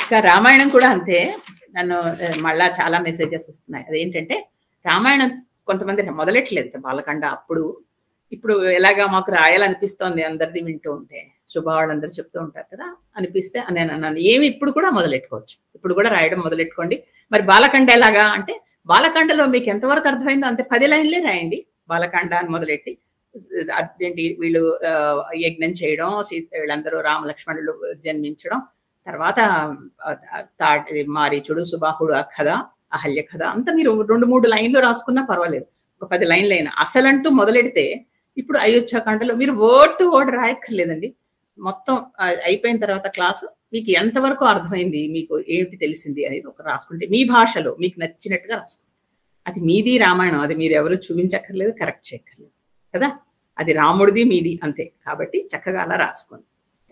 ఇంకా రామాయణం కూడా అంతే. నన్ను మళ్ళా చాలా మెసేజెస్ వస్తున్నాయి. అదేంటంటే రామాయణం కొంతమంది మొదలెట్లేదు బాలకాండ అప్పుడు. ఇప్పుడు ఎలాగా మాకు రాయాలనిపిస్తోంది అందరిది వింటూ ఉంటే, శుభవాళ్ళందరూ చెప్తూ ఉంటారు కదా, అనిపిస్తే నేను అన్నాను ఏమి ఇప్పుడు కూడా మొదలెట్టుకోవచ్చు, ఇప్పుడు కూడా రాయడం మొదలెట్టుకోండి. మరి బాలకాండ ఎలాగా అంటే, బాలకాండలో మీకు ఎంతవరకు అర్థమైందో అంతే 10 లైన్లే రాయండి. బాలకాండ అని మొదలెట్టి అదేంటి వీళ్ళు యజ్ఞం చేయడం, వీళ్ళందరూ రామలక్ష్మణులు జన్మించడం, తర్వాత మారీచుడు, సుబాహుడు కథ, అహల్య కథ అంతా మీరు 2-3 లైన్లు రాసుకున్నా పర్వాలేదు. ఒక 10 లైన్లైనా అసలంటూ మొదలెడితే ఇప్పుడు అయోధ్యకాండలో మీరు వర్డ్ టు వర్డ్ రాయక్కర్లేదండి. మొత్తం అయిపోయిన తర్వాత క్లాసు మీకు ఎంతవరకు అర్థమైంది, మీకు ఏంటి తెలిసింది అనేది ఒక రాసుకుంటే మీ భాషలో మీకు నచ్చినట్టుగా రాసుకోండి. అది మీది రామాయణం, అది మీరు ఎవరు చూపించక్కర్లేదు, కరెక్ట్ చేయక్కర్లేదు కదా, అది రాముడిది మీది అంతే. కాబట్టి చక్కగా అలా రాసుకోండి.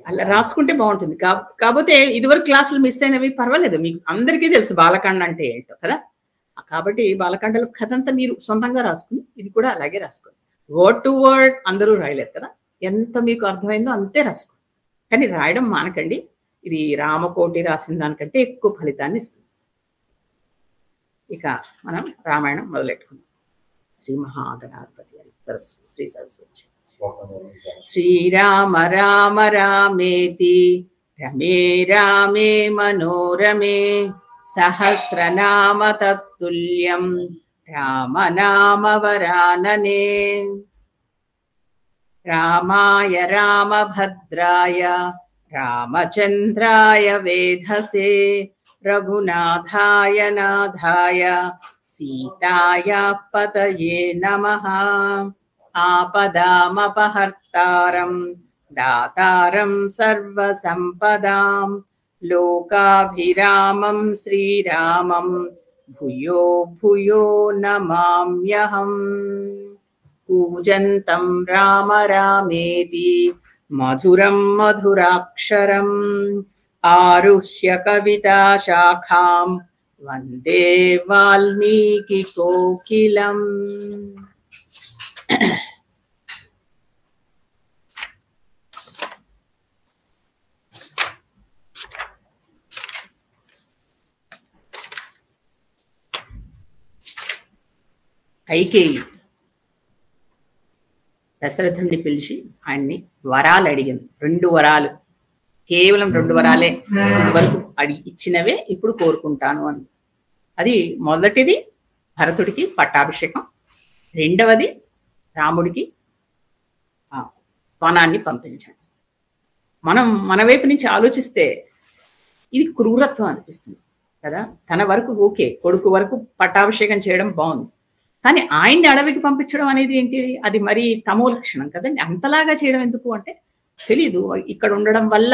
అలా రాసుకుంటే బాగుంటుంది. కాకపోతే ఇదివరకు క్లాసులు మిస్ అయినవి పర్వాలేదు, మీకు అందరికీ తెలుసు బాలకాండ అంటే ఏంటో కదా. కాబట్టి బాలకాండలో కథ అంతా మీరు సొంతంగా రాసుకుని ఇది కూడా అలాగే రాసుకోండి. వర్డ్ టు వర్డ్ అందరూ రాయలేరు కదా, ఎంత మీకు అర్థమైందో అంతే రాసుకోండి. కానీ రాయడం మానకండి, ఇది రామకోటి రాసిన దానికంటే ఎక్కువ ఫలితాన్ని ఇస్తుంది. ఇక మనం రామాయణం మొదలెట్టుకుందాం. శ్రీ మహాగణాధిపతి శ్రీ సరస్వతి. శ్రీరామ రామ రామేతి రమే రామే మనోరమే సహస్రనామ తత్తుల్యం రామనామ వరాననే. రామాయ రామభద్రాయ రామచంద్రాయ వేధసే రఘునాథాయ నాథాయ సీతాయ పతయే నమః. ఆపదామపహర్తారం దాతారం సర్వసంపదాం లోకాభిరామం శ్రీరామం భూయో భూయో నమామ్యహం. పూజంతం రామ రామేతి మధురం మధురాక్షరం ఆరుహ్య కవితా శాఖాం వందే వాల్మీకి కోకిలం. కైకేయి దశరథుడిని పిలిచి ఆయన్ని వరాలు అడిగింది. 2 వరాలు, కేవలం 2 వరాలే ఇదివరకు ఇచ్చినవే ఇప్పుడు కోరుకుంటాను అని. అది మొదటిది భరతుడికి పట్టాభిషేకం, రెండవది రాముడికి వనాన్ని పంపించండి. మనం మన వైపు నుంచి ఆలోచిస్తే ఇది క్రూరత్వం అనిపిస్తుంది కదా. తన వరకు ఓకే, కొడుకు వరకు పట్టాభిషేకం చేయడం బాగుంది, కానీ ఆయన్ని అడవికి పంపించడం అనేది ఏంటి, అది మరి తమో లక్షణం కదండి. అంతలాగా చేయడం ఎందుకు అంటే తెలీదు, ఇక్కడ ఉండడం వల్ల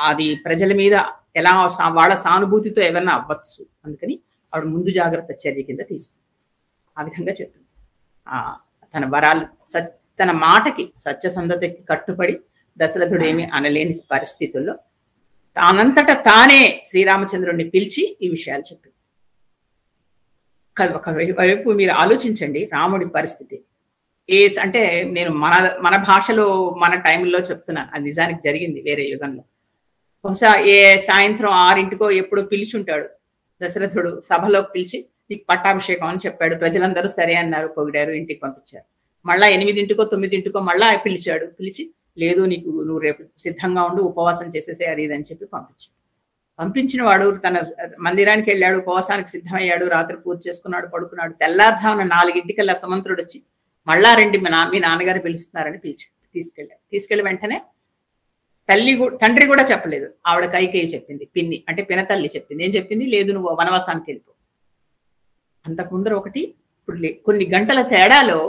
అది ప్రజల మీద ఎలా వాళ్ళ సానుభూతితో ఏమన్నా అవ్వచ్చు, అందుకని ఆవిడ ముందు జాగ్రత్త చర్య కింద తీసుకుంది. ఆ విధంగా చెప్తుంది. తన వరాలు తన మాటకి సత్యసంధతకి కట్టుబడి దశరథుడు ఏమి అనలేని పరిస్థితుల్లో తానంతట తానే శ్రీరామచంద్రుడిని పిలిచి ఈ విషయాలు చెప్పింది. ఒకవైపు మీరు ఆలోచించండి రాముడి పరిస్థితి అంటే నేను మన భాషలో మన టైంలో చెప్తున్నాను, అది నిజానికి జరిగింది వేరే యుగంలో. బహుశా సాయంత్రం 6 ఎప్పుడు పిలిచుంటాడు దశరథుడు, సభలోకి పిలిచి నీకు పట్టాభిషేకం అని చెప్పాడు. ప్రజలందరూ సరే అన్నారు, పొగిడారు, ఇంటికి పంపించారు. మళ్ళా 8 9 మళ్ళా పిలిచాడు, పిలిచి లేదు నువ్వు రేపు సిద్ధంగా ఉండు, ఉపవాసం చేసేసే అది ఇది అని చెప్పి పంపించాడు. పంపించిన వాడు తన మందిరానికి వెళ్ళాడు, ఉపవాసానికి సిద్ధమయ్యాడు, రాత్రి పూజ చేసుకున్నాడు, పడుకున్నాడు. తెల్లారుజామున 4 సుమంత్రుడు వచ్చి మళ్ళా రండి మీ నాన్నగారు పిలుస్తున్నారని తీసుకెళ్ళి వెంటనే తండ్రి కూడా చెప్పలేదు, ఆవిడ కైకేయి చెప్పింది, పిన్ని అంటే పినతల్లి చెప్పింది. ఏం చెప్పింది, లేదు నువ్వు వనవాసానికి వెళ్ళిపో. అంతకుముందర ఒకటి ఇప్పుడు కొన్ని గంటల తేడాలో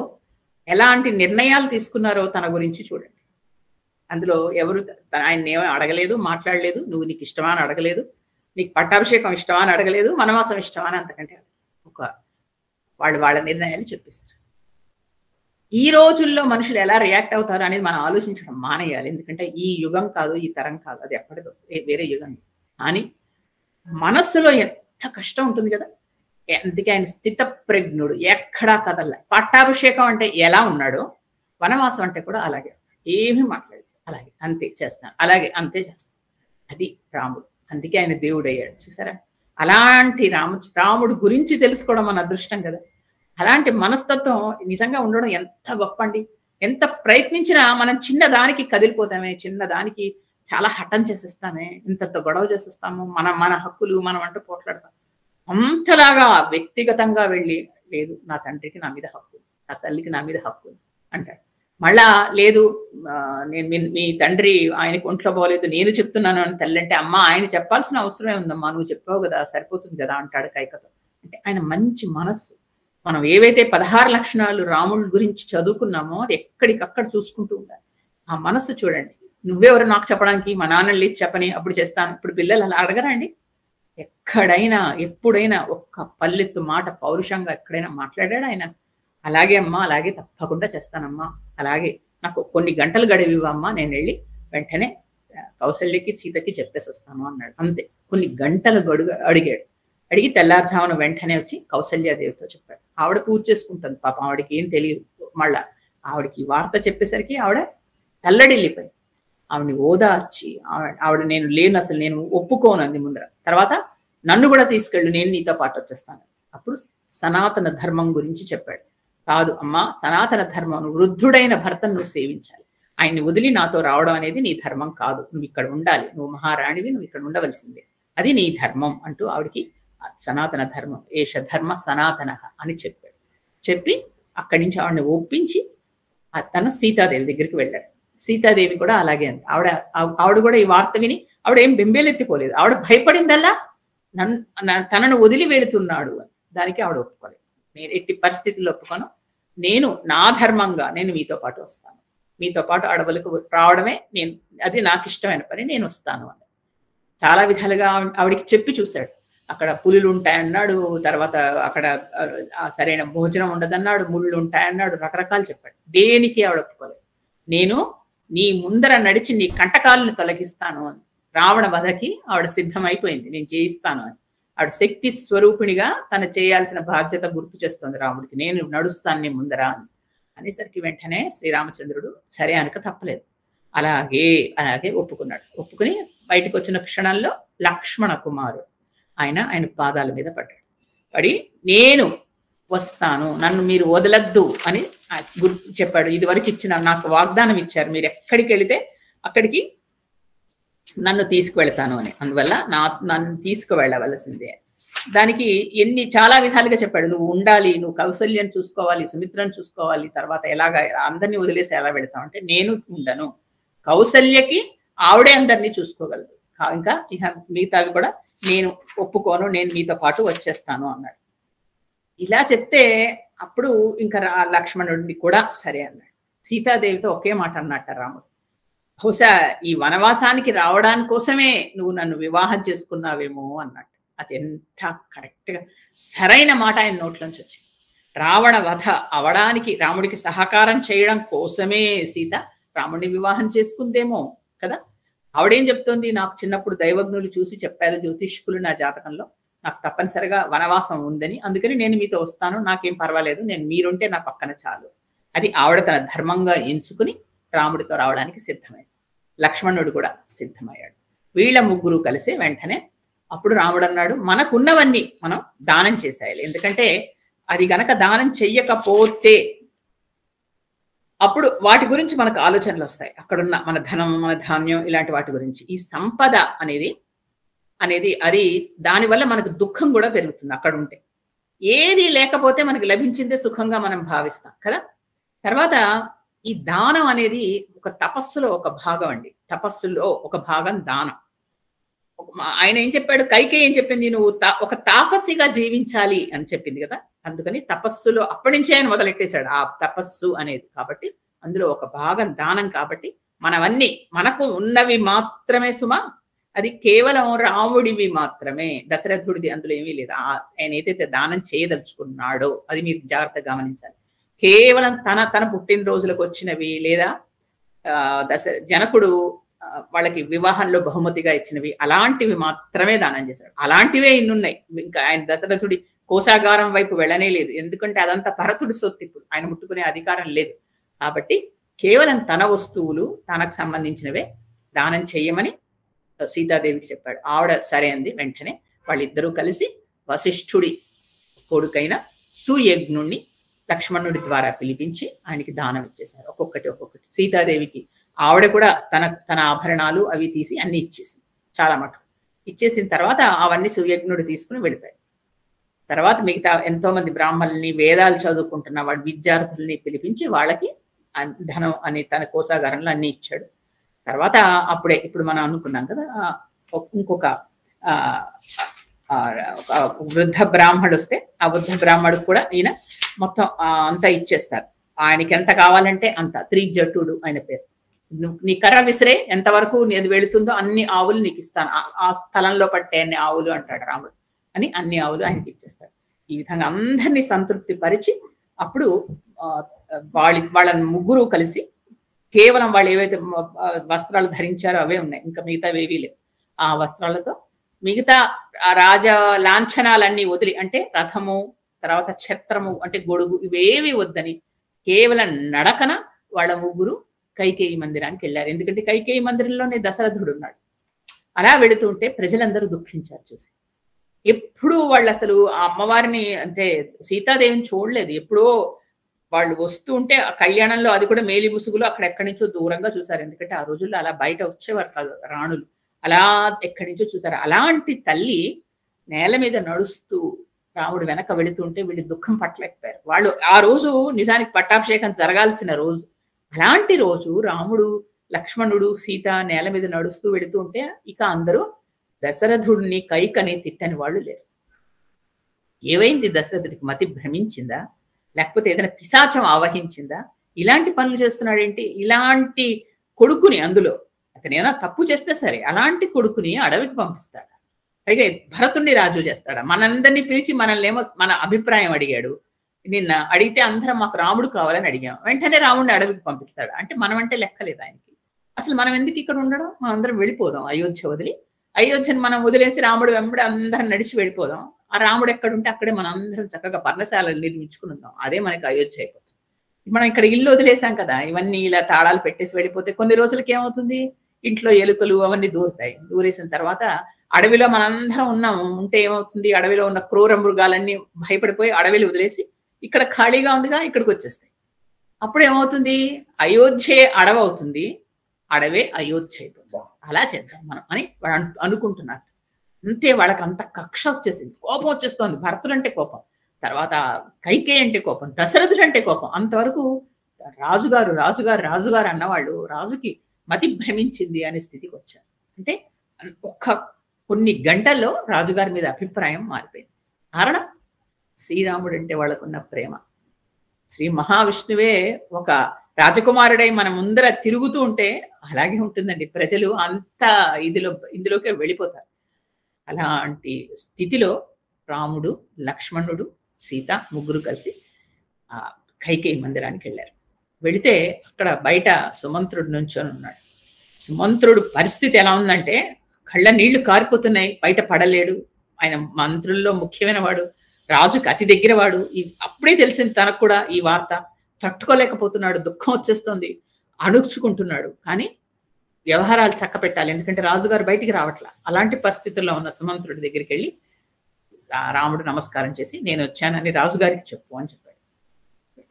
ఎలాంటి నిర్ణయాలు తీసుకున్నారో తన గురించి చూడండి. అందులో ఎవరు ఆయన ఏమీ అడగలేదు, మాట్లాడలేదు, నువ్వు నీకు ఇష్టమా అని అడగలేదు, నీకు పట్టాభిషేకం ఇష్టమా అని అడగలేదు, వనవాసం ఇష్టమా అని అంతకంటే వాళ్ళ నిర్ణయాలు చెప్పేశారు. ఈ రోజుల్లో మనుషులు ఎలా రియాక్ట్ అవుతారు అనేది మనం ఆలోచించడం మానేయాలి. ఎందుకంటే ఈ యుగం కాదు, ఈ తరం కాదు, అది ఎప్పటిదో వేరే యుగం. కానీ మనస్సులో ఎంత కష్టం ఉంటుంది కదా. అందుకే ఆయన స్థిత ప్రజ్ఞుడు, ఎక్కడా కదల్లా. పట్టాభిషేకం అంటే ఎలా ఉన్నాడో వనవాసం అంటే కూడా అలాగే, ఏమీ మాట్లాడలేదు, అలాగే అంతే చేస్తాను, అలాగే అంతే చేస్తాను. అది రాముడు. అందుకే ఆయన దేవుడయ్యాడు. చూసారా? అలాంటి రాముడు గురించి తెలుసుకోవడం మన అదృష్టం కదా! అలాంటి మనస్తత్వం నిజంగా ఉండడం ఎంత గొప్పండి. ఎంత ప్రయత్నించినా మనం చిన్నదానికి కదిలిపోతామే. చిన్నదానికి చాలా హఠం చేసేస్తామే. ఇంతంత గొడవ చేసేస్తాము. మన హక్కులు మనం అంటూ పోట్లాడతాం. అంతలాగా వ్యక్తిగతంగా వెళ్ళి, లేదు నా తండ్రికి నా మీద హక్కు. నా తల్లికి నా మీద హక్కు అంటాడు. మళ్ళా లేదు నేను మీ తండ్రి ఆయనకి ఒంట్లో బాగోలేదు నేను చెప్తున్నాను అని తల్లి అంటే, అమ్మ ఆయన చెప్పాల్సిన అవసరమే ఉందమ్మా. నువ్వు చెప్పావు కదా! సరిపోతుంది కదా! అంటాడు కైకతో. అంటే ఆయన మంచి మనస్సు. మనం ఏవైతే 16 లక్షణాలు రాముడి గురించి చదువుకున్నామో అది ఎక్కడికక్కడ చూసుకుంటూ ఉండాలి. ఆ మనస్సు చూడండి. నువ్వెవరు నాకు చెప్పడానికి? మా నాన్నని లేచి చెప్పని అప్పుడు చేస్తాను. ఇప్పుడు పిల్లలు అలా అడగరా అండి? ఎక్కడైనా, ఎప్పుడైనా ఒక్క పల్లెత్తు మాట పౌరుషంగా ఎక్కడైనా మాట్లాడాడా ఆయన? అలాగే అమ్మా, అలాగే తప్పకుండా చేస్తానమ్మా. అలాగే నాకు కొన్ని గంటలు గడివివ్వమ్మా, నేనెళ్ళి వెంటనే కౌసల్యకి, సీతకి చెప్పేసొస్తాను అన్నాడు. అంతే. కొన్ని గంటలు అడిగాడు. అడిగి తెల్లారుజామున వెంటనే వచ్చి కౌసల్యాదేవితో చెప్పాడు. ఆవిడ పూజ చేసుకుంటుంది పాపం. ఆవిడకి ఏం తెలియదు. మళ్ళా ఆవిడకి వార్త చెప్పేసరికి ఆవిడ తల్లడిల్లిపోయింది. ఆవిడని ఓదార్చి ఆవిడ నేను లేను, అసలు నేను ఒప్పుకోను అంది ముందర. తర్వాత నన్ను కూడా తీసుకెళ్ళు, నేను నీతో పాటు వచ్చేస్తాను. అప్పుడు సనాతన ధర్మం గురించి చెప్పాడు. కాదు అమ్మా, సనాతన ధర్మం వృద్ధుడైన భర్తను నువ్వు సేవించాలి. ఆయన్ని వదిలి నాతో రావడం అనేది నీ ధర్మం కాదు. నువ్వు ఇక్కడ ఉండాలి. నువ్వు మహారాణివి, నువ్వు ఇక్కడ ఉండవలసిందే. అది నీ ధర్మం అంటూ ఆవిడికి సనాతన ధర్మం, ఏష ధర్మ సనాతన అని చెప్పాడు. చెప్పి అక్కడి నుంచి ఆవిడని ఒప్పించి తను సీతాదేవి దగ్గరికి వెళ్ళాడు. సీతాదేవి కూడా అలాగే అంది. ఆవిడ కూడా ఈ వార్త విని ఆవిడ ఏం బెంబేలెత్తిపోలేదు. ఆవిడ భయపడిందల్లా తనను వదిలి వెళుతున్నాడు అని. దానికి ఆవిడ ఒప్పుకోలేదు. నేను ఎట్టి పరిస్థితుల్లో ఒప్పుకోను. నేను నా ధర్మంగా నేను మీతో పాటు వస్తాను. మీతో పాటు అడవులకు రావడమే అది నాకు ఇష్టమైన పని, నేను వస్తాను అని చాలా విధాలుగా ఆవిడికి చెప్పి చూశాడు. అక్కడ పులులు ఉంటాయన్నాడు. తర్వాత అక్కడ సరైన భోజనం ఉండదన్నాడు. ముళ్ళు ఉంటాయన్నాడు. రకరకాలు చెప్పాడు. దేనికి ఆవిడ ఒప్పుకోలేదు. నేను నీ ముందర నడిచి నీ కంటకాలను తొలగిస్తాను అని. రావణ వధకి ఆవిడ సిద్ధమైపోయింది. నేను చేయిస్తాను అని. ఆవిడ శక్తి స్వరూపిణిగా తను చేయాల్సిన బాధ్యత గుర్తు చేస్తుంది రాముడికి. నేను నడుస్తాను నీ ముందర అని అనేసరికి వెంటనే శ్రీరామచంద్రుడు సరే అనక తప్పలేదు. అలాగే ఒప్పుకున్నాడు. ఒప్పుకుని బయటకు వచ్చిన క్షణంలో లక్ష్మణ కుమారుడు ఆయన పాదాల మీద పడ్డాడు. పడి నేను వస్తాను, నన్ను మీరు వదలద్దు అని గుర్తు చెప్పాడు. ఇది వరకు ఇచ్చిన నాకు వాగ్దానం ఇచ్చారు, మీరు ఎక్కడికి వెళితే అక్కడికి నన్ను తీసుకువెళ్తాను అని. అందువల్ల నన్ను తీసుకువెళ్ళవలసిందే. దానికి చాలా విధాలుగా చెప్పాడు. నువ్వు ఉండాలి, నువ్వు కౌసల్యను చూసుకోవాలి, సుమిత్రను చూసుకోవాలి, తర్వాత అందరినీ వదిలేసి ఎలా వెళతావు అంటే, నేను ఉండను, కౌసల్యకి ఆవిడే అందరినీ చూసుకోగలదు, ఇంకా ఇక మిగతావి కూడా నేను ఒప్పుకోను, నేను మీతో పాటు వచ్చేస్తాను అన్నాడు. ఇలా చెప్తే అప్పుడు ఇంకా లక్ష్మణుడిని కూడా సరే అన్నాడు. సీతాదేవితో ఒకే మాట అన్నట్ట రాముడు, బహుశా ఈ వనవాసానికి రావడానికి కోసమే నువ్వు నన్ను వివాహం చేసుకున్నావేమో అన్నట్టు. అది ఎంత కరెక్ట్గా సరైన మాట ఆయన నోట్లోంచి వచ్చింది. రావణ వధ అవడానికి రాముడికి సహకారం చేయడం కోసమే సీత రాముడిని వివాహం చేసుకుందేమో కదా. ఆవిడేం చెప్తోంది, నాకు చిన్నప్పుడు దైవజ్ఞులు చూసి చెప్పారు జ్యోతిష్కులు నా జాతకంలో నాకు తప్పనిసరిగా వనవాసం ఉందని, అందుకని నేను మీతో వస్తాను, నాకేం పర్వాలేదు, నేను మీరుంటే నా పక్కన చాలు. అది ఆవిడ తన ధర్మంగా ఎంచుకుని రాముడితో రావడానికి సిద్ధమైంది. లక్ష్మణుడు కూడా సిద్ధమయ్యాడు. వీళ్ళ ముగ్గురు కలిసి వెంటనే అప్పుడు రాముడు అన్నాడు, మనకున్నవన్నీ మనం దానం చేసేయాలి. ఎందుకంటే అది గనక దానం చెయ్యకపోతే అప్పుడు వాటి గురించి మనకు ఆలోచనలు వస్తాయి. అక్కడున్న మన ధనం, మన ధాన్యం, ఇలాంటి వాటి గురించి. ఈ సంపద అనేది అది దానివల్ల మనకు దుఃఖం కూడా పెరుగుతుంది. అక్కడ ఉంటే ఏది లేకపోతే మనకు లభించిందే సుఖంగా మనం భావిస్తాం కదా. తర్వాత ఈ దానం అనేది ఒక తపస్సులో ఒక భాగం అండి. తపస్సులో ఒక భాగం దానం. ఆయన ఏం చెప్పాడు, కైకేయి ఏం చెప్పింది, నువ్వు ఒక తాపస్సిగా జీవించాలి అని చెప్పింది కదా. అందుకని తపస్సులో అప్పటి నుంచే ఆయన మొదలెట్టేశాడు ఆ తపస్సు అనేది. కాబట్టి అందులో ఒక భాగం దానం. కాబట్టి మనవన్నీ మనకు ఉన్నవి మాత్రమే సుమా, అది కేవలం రాముడివి మాత్రమే, దశరథుడిది అందులో ఏమీ లేదు. ఆయన ఏదైతే దానం చేయదలుచుకున్నాడో అది మీరు జాగ్రత్తగా గమనించాలి. కేవలం తన పుట్టినరోజులకు వచ్చినవి, లేదా జనకుడు వాళ్ళకి వివాహంలో బహుమతిగా ఇచ్చినవి, అలాంటివి మాత్రమే దానం చేశాడు. అలాంటివే ఇన్నున్నాయి. ఇంకా ఆయన దశరథుడి కోశాగారం వైపు వెళ్ళనే లేదు. ఎందుకంటే అదంతా భరతుడి సొత్తు, ఇప్పుడు ఆయన ముట్టుకునే అధికారం లేదు. కాబట్టి కేవలం తన వస్తువులు తనకు సంబంధించినవే దానం చేయమని సీతాదేవికి చెప్పాడు. ఆవిడ సరే అంది. వెంటనే వాళ్ళిద్దరూ కలిసి వశిష్ఠుడి కొడుకైన సుయజ్ఞుణ్ణి లక్ష్మణుడి ద్వారా పిలిపించి ఆయనకి దానం ఇచ్చేశారు. ఒక్కొక్కటి. సీతాదేవికి ఆవిడ కూడా తన ఆభరణాలు అవి తీసి అన్ని ఇచ్చేసింది. చాలా మటుకు ఇచ్చేసిన తర్వాత అవన్నీ సుయజ్ఞుడు తీసుకుని వెళ్ళిపోయాడు. తర్వాత మిగతా ఎంతో మంది బ్రాహ్మణుల్ని, వేదాలు చదువుకుంటున్న వాడి విద్యార్థుల్ని పిలిపించి వాళ్ళకి ధనం అని తన కోసాగారంలో అన్ని ఇచ్చాడు. తర్వాత అప్పుడే ఇప్పుడు మనం అనుకున్నాం కదా, ఇంకొక వృద్ధ బ్రాహ్మడు వస్తే ఆ వృద్ధ బ్రాహ్మడికి కూడా ఈయన మొత్తం అంతా ఇచ్చేస్తారు. ఆయనకి ఎంత కావాలంటే అంత. త్రిజటుడు ఆయన పేరు. నీ కర్ర విసిరే ఎంతవరకు అది వెళుతుందో అన్ని ఆవులు నీకు ఇస్తాను, ఆ స్థలంలో పట్టే అన్ని ఆవులు అంటాడు రాముడు అని. అన్ని ఆవులు ఆయనకి ఇచ్చేస్తాడు. ఈ విధంగా అందరినీ సంతృప్తి పరిచి అప్పుడు వాళ్ళ ముగ్గురు కలిసి కేవలం వాళ్ళు ఏవైతే వస్త్రాలు ధరించారో అవే ఉన్నాయి, ఇంకా మిగతావేవీ లేవు. ఆ వస్త్రాలతో మిగతా రాజ లాంఛనాలన్నీ వదిలి, అంటే రథము, తర్వాత ఛత్రము అంటే గొడుగు, ఇవేవి వద్దని కేవలం నడకన వాళ్ళ ముగ్గురు కైకేయి మందిరానికి వెళ్ళారు. ఎందుకంటే కైకేయి మందిరంలోనే దశరథుడు ఉన్నాడు. అలా వెళుతుంటే ప్రజలందరూ దుఃఖించారు చూసి. ఎప్పుడూ వాళ్ళు అసలు ఆ అమ్మవారిని అంటే సీతాదేవిని చూడలేదు. ఎప్పుడో వాళ్ళు వస్తూ ఉంటే ఆ కళ్యాణంలో, అది కూడా మేలి ముసుగులు అక్కడెక్కడి నుంచో దూరంగా చూసారు. ఎందుకంటే ఆ రోజుల్లో అలా బయట వచ్చేవారు కాదు రాణులు, అలా ఎక్కడి నుంచో చూసారు. అలాంటి తల్లి నేల మీద నడుస్తూ రాముడు వెనక వెళుతుంటే వీళ్ళు దుఃఖం పట్టలేకపోయారు. వాళ్ళు ఆ రోజు నిజానికి పట్టాభిషేకం జరగాల్సిన రోజు. అలాంటి రోజు రాముడు, లక్ష్మణుడు, సీత నేల మీద నడుస్తూ వెళుతూ ఉంటే ఇక అందరూ దశరథుడిని కైకని తిట్టని వాళ్ళు లేరు. ఏవైంది, దశరథుడికి మతి భ్రమించిందా, లేకపోతే ఏదైనా పిశాచం ఆవహించిందా? ఇలాంటి పనులు చేస్తున్నాడేంటి? ఇలాంటి కొడుకుని, అందులో అతను ఏమైనా తప్పు చేస్తే సరే అలాంటి కొడుకుని అడవికి పంపిస్తాడా? పైగా భరతుణ్ణి రాజు చేస్తాడా? మనందరినీ పిలిచి మనల్నేమో మన అభిప్రాయం అడిగాడు. నిన్న అడిగితే అందరం మాకు రాముడు కావాలని అడిగాం, వెంటనే రాముడిని అడవికి పంపిస్తాడా? అంటే మనం అంటే లెక్కలేదు ఆయనకి. అసలు మనం ఎందుకు ఇక్కడ ఉండడం? మనం అందరం వెళ్ళిపోదాం అయోధ్య వదిలి. అయోధ్యను మనం వదిలేసి రాముడు వెంబడి అందరం నడిచి వెళ్ళిపోదాం. ఆ రాముడు ఎక్కడుంటే అక్కడే మనం అందరం చక్కగా పర్ణశాలలు నిర్మించుకుని ఉందాం. అదే మనకి అయోధ్య అయిపోతుంది. మనం ఇక్కడ ఇల్లు వదిలేసాం కదా, ఇవన్నీ ఇలా తాళాలు పెట్టేసి వెళ్ళిపోతే కొన్ని రోజులకి ఏమవుతుంది, ఇంట్లో ఎలుకలు అవన్నీ దూరుతాయి. దూరేసిన తర్వాత అడవిలో మనందరం ఉన్నాము ఉంటే ఏమవుతుంది, అడవిలో ఉన్న క్రూర మృగాలన్నీ భయపడిపోయి అడవిలో వదిలేసి ఇక్కడ ఖాళీగా ఉందిగా ఇక్కడికి వచ్చేస్తాయి. అప్పుడు ఏమవుతుంది, అయోధ్యే అడవి అవుతుంది, అడవే అయోధ్య అయిపోతుంది. అలా చేద్దాం మనం అని అనుకుంటున్నారు. అంతే, వాళ్ళకి అంత కక్ష వచ్చేసింది, కోపం వచ్చేస్తోంది. భరతుడు అంటే కోపం, తర్వాత కైకేయి అంటే కోపం, దశరథుడు అంటే కోపం. అంతవరకు రాజుగారు రాజుగారు రాజుగారు అన్నవాళ్ళు రాజుకి మతి భ్రమించింది అనే స్థితికి వచ్చారు. అంటే కొన్ని గంటల్లో రాజుగారి మీద అభిప్రాయం మారిపోయింది. కారణం శ్రీరాముడు అంటే వాళ్ళకున్న ప్రేమ. శ్రీ మహావిష్ణువే ఒక రాజకుమారుడై మన ముందర తిరుగుతూ ఉంటే అలాగే ఉంటుందండి. ప్రజలు అంత ఇందులోకే వెళ్ళిపోతారు. అలాంటి స్థితిలో రాముడు, లక్ష్మణుడు, సీత ముగ్గురు కలిసి కైకేయి మందిరానికి వెళ్ళారు. వెళితే అక్కడ బయట సుమంత్రుడు నుంచొని ఉన్నాడు. సుమంత్రుడు పరిస్థితి ఎలా ఉందంటే కళ్ళ నీళ్లు కారిపోతున్నాయి, బయట పడలేడు. ఆయన మంత్రుల్లో ముఖ్యమైన వాడు, రాజుకి అతి దగ్గర వాడు. అప్పుడే తెలిసింది తనకు కూడా ఈ వార్త. తట్టుకోలేకపోతున్నాడు, దుఃఖం వచ్చేస్తుంది, అణుచుకుంటున్నాడు. కానీ వ్యవహారాలు చక్క పెట్టాలి, ఎందుకంటే రాజుగారు బయటికి రావట్లా. అలాంటి పరిస్థితుల్లో ఉన్న సుమంత్రుడి దగ్గరికి వెళ్ళి రాముడు నమస్కారం చేసి నేను వచ్చానని రాజుగారికి చెప్పు అని చెప్పాడు.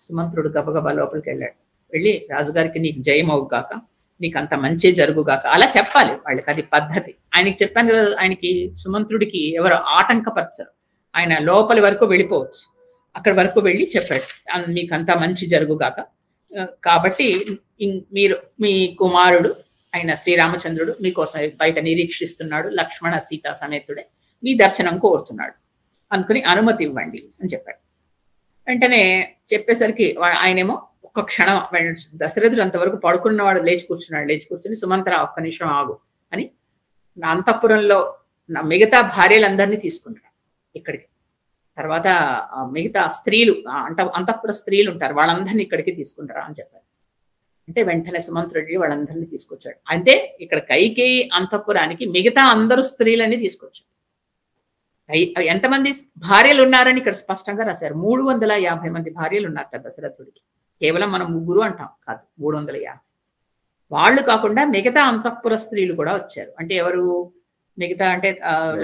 సుమంత్రుడు గబగబా లోపలికి వెళ్ళాడు. వెళ్ళి రాజుగారికి నీకు జయం అవుగాక, నీకు అంత మంచి జరుగుగాక అలా చెప్పాలి వాళ్ళకి, అది పద్ధతి. ఆయనకి చెప్పాను కదా, ఆయనకి సుమంత్రుడికి ఎవరు ఆటంకపరచరు, ఆయన లోపలి వరకు వెళ్ళిపోవచ్చు. అక్కడి వరకు వెళ్ళి చెప్పాడు మీకు అంతా మంచి జరుగుగాక, కాబట్టి మీరు మీ కుమారుడు అయిన శ్రీరామచంద్రుడు మీకోసం బయట నిరీక్షిస్తున్నాడు, లక్ష్మణ సీతా సమేతుడే మీ దర్శనం కోరుతున్నాడు అనుకుని అనుమతి ఇవ్వండి అని చెప్పాడు. వెంటనే చెప్పేసరికి ఆయనేమో ఒక్క క్షణం, దశరథుడు అంతవరకు పడుకున్నవాడు లేచి కూర్చున్నాడు. లేచి కూర్చుని సుమంత్ర ఒక్క నిమిషం ఆగు అని అంతఃపురంలో మిగతా భార్యలందరినీ తీసుకుంటాడు ఇక్కడికి. తర్వాత మిగతా స్త్రీలు అంతఃపుర స్త్రీలు ఉంటారు, వాళ్ళందరినీ ఇక్కడికి తీసుకుంటారా అని చెప్పారు. అంటే వెంటనే సుమంత్రుడి వాళ్ళందరినీ తీసుకొచ్చాడు. అంటే ఇక్కడ కైకేయి అంతఃపురానికి మిగతా అందరూ స్త్రీలని తీసుకొచ్చాడు. ఎంతమంది భార్యలు ఉన్నారని ఇక్కడ స్పష్టంగా రాశారు. 350 మంది భార్యలు ఉన్నారట దశరథుడికి. కేవలం మనం ముగ్గురు అంటాం కాదు, 350. వాళ్ళు కాకుండా మిగతా అంతఃపుర స్త్రీలు కూడా వచ్చారు. అంటే ఎవరు? మిగతా అంటే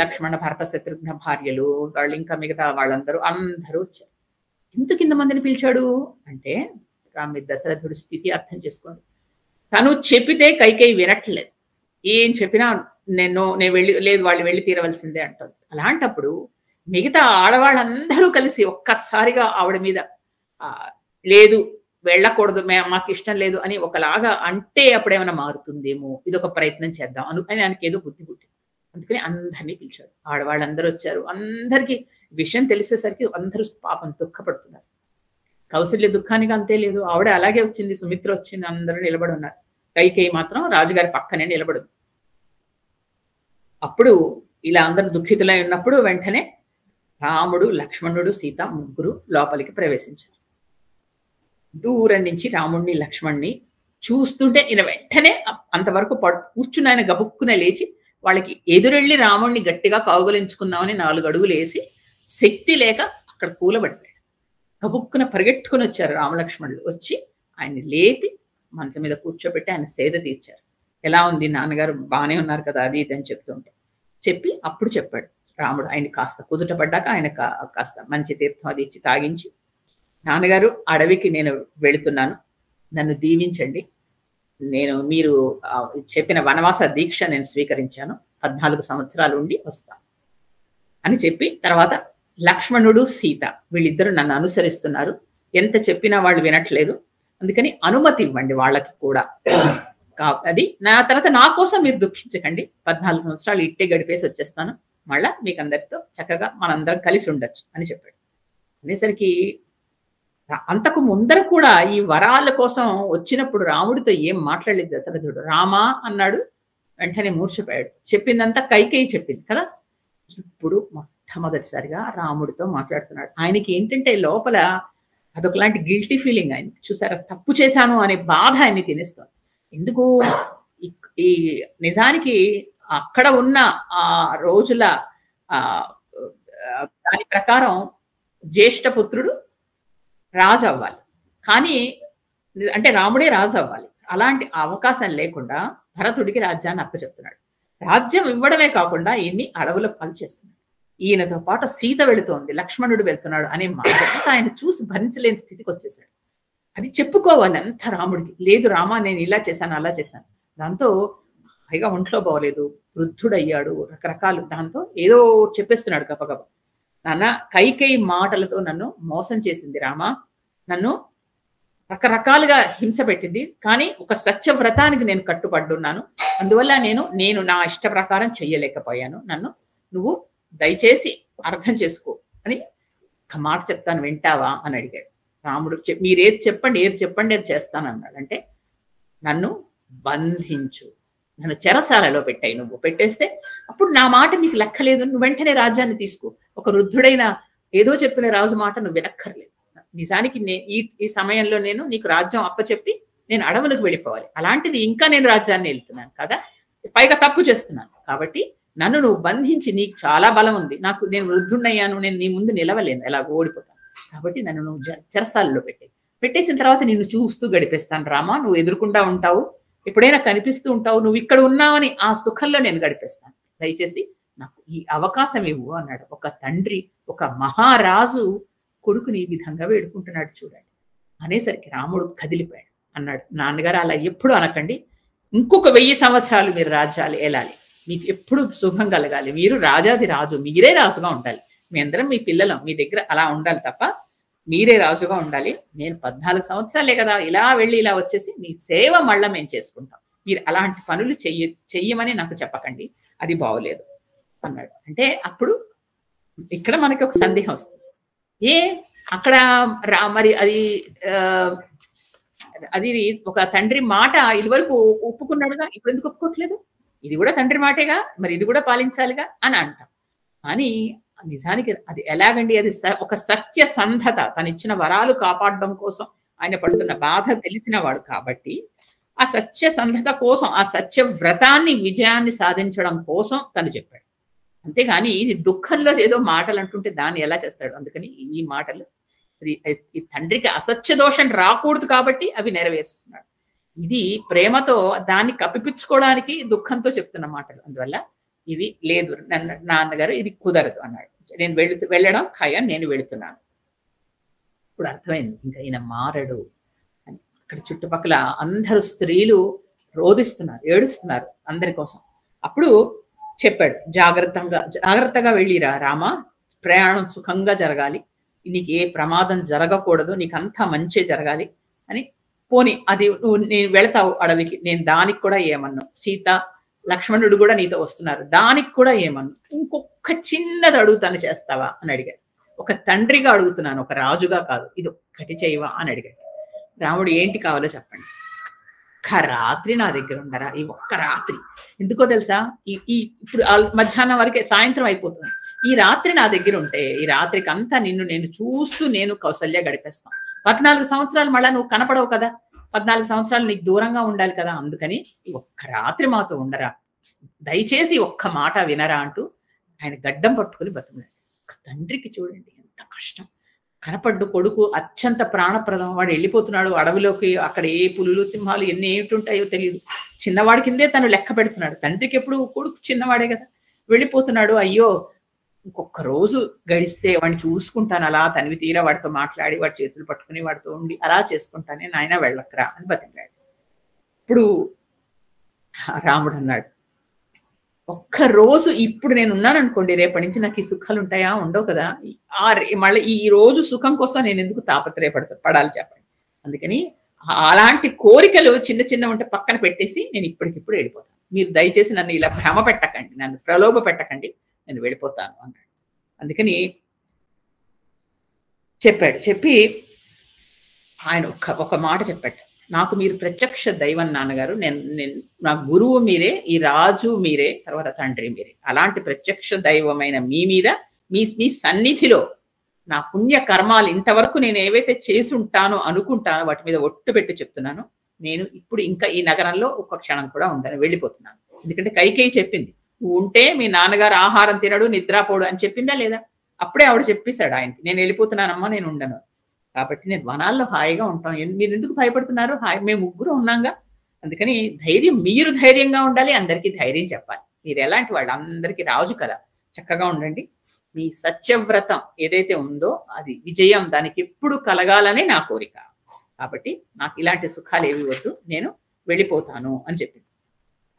లక్ష్మణ, భరత, శత్రుఘ్న భార్యలు, వాళ్ళు ఇంకా మిగతా వాళ్ళందరూ అందరూ వచ్చారు. ఎందుకు ఇంతమందిని పిలిచాడు అంటే, మీరు దశరథుడి స్థితి అర్థం చేసుకోండి. తను చెప్పితే కైకేయి వినట్లేదు. ఏం చెప్పినా నేను వెళ్ళి లేదు వాళ్ళు వెళ్ళి తీరవలసిందే అంటుంది. అలాంటప్పుడు మిగతా ఆడవాళ్ళందరూ కలిసి ఒక్కసారిగా ఆవిడ మీద లేదు వెళ్ళకూడదు, మాకు ఇష్టం లేదు అని ఒకలాగా అంటే అప్పుడేమైనా మారుతుందేమో, ఇదొక ప్రయత్నం చేద్దాం అని ఆయనకి ఏదో బుద్ధి పుట్టింది. అందుకని అందరినీ పిలిచాడు. ఆడవాళ్ళందరూ వచ్చారు. అందరికీ విషయం తెలిసేసరికి అందరూ పాపం దుఃఖపడుతున్నారు. కౌసల్య దుఃఖానికి అంతే లేదు. ఆవిడ అలాగే వచ్చింది, సుమిత్ర వచ్చింది, అందరూ నిలబడి ఉన్నారు. కైకేయి మాత్రం రాజుగారి పక్కనే నిలబడు. అప్పుడు ఇలా అందరూ దుఃఖితులై ఉన్నప్పుడు వెంటనే రాముడు, లక్ష్మణుడు, సీత ముగ్గురు లోపలికి ప్రవేశించారు. దూరం నుంచి రాముడిని, లక్ష్మణ్ణి చూస్తుంటే ఈయన వెంటనే అంతవరకు కూర్చుని ఆయన గబుక్కునే లేచి వాళ్ళకి ఎదురెళ్ళి రాముడిని గట్టిగా కౌగులించుకుందామని 4 అడుగులు వేసి శక్తి లేక అక్కడ కూలబడిపోయాడు. గబుక్కున పరిగెట్టుకుని వచ్చారు రామలక్ష్మణులు. వచ్చి ఆయన్ని లేపి మంచం మీద కూర్చోబెట్టి ఆయన సేద తీర్చారు. ఎలా ఉంది నాన్నగారు, బాగానే ఉన్నారు కదా, అది ఇది అని చెప్తుంటే చెప్పి అప్పుడు చెప్పాడు రాముడు. ఆయన కాస్త కుదుట పడ్డాక ఆయన కాస్త మంచి తీర్థం అది ఇచ్చి తాగించి, నాన్నగారు అడవికి నేను వెళుతున్నాను, నన్ను దీవించండి. మీరు చెప్పిన వనవాస దీక్ష నేను స్వీకరించాను, 14 సంవత్సరాలు ఉండి వస్తాను అని చెప్పి, తర్వాత లక్ష్మణుడు, సీత వీళ్ళిద్దరూ నన్ను అనుసరిస్తున్నారు, ఎంత చెప్పినా వాళ్ళు వినట్లేదు, అందుకని అనుమతి ఇవ్వండి వాళ్ళకి కూడా. అది నా తర్వాత నా కోసం మీరు దుఃఖించకండి, 14 సంవత్సరాలు ఇట్టే గడిపేసి వచ్చేస్తాను, మళ్ళా మీకు అందరితో చక్కగా మనందరం కలిసి ఉండొచ్చు అని చెప్పాడు. అనేసరికి అంతకు ముందర కూడా ఈ వరాల కోసం వచ్చినప్పుడు రాముడితో ఏం మాట్లాడలేదు దశరథుడు. రామా అన్నాడు, వెంటనే మూర్ఛపోయాడు. చెప్పిందంతా కైకేయి చెప్పింది కదా. ఇప్పుడు మొట్టమొదటిసారిగా రాముడితో మాట్లాడుతున్నాడు. ఆయనకి ఏంటంటే లోపల అదొకలాంటి గిల్టీ ఫీలింగ్. ఆయన చూసారా, తప్పు చేశాను అనే బాధ ఆయన్ని తినేస్తుంది. ఎందుకు? ఈ నిజానికి అక్కడ ఉన్న ఆ రోజుల దాని ప్రకారం జ్యేష్ఠ పుత్రుడు రాజు అవ్వాలి, కానీ అంటే రాముడే రాజు అవ్వాలి. అలాంటి అవకాశం లేకుండా భరతుడికి రాజ్యాన్ని అప్పచెప్తున్నాడు. రాజ్యం ఇవ్వడమే కాకుండా ఈయన్ని అడవుల పాలు చేస్తున్నాడు. ఈయనతో పాటు సీత వెళుతోంది, లక్ష్మణుడు వెళ్తున్నాడు అనే మాట ఆయన చూసి భరించలేని స్థితికి వచ్చేసాడు. అది చెప్పుకోవాలి అంత రాముడికి. లేదు రామా నేను ఇలా చేశాను అలా చేశాను. దాంతో పైగా ఒంట్లో బాగోలేదు, వృద్ధుడయ్యాడు, రకరకాలు దాంతో ఏదో చెప్పేస్తున్నాడు గబగబ. నాన్న, కైకేయి మాటలతో నన్ను మోసం చేసింది రామా, నన్ను రకరకాలుగా హింస పెట్టింది, కానీ ఒక సత్యవ్రతానికి నేను కట్టుబడ్డున్నాను, అందువల్ల నేను నా ఇష్ట ప్రకారం చెయ్యలేకపోయాను, నన్ను నువ్వు దయచేసి అర్థం చేసుకో అని ఒక మాట చెప్తాను, వింటావా అని అడిగాడు. రాముడు మీరు ఏది చెప్పండి అది చేస్తాను అన్నాడు. అంటే నన్ను బంధించు, నన్ను చెరసాలలో పెట్టాయి, నువ్వు పెట్టేస్తే అప్పుడు నా మాట మీకు లెక్కలేదు, నువ్వు వెంటనే రాజ్యాన్ని తీసుకో. ఒక వృద్ధుడైన ఏదో చెప్పిన రాజు మాట నువ్వు వినక్కర్లేదు. నిజానికి ఈ సమయంలో నేను నీకు రాజ్యం అప్పచెప్పి నేను అడవులకు వెళ్ళిపోవాలి, అలాంటిది ఇంకా నేను రాజ్యాన్ని వెళ్తున్నాను కదా, పైగా తప్పు చేస్తున్నాను, కాబట్టి నన్ను నువ్వు బంధించి, నీకు చాలా బలం ఉంది, నేను వృద్ధుడయ్యాను, నేను నీ ముందు నిలవలేను, ఎలా ఓడిపోతాను, కాబట్టి నన్ను నువ్వు చెరసాలలో పెట్టేసిన తర్వాత నిన్ను చూస్తూ గడిపేస్తాను రామా, నువ్వు ఎదురుకుండా ఉంటావు, ఎప్పుడైనా కనిపిస్తూ ఉంటావు, నువ్వు ఇక్కడ ఉన్నావని ఆ సుఖంలో నేను గడిపేస్తాను, దయచేసి నాకు ఈ అవకాశం ఇవ్వు అన్నాడు. ఒక తండ్రి, ఒక మహారాజు కొడుకుని ఈ విధంగా వేడుకుంటున్నాడు చూడండి. అనేసరికి రాముడు కదిలిపోయాడు. అన్నాడు, నాన్నగారు అలా ఎప్పుడు అనకండి, ఇంకొక 1000 సంవత్సరాలు మీరు రాజ్యాలు ఏలాలి, మీకు ఎప్పుడు శుభం కలగాలి, మీరు రాజాది రాజు, మీరే రాజుగా ఉండాలి, మీ అందరం మీ పిల్లలం, మీ దగ్గర అలా ఉండాలి తప్ప మీరే రాజుగా ఉండాలి. నేను 14 సంవత్సరాలే కదా ఇలా వెళ్ళి ఇలా వచ్చేసి మీ సేవ మళ్ళా మేము చేసుకుంటాం, మీరు అలాంటి పనులు చెయ్యమని నాకు చెప్పకండి, అది బాగోలేదు అన్నాడు. అంటే అప్పుడు ఇక్కడ మనకి ఒక సందేహం వస్తుంది, అక్కడ మరి అది ఒక తండ్రి మాట ఇదివరకు ఒప్పుకున్నాడుగా, ఇప్పుడు ఎందుకు ఒప్పుకోవట్లేదు, ఇది కూడా తండ్రి మాటేగా, మరి ఇది కూడా పాలించాలిగా అని అంటాం. కానీ నిజానికి అది ఎలాగండి, అది ఒక సత్యసంధత, తను ఇచ్చిన వరాలు కాపాడడం కోసం ఆయన పడుతున్న బాధ తెలిసిన వాడు కాబట్టి ఆ సత్యసంధత కోసం, ఆ సత్యవ్రతాన్ని విజయాన్ని సాధించడం కోసం తను చెప్పాడు. అంతేగాని ఇది దుఃఖంలో ఏదో మాటలు అంటుంటే దాన్ని ఎలా చేస్తాడు. అందుకని ఈ మాటలు ఈ తండ్రికి అసత్య దోషం రాకూడదు కాబట్టి అవి నెరవేరుస్తున్నాడు. ఇది ప్రేమతో దాన్ని కప్పిపుచ్చుకోవడానికి దుఃఖంతో చెప్తున్న మాటలు. అందువల్ల ఇవి లేదు నాన్నగారు ఇది కుదరదు అన్నాడు. నేను వెళ్ళడం ఖాయం, నేను వెళుతున్నాను. ఇప్పుడు అర్థమైంది ఇంకా ఈయన మారడు అని. అక్కడ చుట్టుపక్కల అందరూ స్త్రీలు రోదిస్తున్నారు, ఏడుస్తున్నారు అందరి కోసం. అప్పుడు చెప్పాడు, జాగ్రత్తగా వెళ్ళిరా రామా, ప్రయాణం సుఖంగా జరగాలి, నీకు ఏ ప్రమాదం జరగకూడదు, నీకు అంతా మంచి జరగాలి అని. పోని అది నేను వెళతావు అడవికి, నేను దానికి కూడా ఏమన్నా, సీత లక్ష్మణుడు కూడా నీతో వస్తున్నారు, దానికి కూడా ఏమన్నా, ఇంకొక చిన్నది అడుగుతాను చేస్తావా అని అడిగాడు. ఒక తండ్రిగా అడుగుతున్నాను, ఒక రాజుగా కాదు, ఇది ఒక్కటి చేయవా అని అడిగాడు. రాముడు ఏంటి కావాలో చెప్పండి. ఒక్క రాత్రి నా దగ్గర ఉండరా, ఈ ఒక్క రాత్రి. ఎందుకో తెలుసా, ఇప్పుడు మధ్యాహ్నం వరకే సాయంత్రం అయిపోతుంది, ఈ రాత్రి నా దగ్గర ఉంటే ఈ రాత్రికి అంతా నిన్ను నేను చూస్తూ నేను కౌసల్య గడిపేస్తాను. 14 సంవత్సరాలు మళ్ళా నువ్వు కనపడవు కదా, 14 సంవత్సరాలు నీకు దూరంగా ఉండాలి కదా, అందుకని ఒక్క రాత్రి మాతో ఉండరా, దయచేసి ఒక్క మాట వినరా అంటూ ఆయన గడ్డం పట్టుకుని బతుకున్నాడు. తండ్రికి చూడండి ఎంత కష్టం. కనపడ్డు కొడుకు అత్యంత ప్రాణప్రదం, వాడు వెళ్ళిపోతున్నాడు అడవిలోకి, అక్కడ ఏ పులులు సింహాలు ఎన్ని ఏమిటుంటాయో తెలియదు, చిన్నవాడి కిందే తను లెక్క పెడుతున్నాడు. తండ్రికి ఎప్పుడు కొడుకు చిన్నవాడే కదా, వెళ్ళిపోతున్నాడు. అయ్యో ఇంకొక రోజు గడిస్తే వాడిని చూసుకుంటాను, అలా తనివి తీరా వాడితో మాట్లాడి వాడి చేతులు పట్టుకుని వాడితో ఉండి అలా చేసుకుంటానే, నాయన వెళ్ళకరా అని బతికాడు. ఇప్పుడు రాముడు అన్నాడు, ఒక్క రోజు ఇప్పుడు నేను ఉన్నాను అనుకోండి, రేపటి నుంచి నాకు ఈ సుఖాలు ఉంటాయా, ఉండవు కదా, మళ్ళీ ఈ రోజు సుఖం కోసం నేను ఎందుకు పడాలి చెప్పండి. అందుకని అలాంటి కోరికలు చిన్న చిన్న ఉంటే పక్కన పెట్టేసి నేను ఇప్పటికిప్పుడు వెళ్ళిపోతాను, మీరు దయచేసి నన్ను ఇలా భ్రమ పెట్టకండి, నన్ను ప్రలోభ పెట్టకండి, నేను వెళ్ళిపోతాను అన్నాడు. అందుకని చెప్పి ఆయన ఒక మాట చెప్పాడు, నాకు మీరు ప్రత్యక్ష దైవం నాన్నగారు, నేను నా గురువు మీరే, ఈ రాజు మీరే, తర్వాత తండ్రి మీరే. అలాంటి ప్రత్యక్ష దైవమైన మీ మీద మీ సన్నిధిలో నా పుణ్య కర్మాలు ఇంతవరకు నేను ఏవైతే చేసి ఉంటానో అనుకుంటానో వాటి మీద ఒట్టు పెట్టి చెప్తున్నాను, నేను ఇప్పుడు ఇంకా ఈ నగరంలో ఒక్క క్షణం కూడా ఉండను, వెళ్ళిపోతున్నాను. ఎందుకంటే కైకేయి చెప్పింది, నువ్వు ఉంటే మీ నాన్నగారు ఆహారం తినడు నిద్రపోడు అని చెప్పిందా లేదా, అప్పుడే ఆవిడ చెప్పేశాడు ఆయనకి, నేను వెళ్ళిపోతున్నానమ్మా, నేను ఉండను, కాబట్టి నేను వనాల్లో హాయిగా ఉంటాం, మీరు ఎందుకు భయపడుతున్నారు, మేము ముగ్గురు ఉన్నాగా. అందుకని మీరు ధైర్యంగా ఉండాలి, అందరికీ ధైర్యం చెప్పాలి. మీరు ఎలాంటి వాళ్ళు, అందరికీ రాజు కదా, చక్కగా ఉండండి, మీ సత్యవ్రతం ఏదైతే ఉందో అది విజయం, దానికి ఎప్పుడు కలగాలనే నా కోరిక, కాబట్టి నాకు ఇలాంటి సుఖాలు ఏవి వద్దు, నేను వెళ్ళిపోతాను అని చెప్పింది.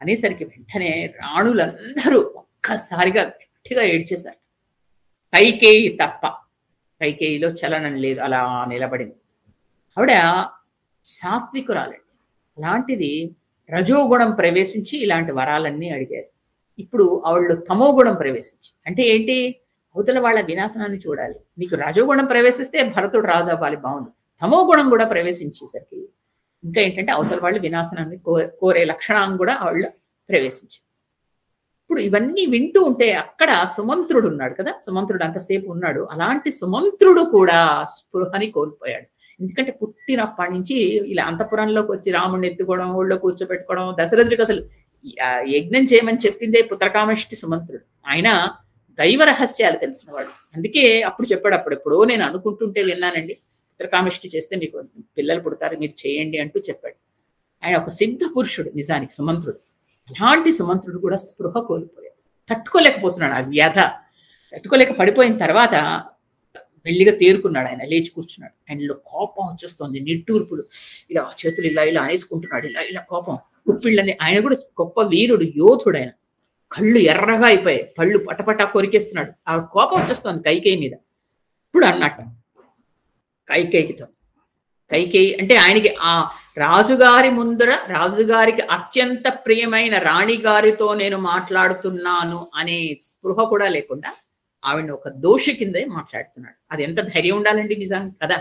అనేసరికి వెంటనే రాణులందరూ ఒక్కసారిగా గట్టిగా ఏడ్చేశారు, కైకేయి తప్ప. కైకేయిలో చలనం లేదు, అలా నిలబడింది. ఆవిడ సాత్వికురాలండి, అలాంటిది రజోగుణం ప్రవేశించి ఇలాంటి వరాలన్నీ అడిగారు. ఇప్పుడు ఆవిడలో తమోగుణం ప్రవేశించి, అంటే ఏంటి, అవతల వాళ్ళ వినాశనాన్ని చూడాలి, నీకు రజోగుణం ప్రవేశిస్తే భరతుడు రాజు అవ్వాలి, బాగుంది, తమోగుణం కూడా ప్రవేశించేసరికి ఇంకా ఏంటంటే అవతల వాళ్ళు వినాశనాన్ని కోరే లక్షణం కూడా ఆవిడ ప్రవేశించి. ఇప్పుడు ఇవన్నీ వింటూ ఉంటే అక్కడ సుమంత్రుడు ఉన్నాడు కదా, సుమంత్రుడు అంతసేపు ఉన్నాడు, అలాంటి సుమంత్రుడు కూడా స్పృహని కోల్పోయాడు. ఎందుకంటే పుట్టినప్పటి నుంచి ఇలా అంతఃపురంలోకి వచ్చి రాముడిని ఎత్తుకోవడం, ఊళ్ళో కూర్చోబెట్టుకోవడం, దశరథుడికి అసలు యజ్ఞం చేయమని చెప్పిందే పుత్రకామేష్టి సుమంత్రుడు. ఆయన దైవ రహస్యాలు తెలిసినవాడు, అందుకే అప్పుడు చెప్పాడు, అప్పుడెప్పుడో నేను అనుకుంటుంటే విన్నానండి, పుత్రకామేష్టి చేస్తే మీకు పిల్లలు పుడతారు, మీరు చేయండి అంటూ చెప్పాడు. ఆయన ఒక సిద్ధ పురుషుడు నిజానికి సుమంత్రుడు. అలాంటి సుమంత్రుడు కూడా స్పృహ కోల్పోయాడు, తట్టుకోలేకపోతున్నాడు, ఆ వ్యధ తట్టుకోలేక పడిపోయిన తర్వాత మెల్లిగా తేరుకున్నాడు. ఆయన లేచి కూర్చున్నాడు, ఆయనలో కోపం వచ్చేస్తుంది, నిట్టూర్పులు, ఇలా చేతులు ఇలా వేసుకుంటున్నాడు, ఇలా కోపం కుప్పిళ్ళని. ఆయన కూడా గొప్ప వీరుడు, యోధుడు, ఆయన కళ్ళు ఎర్రగా అయిపోయాయి, పళ్ళు పటపటా కొరికేస్తున్నాడు, ఆ కోపం వచ్చేస్తుంది కైకేయి మీద. ఇప్పుడు అన్నట్టు కైకేయి అంటే ఆయనకి ఆ రాజుగారి ముందర, రాజుగారికి అత్యంత ప్రియమైన రాణిగారితో నేను మాట్లాడుతున్నాను అనే స్పృహ కూడా లేకుండా ఆవిడని ఒక దోషి కిందే మాట్లాడుతున్నాడు. అది ఎంత ధైర్యం ఉండాలండి నిజానికి కదా,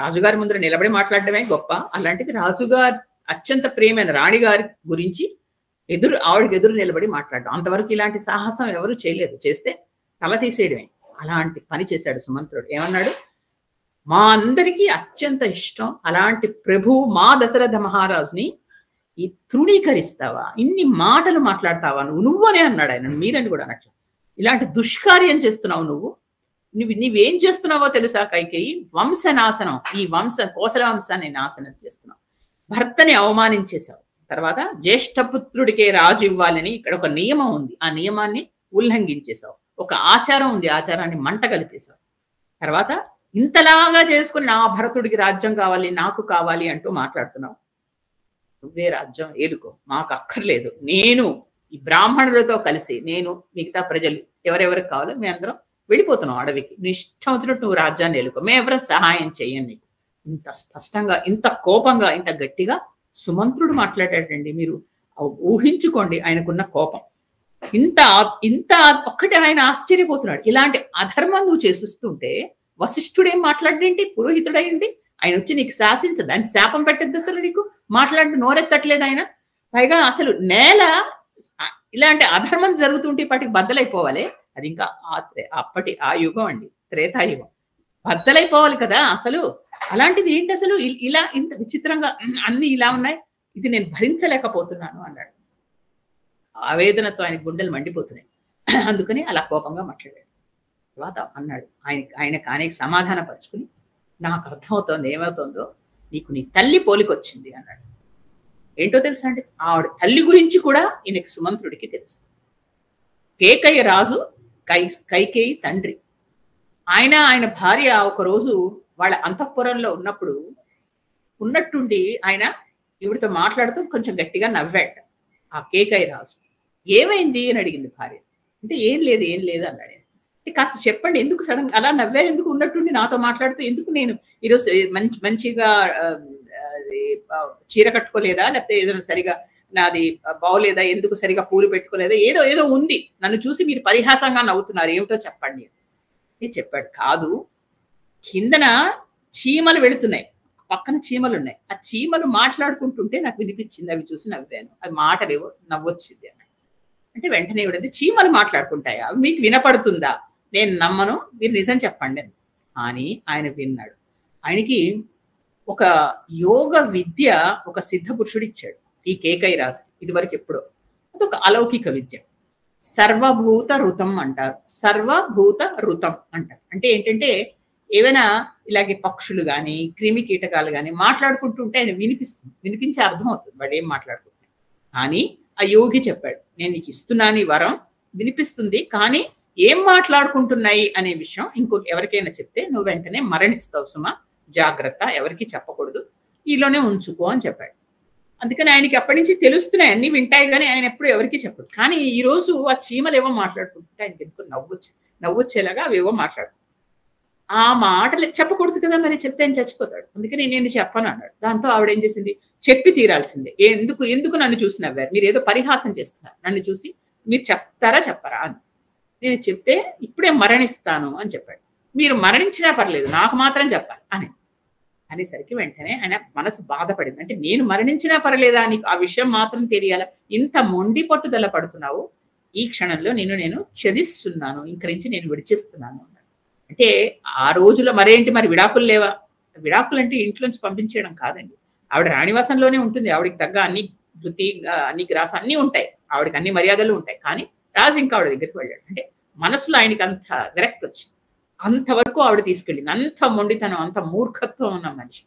రాజుగారి ముందర నిలబడి మాట్లాడటమే గొప్ప, అలాంటిది రాజుగారి అత్యంత ప్రియమైన రాణిగారి గురించి ఆవిడకి ఎదురు నిలబడి మాట్లాడడం, అంతవరకు ఇలాంటి సాహసం ఎవరు చేయలేదు, చేస్తే తల తీసేయడమే. అలాంటి పని చేశాడు సుమంత్రుడు. ఏమన్నాడు, మా అందరికీ అత్యంత ఇష్టం అలాంటి ప్రభువు మా దశరథ మహారాజుని ఈ తృణీకరిస్తావా, ఇన్ని మాటలు మాట్లాడతావా నువ్వనే అన్నాడు ఆయన, మీరని కూడా అన్నట్లు. ఇలాంటి దుష్కార్యం చేస్తున్నావు నువ్వేం చేస్తున్నావో తెలుసా కైకేయి, వంశనాశనం, ఈ కోసల వంశాన్ని నాశనం చేస్తున్నావు, భర్తని అవమానించేశావు. తర్వాత జ్యేష్ఠపుత్రుడికే రాజు ఇవ్వాలని ఇక్కడ ఒక నియమం ఉంది. ఆ నియమాన్ని ఉల్లంఘించేశావు. ఒక ఆచారం ఉంది. ఆచారాన్ని మంట కలిపేశావు. తర్వాత ఇంతలాగా చేసుకుని నా భరతుడికి రాజ్యం కావాలి, నాకు కావాలి అంటూ మాట్లాడుతున్నావు. నువ్వే రాజ్యం ఏలుకో. మాకు అక్కర్లేదు. నేను ఈ బ్రాహ్మణులతో కలిసి నేను మిగతా ప్రజలు ఎవరెవరికి కావాలో మేమందరం వెళ్ళిపోతున్నాం అడవికి. నీ ఇష్టం వచ్చినట్టు నువ్వు రాజ్యాన్ని ఏలుకో. మేమెవరం సహాయం చెయ్యం నీకు. ఇంత స్పష్టంగా, ఇంత కోపంగా, ఇంత గట్టిగా సుమంత్రుడు మాట్లాడాడండి. మీరు ఊహించుకోండి ఆయనకున్న కోపం. ఇంత ఇంత ఒక్కటే ఆయన ఆశ్చర్యపోతున్నాడు. ఇలాంటి అధర్మం నువ్వు చేసిస్తుంటే వశిష్ఠుడేం మాట్లాడేంటి? పురోహితుడేంటి? ఆయన వచ్చి నీకు శాసించదు. ఆయన శాపం పెట్టద్దు అసలు నీకు. మాట్లాడి నోరెత్తట్లేదు ఆయన. పైగా అసలు నేల ఇలాంటి అధర్మం జరుగుతుంటే ఇప్పటికి బద్దలైపోవాలి. అది ఇంకా అప్పటి ఆ యుగం అండి, త్రేతాయుగం. బద్దలైపోవాలి కదా అసలు. అలాంటిది ఏంటి అసలు? ఇలా ఇంత విచిత్రంగా అన్ని ఇలా ఉన్నాయి. ఇది నేను భరించలేకపోతున్నాను అన్నాడు. ఆవేదనతో ఆయన గుండెలు మండిపోతున్నాయి. అందుకని అలా కోపంగా మాట్లాడాడు. తర్వాత అన్నాడు ఆయనకి సమాధాన పరుచుకుని, నాకు అర్థమవుతోంది ఏమవుతుందో, నీకు నీ తల్లి పోలికొచ్చింది అన్నాడు. ఏంటో తెలుసా అండి? ఆవిడ తల్లి గురించి కూడా ఈయనకి సుమంత్రుడికి తెలుసు. కేకయ్య రాజు, కైకేయి తండ్రి. ఆయన భార్య ఒకరోజు వాళ్ళ అంతఃపురంలో ఉన్నట్టుండి ఆయన ఈవిడితో మాట్లాడుతూ కొంచెం గట్టిగా నవ్వాట. ఆ కేకయ్య రాజు ఏమైంది అని అడిగింది భార్య. అంటే ఏం లేదు అన్నాడు. కాస్త చెప్పండి, ఎందుకు సడన్ అలా నవ్వారు? ఎందుకు ఉన్నట్టుండి నాతో మాట్లాడుతూ ఎందుకు? నేను ఈరోజు మంచిగా చీర కట్టుకోలేదా? లేకపోతే ఏదైనా సరిగా నాది బాగోలేదా? ఎందుకు సరిగా పూలు పెట్టుకోలేదా? ఏదో ఉంది. నన్ను చూసి మీరు పరిహాసంగా నవ్వుతున్నారు, ఏమిటో చెప్పండి అని చెప్పాడు. కాదు, కిందన చీమలు వెళుతున్నాయి, పక్కన చీమలు ఉన్నాయి. ఆ చీమలు మాట్లాడుకుంటుంటే నాకు వినిపించింది, అవి చూసి నవ్వాను. అది మాటలేవో నవ్వొచ్చింది అని. అంటే వెంటనే ఇవిడంది, చీమలు మాట్లాడుకుంటాయా? అవి మీకు వినపడుతుందా? నేను నమ్మను, మీరు నిజం చెప్పండి అని. అని ఆయన విన్నాడు. ఆయనకి ఒక యోగ విద్య ఒక సిద్ధ పురుషుడు ఇచ్చాడు ఈ కేకయ్య రాజు. ఇదివరకు ఎప్పుడో అదొక అలౌకిక విద్య. సర్వభూత ఋతం అంటారు. సర్వభూత ఋతం అంటారు. అంటే ఏంటంటే ఏవైనా ఇలాగే పక్షులు కానీ క్రిమి కీటకాలు కానీ మాట్లాడుకుంటుంటే ఆయన వినిపించే అర్థం అవుతుంది వాడు ఏం మాట్లాడుకుంటాడు. కానీ ఆ యోగి చెప్పాడు, నేను నీకు ఇస్తున్నాను ఈ వరం, వినిపిస్తుంది, కానీ ఏం మాట్లాడుకుంటున్నాయి అనే విషయం ఎవరికైనా చెప్తే నువ్వు వెంటనే మరణిస్తావు సుమా, జాగ్రత్త, ఎవరికి చెప్పకూడదు, ఈలోనే ఉంచుకో అని చెప్పాడు. అందుకని ఆయనకి అప్పటి నుంచి తెలుస్తున్నాయి, అన్ని వింటాయి, కానీ ఆయన ఎప్పుడు ఎవరికి చెప్పడు. కానీ ఈ రోజు ఆ చీమలు ఏవో మాట్లాడుకుంటుంటే ఆయనకి ఎందుకు నవ్వొచ్చేలాగా అవి ఏవో మాట్లాడు. ఆ మాటలు చెప్పకూడదు కదా, మరి చెప్తే ఆయన చచ్చిపోతాడు. అందుకని నేను చెప్పను అన్నాడు. దాంతో ఆవిడ ఏం చేసింది, చెప్పి తీరాల్సిందే. ఎందుకు నన్ను చూసి నవ్వారు? మీరు ఏదో పరిహాసం చేస్తున్నారు, నన్ను చూసి మీరు చెప్పరా అని. నేను చెప్తే ఇప్పుడే మరణిస్తాను అని చెప్పాడు. మీరు మరణించినా పర్లేదు, నాకు మాత్రం చెప్పాలి అనేసరికి వెంటనే ఆయన మనసు బాధపడింది. అంటే నేను మరణించినా పర్లేదా, నీకు ఆ విషయం మాత్రం తెలియాలా? ఇంత మొండి పట్టుదల పడుతున్నావు, ఈ క్షణంలో నేను ఛదిస్తున్నాను, ఇంక నుంచి నేను విడిచేస్తున్నాను అన్నాడు. అంటే ఆ రోజులో మరి విడాకులు లేవా? విడాకులు అంటే ఇంట్లోంచి పంపించేయడం కాదండి. ఆవిడ రాణివాసంలోనే ఉంటుంది. ఆవిడకి తగ్గ అన్ని వృత్తి, అన్ని గ్రాస అన్నీ ఉంటాయి, ఆవిడకి అన్ని మర్యాదలు ఉంటాయి. కానీ రాజు ఇంకా ఆవిడ దగ్గరికి వెళ్ళాడు. అంటే మనసులో ఆయనకి అంత విరక్తి వచ్చింది. అంతవరకు ఆవిడ తీసుకెళ్ళింది. అంత మొండితనం, అంత మూర్ఖత్వం ఉన్న మనిషి.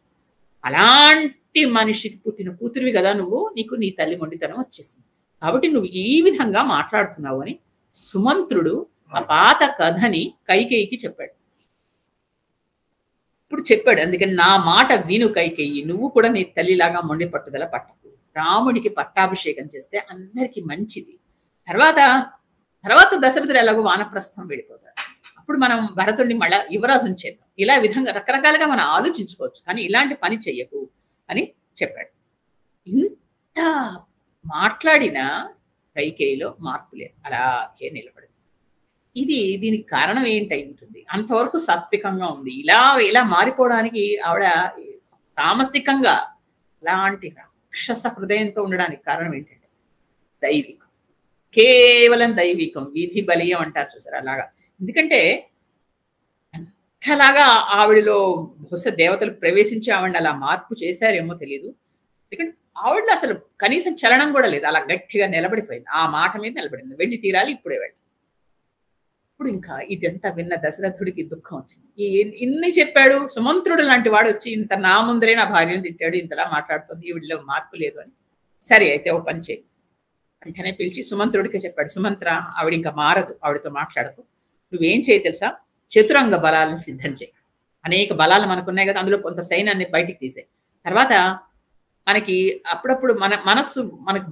అలాంటి మనిషికి పుట్టిన కూతురివి కదా నువ్వు, నీకు నీ తల్లి మొండితనం వచ్చేసింది, కాబట్టి నువ్వు ఈ విధంగా మాట్లాడుతున్నావు అని సుమంత్రుడు ఆ పాత కథని కైకేయికి చెప్పాడు. ఇప్పుడు చెప్పాడు, అందుకని నా మాట విను కైకేయి, నువ్వు కూడా నీ తల్లిలాగా మొండి పట్టుదల పట్టకు. రాముడికి పట్టాభిషేకం చేస్తే అందరికీ మంచిది. తర్వాత దశరథుడు ఎలాగో వానప్రస్థం వెళ్ళిపోతాడు. అప్పుడు మనం భరతుడిని మళ్ళా యువరాజుని చేద్దాం. ఇలా విధంగా రకరకాలుగా మనం ఆలోచించుకోవచ్చు, కానీ ఇలాంటి పని చెయ్యకు అని చెప్పాడు. ఇంత మాట్లాడిన కైకేయిలో మార్పు లేదు, అలాగే నిలబడింది. దీనికి కారణం ఏంటై ఉంటుంది? అంతవరకు సాత్వికంగా ఉంది. ఇలా మారిపోవడానికి ఆవిడ తామసికంగా అలాంటి రాక్షస హృదయంతో ఉండడానికి కారణం ఏంటంటే దైవికం, కేవలం దైవికం. వీధి బలీయం అంటారు చూసారు, అలాగా. ఎందుకంటే అంతలాగా ఆవిడలో బహుశా దేవతలు ప్రవేశించి ఆవిడని అలా మార్పు చేశారేమో తెలియదు. ఎందుకంటే ఆవిడలో అసలు కనీసం చలనం కూడా లేదు, అలా గట్టిగా నిలబడిపోయింది. ఆ మాట మీద నిలబడింది. వెళ్ళి తీరాలి, ఇప్పుడే వెళ్ళి. ఇప్పుడు ఇంకా ఇదంతా విన్న దశరథుడికి దుఃఖం వచ్చింది. ఇన్ని చెప్పాడు సుమంత్రుడు లాంటి వాడు వచ్చి ఇంత నా ముందరే నా భార్యను తిట్టాడు, ఇంతలా మాట్లాడుతుంది, ఈవిడిలో మార్పు లేదు అని. సరే అయితే ఓ పని చేయి. వెంటనే పిలిచి సుమంత్రుడికి చెప్పాడు, సుమంత్ర ఆవిడ ఇంకా మారదు, ఆవిడతో మాట్లాడకు. నువ్వేం చేయి తెలుసా, చతురంగ బలాలను సిద్ధం చేయి. అనేక బలాలు మనకున్నాయి కదా, అందులో కొంత సైన్యాన్ని బయటికి తీసాయి. తర్వాత మనకి అప్పుడప్పుడు మన మనస్సు మనకు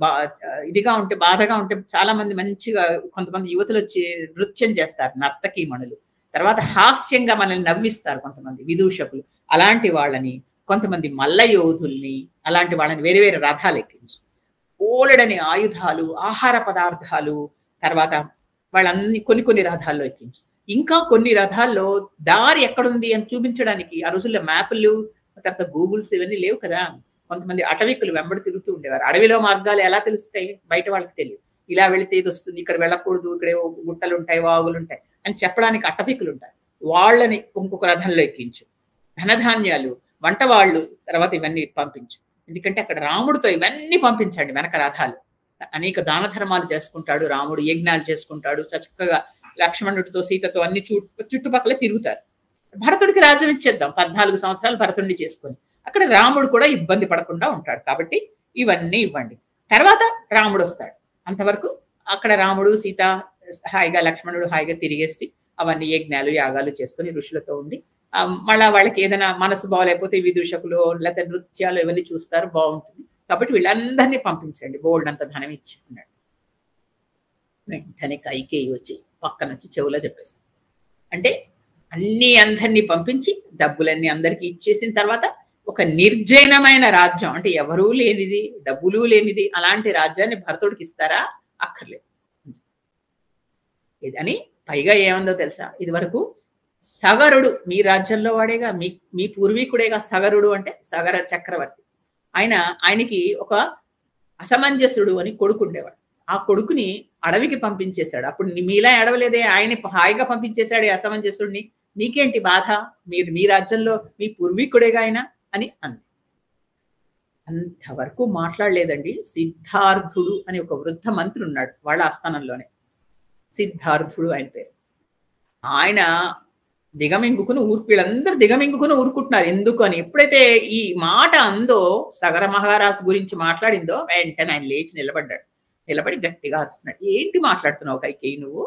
ఇదిగా ఉంటే, బాధగా ఉంటే చాలా మంది మంచిగా కొంతమంది యువతులు వచ్చి నృత్యం చేస్తారు, నర్తకీమణులు. తర్వాత హాస్యంగా మనల్ని నవ్విస్తారు కొంతమంది విదూషకులు. అలాంటి వాళ్ళని, కొంతమంది మల్ల యోధుల్ని, అలాంటి వాళ్ళని వేరే వేరే రథాలు ఎక్కించు. ఓలెడని ఆయుధాలు, ఆహార పదార్థాలు, తర్వాత వాళ్ళన్ని కొన్ని రథాల్లో ఎక్కించు. ఇంకా కొన్ని రథాల్లో దారి ఎక్కడుంది అని చూపించడానికి ఆ రోజుల్లో మ్యాపులు, తర్వాత గూగుల్స్ ఇవన్నీ లేవు కదా. కొంతమంది అటవికులు వెంబడి తిరుగుతూ ఉండేవారు. అడవిలో మార్గాలు ఎలా తెలుస్తాయి, బయట వాళ్ళకి తెలియదు. ఇలా వెళితే ఇది వస్తుంది, ఇక్కడ వెళ్ళకూడదు, ఇక్కడే గుట్టలు ఉంటాయి, వాగులు ఉంటాయి అని చెప్పడానికి అటవికులు ఉంటారు. వాళ్ళని ఇంకొక రథంలో ఎక్కించు. ధనధాన్యాలు, వంటవాళ్ళు, తర్వాత ఇవన్నీ పంపించు. ఎందుకంటే అక్కడ రాముడితో ఇవన్నీ పంపించండి వెనక రథాలు. అనేక దాన ధర్మాలు చేసుకుంటాడు రాముడు, యజ్ఞాలు చేసుకుంటాడు, చక్కగా లక్ష్మణుడితో సీతతో అన్ని చుట్టుపక్కల తిరుగుతారు. భరతుడికి రాజ్యం ఇచ్చేద్దాం, 14 సంవత్సరాలు భరతుడిని చేసుకొని, అక్కడ రాముడు కూడా ఇబ్బంది పడకుండా ఉంటాడు. కాబట్టి ఇవన్నీ ఇవ్వండి. తర్వాత రాముడు వస్తాడు. అంతవరకు అక్కడ రాముడు సీత హాయిగా, లక్ష్మణుడు హాయిగా తిరిగేసి అవన్నీ యజ్ఞాలు యాగాలు చేసుకొని ఋషులతో ఉండి, మళ్ళా వాళ్ళకి ఏదైనా మనసు బాగలేకపోతే విదూషకులు లేకపోతే నృత్యాలు ఇవన్నీ చూస్తారు, బాగుంటుంది. కాబట్టి వీళ్ళందరినీ పంపించండి, బోల్డ్ అంత ధనం ఇచ్చి ఉన్నాడు. వెంటనే కైకేయి వచ్చి పక్కన వచ్చి చెవులో చెప్పేసి, అంటే అందరినీ పంపించి డబ్బులన్నీ అందరికీ ఇచ్చేసిన తర్వాత ఒక నిర్జనమైన రాజ్యం, అంటే ఎవరూ లేనిది, డబ్బులు లేనిది, అలాంటి రాజ్యాన్ని భరతుడికి ఇస్తారా? అక్కర్లేదు అని. పైగా ఏమందో తెలుసా, ఇది వరకు సగరుడు మీ రాజ్యంలో వాడేగా, మీ పూర్వీకుడేగా సగరుడు, అంటే సగర చక్రవర్తి. ఆయనకి ఒక అసమంజసుడు అని కొడుకు ఉండేవాడు. ఆ కొడుకుని అడవికి పంపించేశాడు. అప్పుడు మీలా ఎడవలేదే, ఆయన హాయిగా పంపించేశాడు అసమంజసుడిని, మీకేంటి బాధ, మీ రాజ్యంలో మీ పూర్వీకుడేగా ఆయన అని అంది. అంతవరకు మాట్లాడలేదండి. సిద్ధార్థుడు అని ఒక వృద్ధ మంత్రి ఉన్నాడు వాళ్ళ ఆస్థానంలోనే, సిద్ధార్థుడు ఆయన పేరు. ఆయన దిగమింగుకుని వీళ్ళందరూ దిగమింగుకుని ఊరుకుంటున్నారు. ఎందుకు అని ఎప్పుడైతే ఈ మాట అందో, సగర మహారాజు గురించి మాట్లాడిందో, వెంటనే ఆయన లేచి నిలబడి గట్టిగా అరుస్తున్నాడు. ఏంటి మాట్లాడుతున్నావు కైకేయి, నువ్వు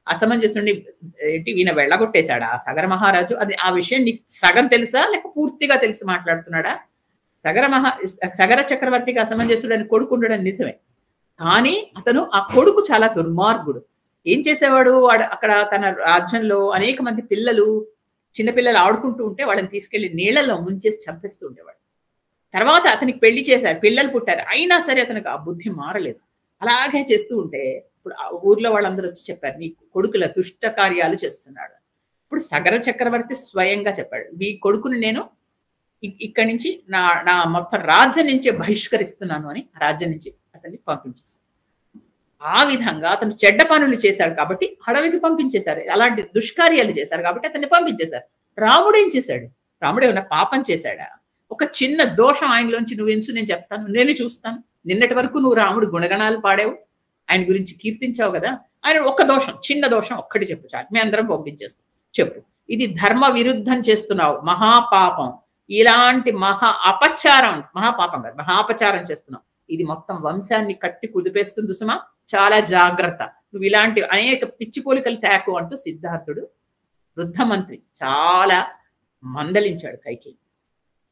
అసమంజసుని ఏంటి ఈయన వెళ్ళగొట్టేశాడా సగర మహారాజు? అది ఆ విషయం నీకు సగం తెలుసా లేక పూర్తిగా తెలిసి మాట్లాడుతున్నాడా? సగర చక్రవర్తికి అసమంజసుడు అని కొడుకు ఉండడం నిజమే, కానీ అతను ఆ కొడుకు చాలా దుర్మార్గుడు. ఏం చేసేవాడు, వాడు అక్కడ తన రాజ్యంలో అనేక మంది చిన్నపిల్లలు ఆడుకుంటూ ఉంటే వాళ్ళని తీసుకెళ్లి నీళ్లలో ముంచేసి చంపేస్తూ ఉండేవాడు. తర్వాత అతనికి పెళ్లి చేశారు, పిల్లలు పుట్టారు, అయినా సరే అతనికి ఆ బుద్ధి మారలేదు. అలాగే చేస్తూ ఉంటే ఇప్పుడు ఆ ఊర్లో వాళ్ళందరూ వచ్చి చెప్పారు, నీ కొడుకుల దుష్ట కార్యాలు చేస్తున్నాడు. ఇప్పుడు సగర చక్రవర్తి స్వయంగా చెప్పాడు, మీ కొడుకుని నేను ఇక్కడి నుంచి నా మొత్తం రాజ్యం నుంచే బహిష్కరిస్తున్నాను అని రాజ్యం నుంచి అతన్ని పంపించేశారు. ఆ విధంగా అతను చెడ్డ పనులు చేశాడు కాబట్టి అడవికి పంపించేశారు, అలాంటి దుష్కార్యాలు చేశారు కాబట్టి అతన్ని పంపించేశారు. రాముడు ఏం చేశాడు? రాముడు ఏమన్నా పాపం చేశాడా? ఒక చిన్న దోషం ఆయనలోంచి నువ్వెంచు, నేను చెప్తాను, నేను చూస్తాను. నిన్నటి వరకు నువ్వు రాముడు గుణగణాలు పాడావు, ఆయన గురించి కీర్తించావు కదా, ఆయన ఒక దోషం, చిన్న దోషం ఒక్కటి చెప్పు చాలు, మేము అందరం పంపించేస్తాం, చెప్పు. ఇది ధర్మ విరుద్ధం చేస్తున్నావు, మహాపాపం, ఇలాంటి మహాపాపం కాదు, మహాపచారం చేస్తున్నావు, ఇది మొత్తం వంశాన్ని కట్టి కుదిపేస్తుంది సుమా, చాలా జాగ్రత్త, నువ్వు ఇలాంటి అనేక పిచ్చి పోలికలు తేకు అంటూ సిద్ధార్థుడు వృద్ధ మంత్రి చాలా మందలించాడు కైకేయి.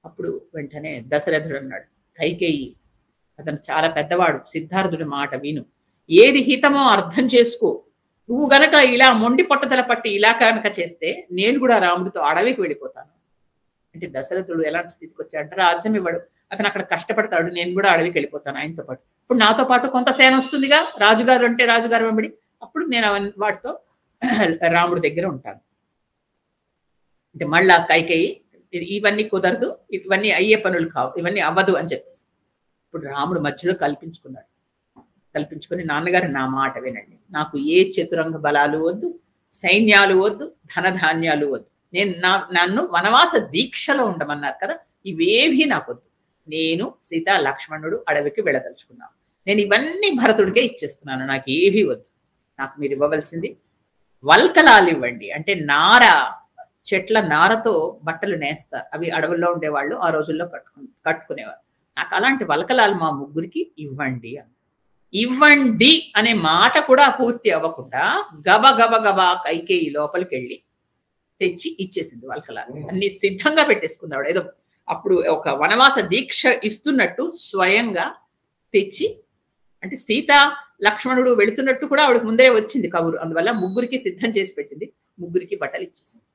అప్పుడు వెంటనే దశరథుడు అన్నాడు, కైకేయి అతను చాలా పెద్దవాడు, సిద్ధార్థుడి మాట విను, ఏది హితమో అర్థం చేసుకో. నువ్వు గనక ఇలా మొండి పట్టుదల పట్టి ఇలా కనుక చేస్తే నేను కూడా రాముడితో అడవికి వెళ్ళిపోతాను అంటే. దశరథుడు ఎలాంటి స్థితికి వచ్చాడంటే, రాజ్యం ఇవ్వడు, అతను అక్కడ కష్టపడతాడు, నేను కూడా అడవికి వెళ్ళిపోతాను ఆయనతో పాటు. ఇప్పుడు నాతో పాటు కొంత సేన వస్తుందిగా, రాజుగారు అంటే రాజుగారు వెంబడి, అప్పుడు నేను వాటితో రాముడి దగ్గర ఉంటాను అంటే. మళ్ళా కైకేయి ఇవన్నీ కుదరదు, ఇవన్నీ అయ్యే పనులు కావు, ఇవన్నీ అవ్వదు అని చెప్పేసి ఇప్పుడు రాముడు మధ్యలో కల్పించుకొని, నాన్నగారు నా మాట వినండి, నాకు ఏ చతురంగ బలాలు వద్దు, సైన్యాలు వద్దు, ధనధాన్యాలు వద్దు, నన్ను వనవాస దీక్షలో ఉండమన్నారు కదా, ఇవేవి నాకొద్దు, నేను సీత లక్ష్మణుడు అడవికి వెళ్ళదలుచుకున్నాను, నేను ఇవన్నీ భరతుడికే ఇచ్చేస్తున్నాను, నాకు ఏవి వద్దు, నాకు మీరు ఇవ్వవలసింది వల్కలాలు ఇవ్వండి. అంటే నార, చెట్ల నారతో బట్టలు నేస్తారు. అవి అడవుల్లో ఉండేవాళ్ళు ఆ రోజుల్లో కట్టుకునేవారు. నాకు అలాంటి వల్కలాలు మా ముగ్గురికి ఇవ్వండి అని. ఇవ్వండి అనే మాట కూడా పూర్తి అవ్వకుండా గబగబా కైకేయి లోపలికెళ్ళి తెచ్చి ఇచ్చేసింది వల్కలాలు. అన్ని సిద్ధంగా పెట్టేసుకుంది ఆవిడ. ఏదో అప్పుడు ఒక వనవాస దీక్ష ఇస్తున్నట్టు స్వయంగా తెచ్చి, అంటే సీత లక్ష్మణుడు వెళుతున్నట్టు కూడా ఆవిడకి ముందే వచ్చింది కబురు. అందువల్ల ముగ్గురికి సిద్ధం చేసి పెట్టింది. ముగ్గురికి బట్టలు ఇచ్చేసింది.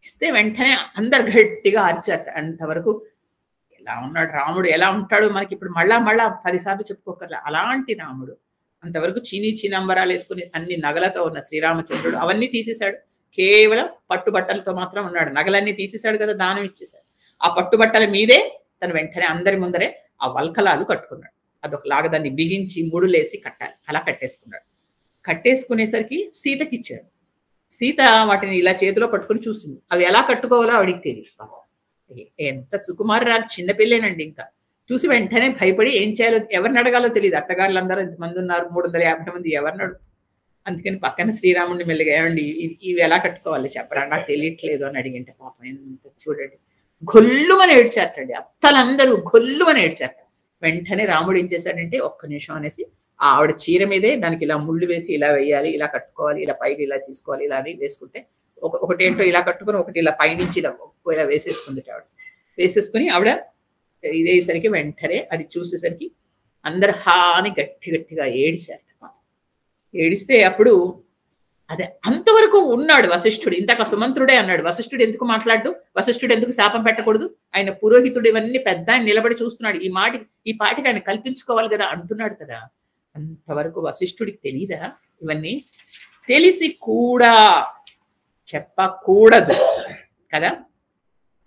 ఇస్తే వెంటనే అందరు గట్టిగా అరిచారట. అంతవరకు ఎలా ఉన్నాడు రాముడు, ఎలా ఉంటాడు మనకి ఇప్పుడు మళ్ళా 10 సార్లు చెప్పుకోకర్లా. అలాంటి రాముడు అంతవరకు చీనాంబరాలు వేసుకుని అన్ని నగలతో ఉన్న శ్రీరామచంద్రుడు అవన్నీ తీసేశాడు. కేవలం పట్టుబట్టలతో మాత్రం ఉన్నాడు. నగలన్నీ తీసేశాడు కదా, దానం ఇచ్చేశాడు. ఆ పట్టుబట్టల మీదే తను వెంటనే అందరి ముందరే ఆ వల్కలాలు కట్టుకున్నాడు. అదొకలాగా దాన్ని బిగించి ముడులేసి కట్టాలి. అలా కట్టేసుకున్నాడు. కట్టేసుకునేసరికి సీతకి ఇచ్చాడు. సీత వాటిని ఇలా చేతిలో పట్టుకుని చూసింది. అవి ఎలా కట్టుకోవాలో ఆవిడికి తెలియదు. ఎంత సుకుమారురాలు, చిన్నపిల్లేనండి. ఇంకా చూసి వెంటనే భయపడి ఏం చేయాలో, ఎవరిని అడగాలో తెలియదు. అత్తగారులు అందరూ ఇంతమంది ఉన్నారు, 350 మంది, ఎవరిని అడుగుతుంది. అందుకని పక్కన శ్రీరాముడిని మెల్లిగా, ఏమండి ఇవి ఎలా కట్టుకోవాలి చెప్పరా, నాకు తెలియట్లేదు అని అడిగింటే పాపం ఎంత చూడండి గొల్లుమని ఏడ్చారటండి. అత్తలందరూ గొల్లుమని ఏడ్చారట. వెంటనే రాముడు ఏం చేశాడంటే ఒక్క నిమిషం అనేసి ఆవిడ చీర మీదే దానికి ఇలా ముళ్ళు వేసి ఇలా వేయాలి, ఇలా కట్టుకోవాలి, ఇలా పైకి ఇలా తీసుకోవాలి, ఇలా అని వేసుకుంటే ఒకటేంటో ఇలా కట్టుకుని ఒకటి ఇలా పైనుంచి ఇలా వేసేసుకుంది ఆవిడ. వేసేసుకుని ఆవిడ ఇదేసరికి వెంటనే అది చూసేసరికి అందరు హాని గట్టిగా ఏడిచారట. ఏడిస్తే అప్పుడు అదే అంతవరకు ఉన్నాడు వశిష్ఠుడు. ఇంతక సుమంత్రుడే అన్నాడు. వశిష్ఠుడు ఎందుకు మాట్లాడు, వశిష్ఠుడు ఎందుకు శాపం పెట్టకూడదు, ఆయన పురోహితుడు, ఇవన్నీ పెద్ద ఆయన నిలబడి చూస్తున్నాడు. ఈ పాటికి ఆయన కల్పించుకోవాలి కదా అంటున్నాడు కదా. అంతవరకు వశిష్ఠుడికి తెలీదా ఇవన్నీ? తెలిసి కూడా చెప్పకూడదు కదా.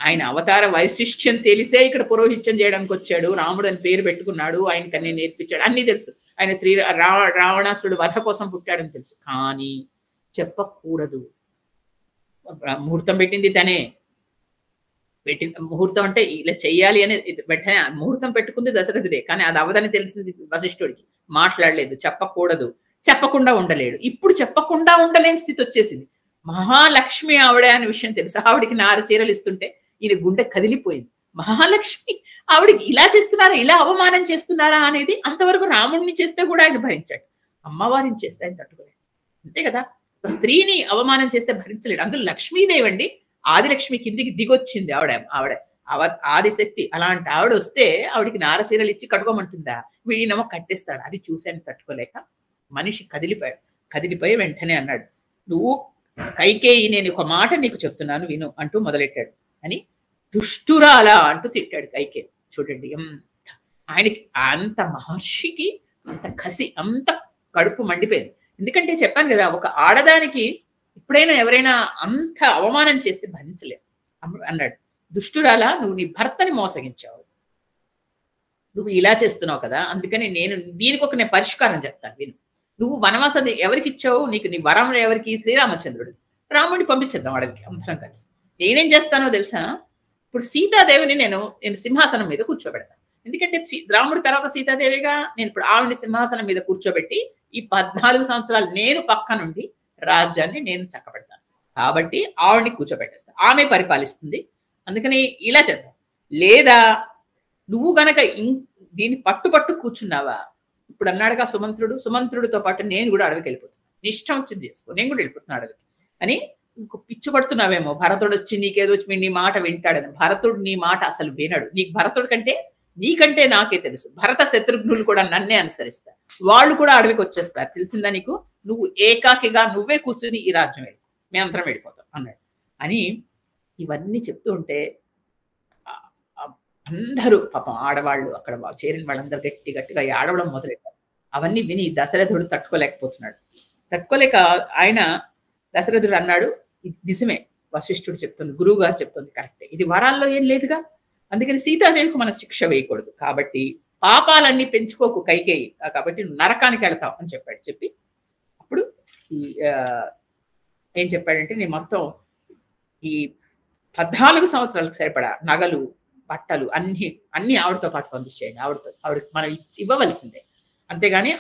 ఆయన అవతార వైశిష్ట్యం తెలిసే ఇక్కడ పురోహిత్యం చేయడానికి వచ్చాడు. రాముడు అని పేరు పెట్టుకున్నాడు, ఆయనకి అన్ని నేర్పించాడు, అన్ని తెలుసు. ఆయన రావణాసురుడు వధ కోసం పుట్టాడని తెలుసు. కానీ చెప్పకూడదు. ముహూర్తం పెట్టింది తనే. ముహూర్తం అంటే ఇలా చెయ్యాలి అని వెంటనే ముహూర్తం పెట్టుకుంది దశరథుడే. కానీ అది అవదని తెలిసింది వశిష్ఠుడికి. మాట్లాడలేదు, చెప్పకూడదు, చెప్పకుండా ఉండలేడు. ఇప్పుడు చెప్పకుండా ఉండలేని స్థితి వచ్చేసింది. మహాలక్ష్మి ఆవిడ అనే విషయం తెలుసు. ఆవిడికి నార చీరలు ఇస్తుంటే ఈయన గుండె కదిలిపోయింది. మహాలక్ష్మి ఆవిడికి ఇలా చేస్తున్నారా, ఇలా అవమానం చేస్తున్నారా అనేది అంతవరకు రాముడిని చేస్తే కూడా ఆయన భరించాడు. అమ్మవారిని చేస్తే ఆయన తట్టుకోలేడు. అంతే కదా. స్త్రీని అవమానం చేస్తే భరించలేడు. అందులో లక్ష్మీదేవి అండి, ఆదిలక్ష్మి కిందికి దిగొచ్చింది. ఆవిడ ఆదిశక్తి. అలాంటి ఆవిడ వస్తే ఆవిడికి నార చీరలు ఇచ్చి కట్టుకోమంటుందా? వీడినేమో కట్టేస్తాడు. అది చూశాను తట్టుకోలేక మనిషి కదిలిపోయి వెంటనే అన్నాడు, నువ్వు కైకేయి, నేను ఒక మాట నీకు చెప్తున్నాను విను అంటూ మొదలెట్టాడు. అని దుష్టురాలా అంటూ తిట్టాడు కైకేయి. చూడండి ఆయనకి అంత మహర్షికి అంత కసి, అంత కడుపు మండిపోయింది. ఎందుకంటే చెప్పాను కదా, ఒక ఆడదానికి ఎప్పుడైనా ఎవరైనా అంత అవమానం చేస్తే భరించలేదు అన్నాడు. దుష్టురాలా, నువ్వు నీ భర్తని మోసగించావు, నువ్వు ఇలా చేస్తున్నావు కదా, అందుకని నేను దీనికి నేను పరిష్కారం చెప్తాను విను. నువ్వు వనవాసం ఎవరికి ఇచ్చావు, నీకు నీ వరం ఎవరికి? శ్రీరామచంద్రుడు. రాముడిని పంపించేద్దాం అడవికి అందరం కలిసి. నేనేం చేస్తానో తెలుసా, ఇప్పుడు సీతాదేవిని నేను సింహాసనం మీద కూర్చోబెడతాను. ఎందుకంటే రాముడి తర్వాత సీతాదేవిగా, నేను ఇప్పుడు ఆవిడని సింహాసనం మీద కూర్చోబెట్టి ఈ 14 సంవత్సరాలు నేను పక్క నుండి రాజ్యాన్ని నేను చక్కబెడతాను. కాబట్టి ఆవిడని కూర్చోబెట్టేస్తాను, ఆమె పరిపాలిస్తుంది. అందుకని ఇలా చేద్దాం. లేదా నువ్వు గనక దీన్ని పట్టు కూర్చున్నావా, ఇప్పుడు అన్నాడుగా సుమంత్రుడితో పాటు నేను కూడా అడవికి వెళ్ళిపోతున్నాను, నీ ఇష్టం వచ్చింది చేసుకో, నేను కూడా వెళ్ళిపోతున్నాను అడవికి అని పిచ్చి పడుతున్నావేమో. భరతుడు వచ్చి నీకేదో వచ్చి నీ మాట వింటాడని. భరతుడు నీ మాట అసలు వినడు. భరతుడు కంటే నీకంటే నాకే తెలుసు. భరత శత్రుఘ్నులు కూడా నన్నే అనుసరిస్తారు, వాళ్ళు కూడా అడవికి వచ్చేస్తారు. తెలిసిందా నీకు? నువ్వు ఏకాకిగా నువ్వే కూర్చుని ఈ రాజ్యం వెళ్ళి మేమంతరం వెళ్ళిపోతాం అన్నాడు. అని ఇవన్నీ చెప్తూ ఉంటే అందరూ పాపం ఆడవాళ్ళు అక్కడ చేరిన వాళ్ళందరూ గట్టిగా ఆడవడం మొదలెట్టారు. అవన్నీ విని దశరథుడు తట్టుకోలేక ఆయన దశరథుడు అన్నాడు, ఇది నిజమే, వశిష్ఠుడు చెప్తుంది, గురువు గారు చెప్తుంది కరెక్టే, ఇది వరాల్లో ఏం లేదుగా, అందుకని సీతాదేవికి మనం శిక్ష వేయకూడదు, కాబట్టి పాపాలన్నీ పెంచుకోకు కైకేయి, కాబట్టి నువ్వు నరకానికి వెళ్తావు అని చెప్పాడు. చెప్పి అప్పుడు ఏం చెప్పాడంటే, నేను మొత్తం ఈ 14 సంవత్సరాలకు సరిపడా నగలు, బట్టలు అన్ని ఆవిడతో పాటు పంపించేయండి. ఆవిడకి మనం ఇవ్వవలసిందే. అంతేగాని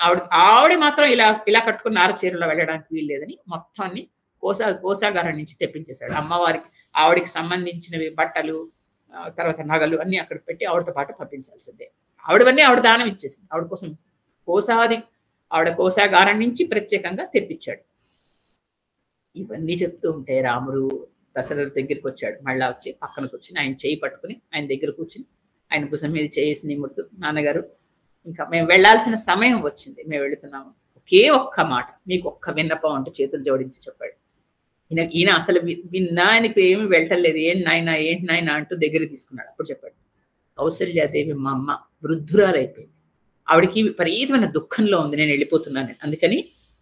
ఆవిడ మాత్రం ఇలా ఇలా కట్టుకున్న నార చీరలో వెళ్ళడానికి వీల్లేదని మొత్తాన్ని కోసాగారం నుంచి తెప్పించేశాడు. అమ్మవారికి ఆవిడకి సంబంధించినవి బట్టలు, తర్వాత నగలు అన్నీ అక్కడ పెట్టి ఆవిడతో పాటు పంపించాల్సిందే. ఆవిడవన్నీ ఆవిడ దానం ఇచ్చేసింది. ఆవిడ కోసం ఆవిడ కోసాగారం నుంచి ప్రత్యేకంగా తెప్పించాడు. ఇవన్నీ చెప్తూ ఉంటే రాముడు దశరథ దగ్గరికి వచ్చాడు. మళ్ళా వచ్చి పక్కన కూర్చుని ఆయన చేయి పట్టుకుని ఆయన దగ్గర కూర్చుని ఆయన భుజం మీద చేసి నిమురుతూ, నాన్నగారు ఇంకా మేము వెళ్లాల్సిన సమయం వచ్చింది, మేము వెళుతున్నాము. ఒకే ఒక్క మాట, మీకు ఒక్క విన్నపం అంటూ చేతులు జోడించి చెప్పాడు. ఈయన అసలు విన్నా ఆయనకు ఏమి వెళ్ళలేదు. ఏంటి నాయన అంటూ దగ్గర తీసుకున్నాడు. అప్పుడు చెప్పాడు, కౌసల్యాదేవి మా అమ్మ వృద్ధురాలైపోయింది, ఆవిడకి విపరీతమైన దుఃఖంలో ఉంది, నేను వెళ్ళిపోతున్నాను. అందుకని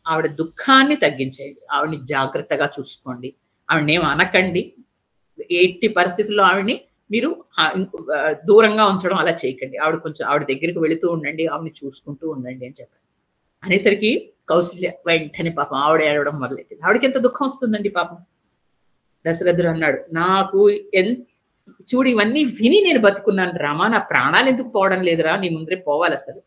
ఆవిడ దుఃఖాన్ని తగ్గించేయండి, ఆవిడని జాగ్రత్తగా చూసుకోండి, ఆవిడనేం అనకండి, ఎట్టి పరిస్థితుల్లో ఆవిడని మీరు దూరంగా ఉంచడం అలా చేయకండి, ఆవిడ దగ్గరికి వెళుతూ ఉండండి, ఆవిడని చూసుకుంటూ ఉండండి అని చెప్పారు. అనేసరికి కౌసల్య వెంటనే పాపం ఆవిడ ఏడవడం మొదలెట్టింది. ఆవిడకి ఎంత దుఃఖం వస్తుందండి పాపం. దశరథుడు అన్నాడు, నాకు చూడు ఇవన్నీ విని నేను బతుకున్నాను రామా, నా ప్రాణాలు ఎందుకు పోవడం లేదురా, నీ ముందరే పోవాలి. అసలు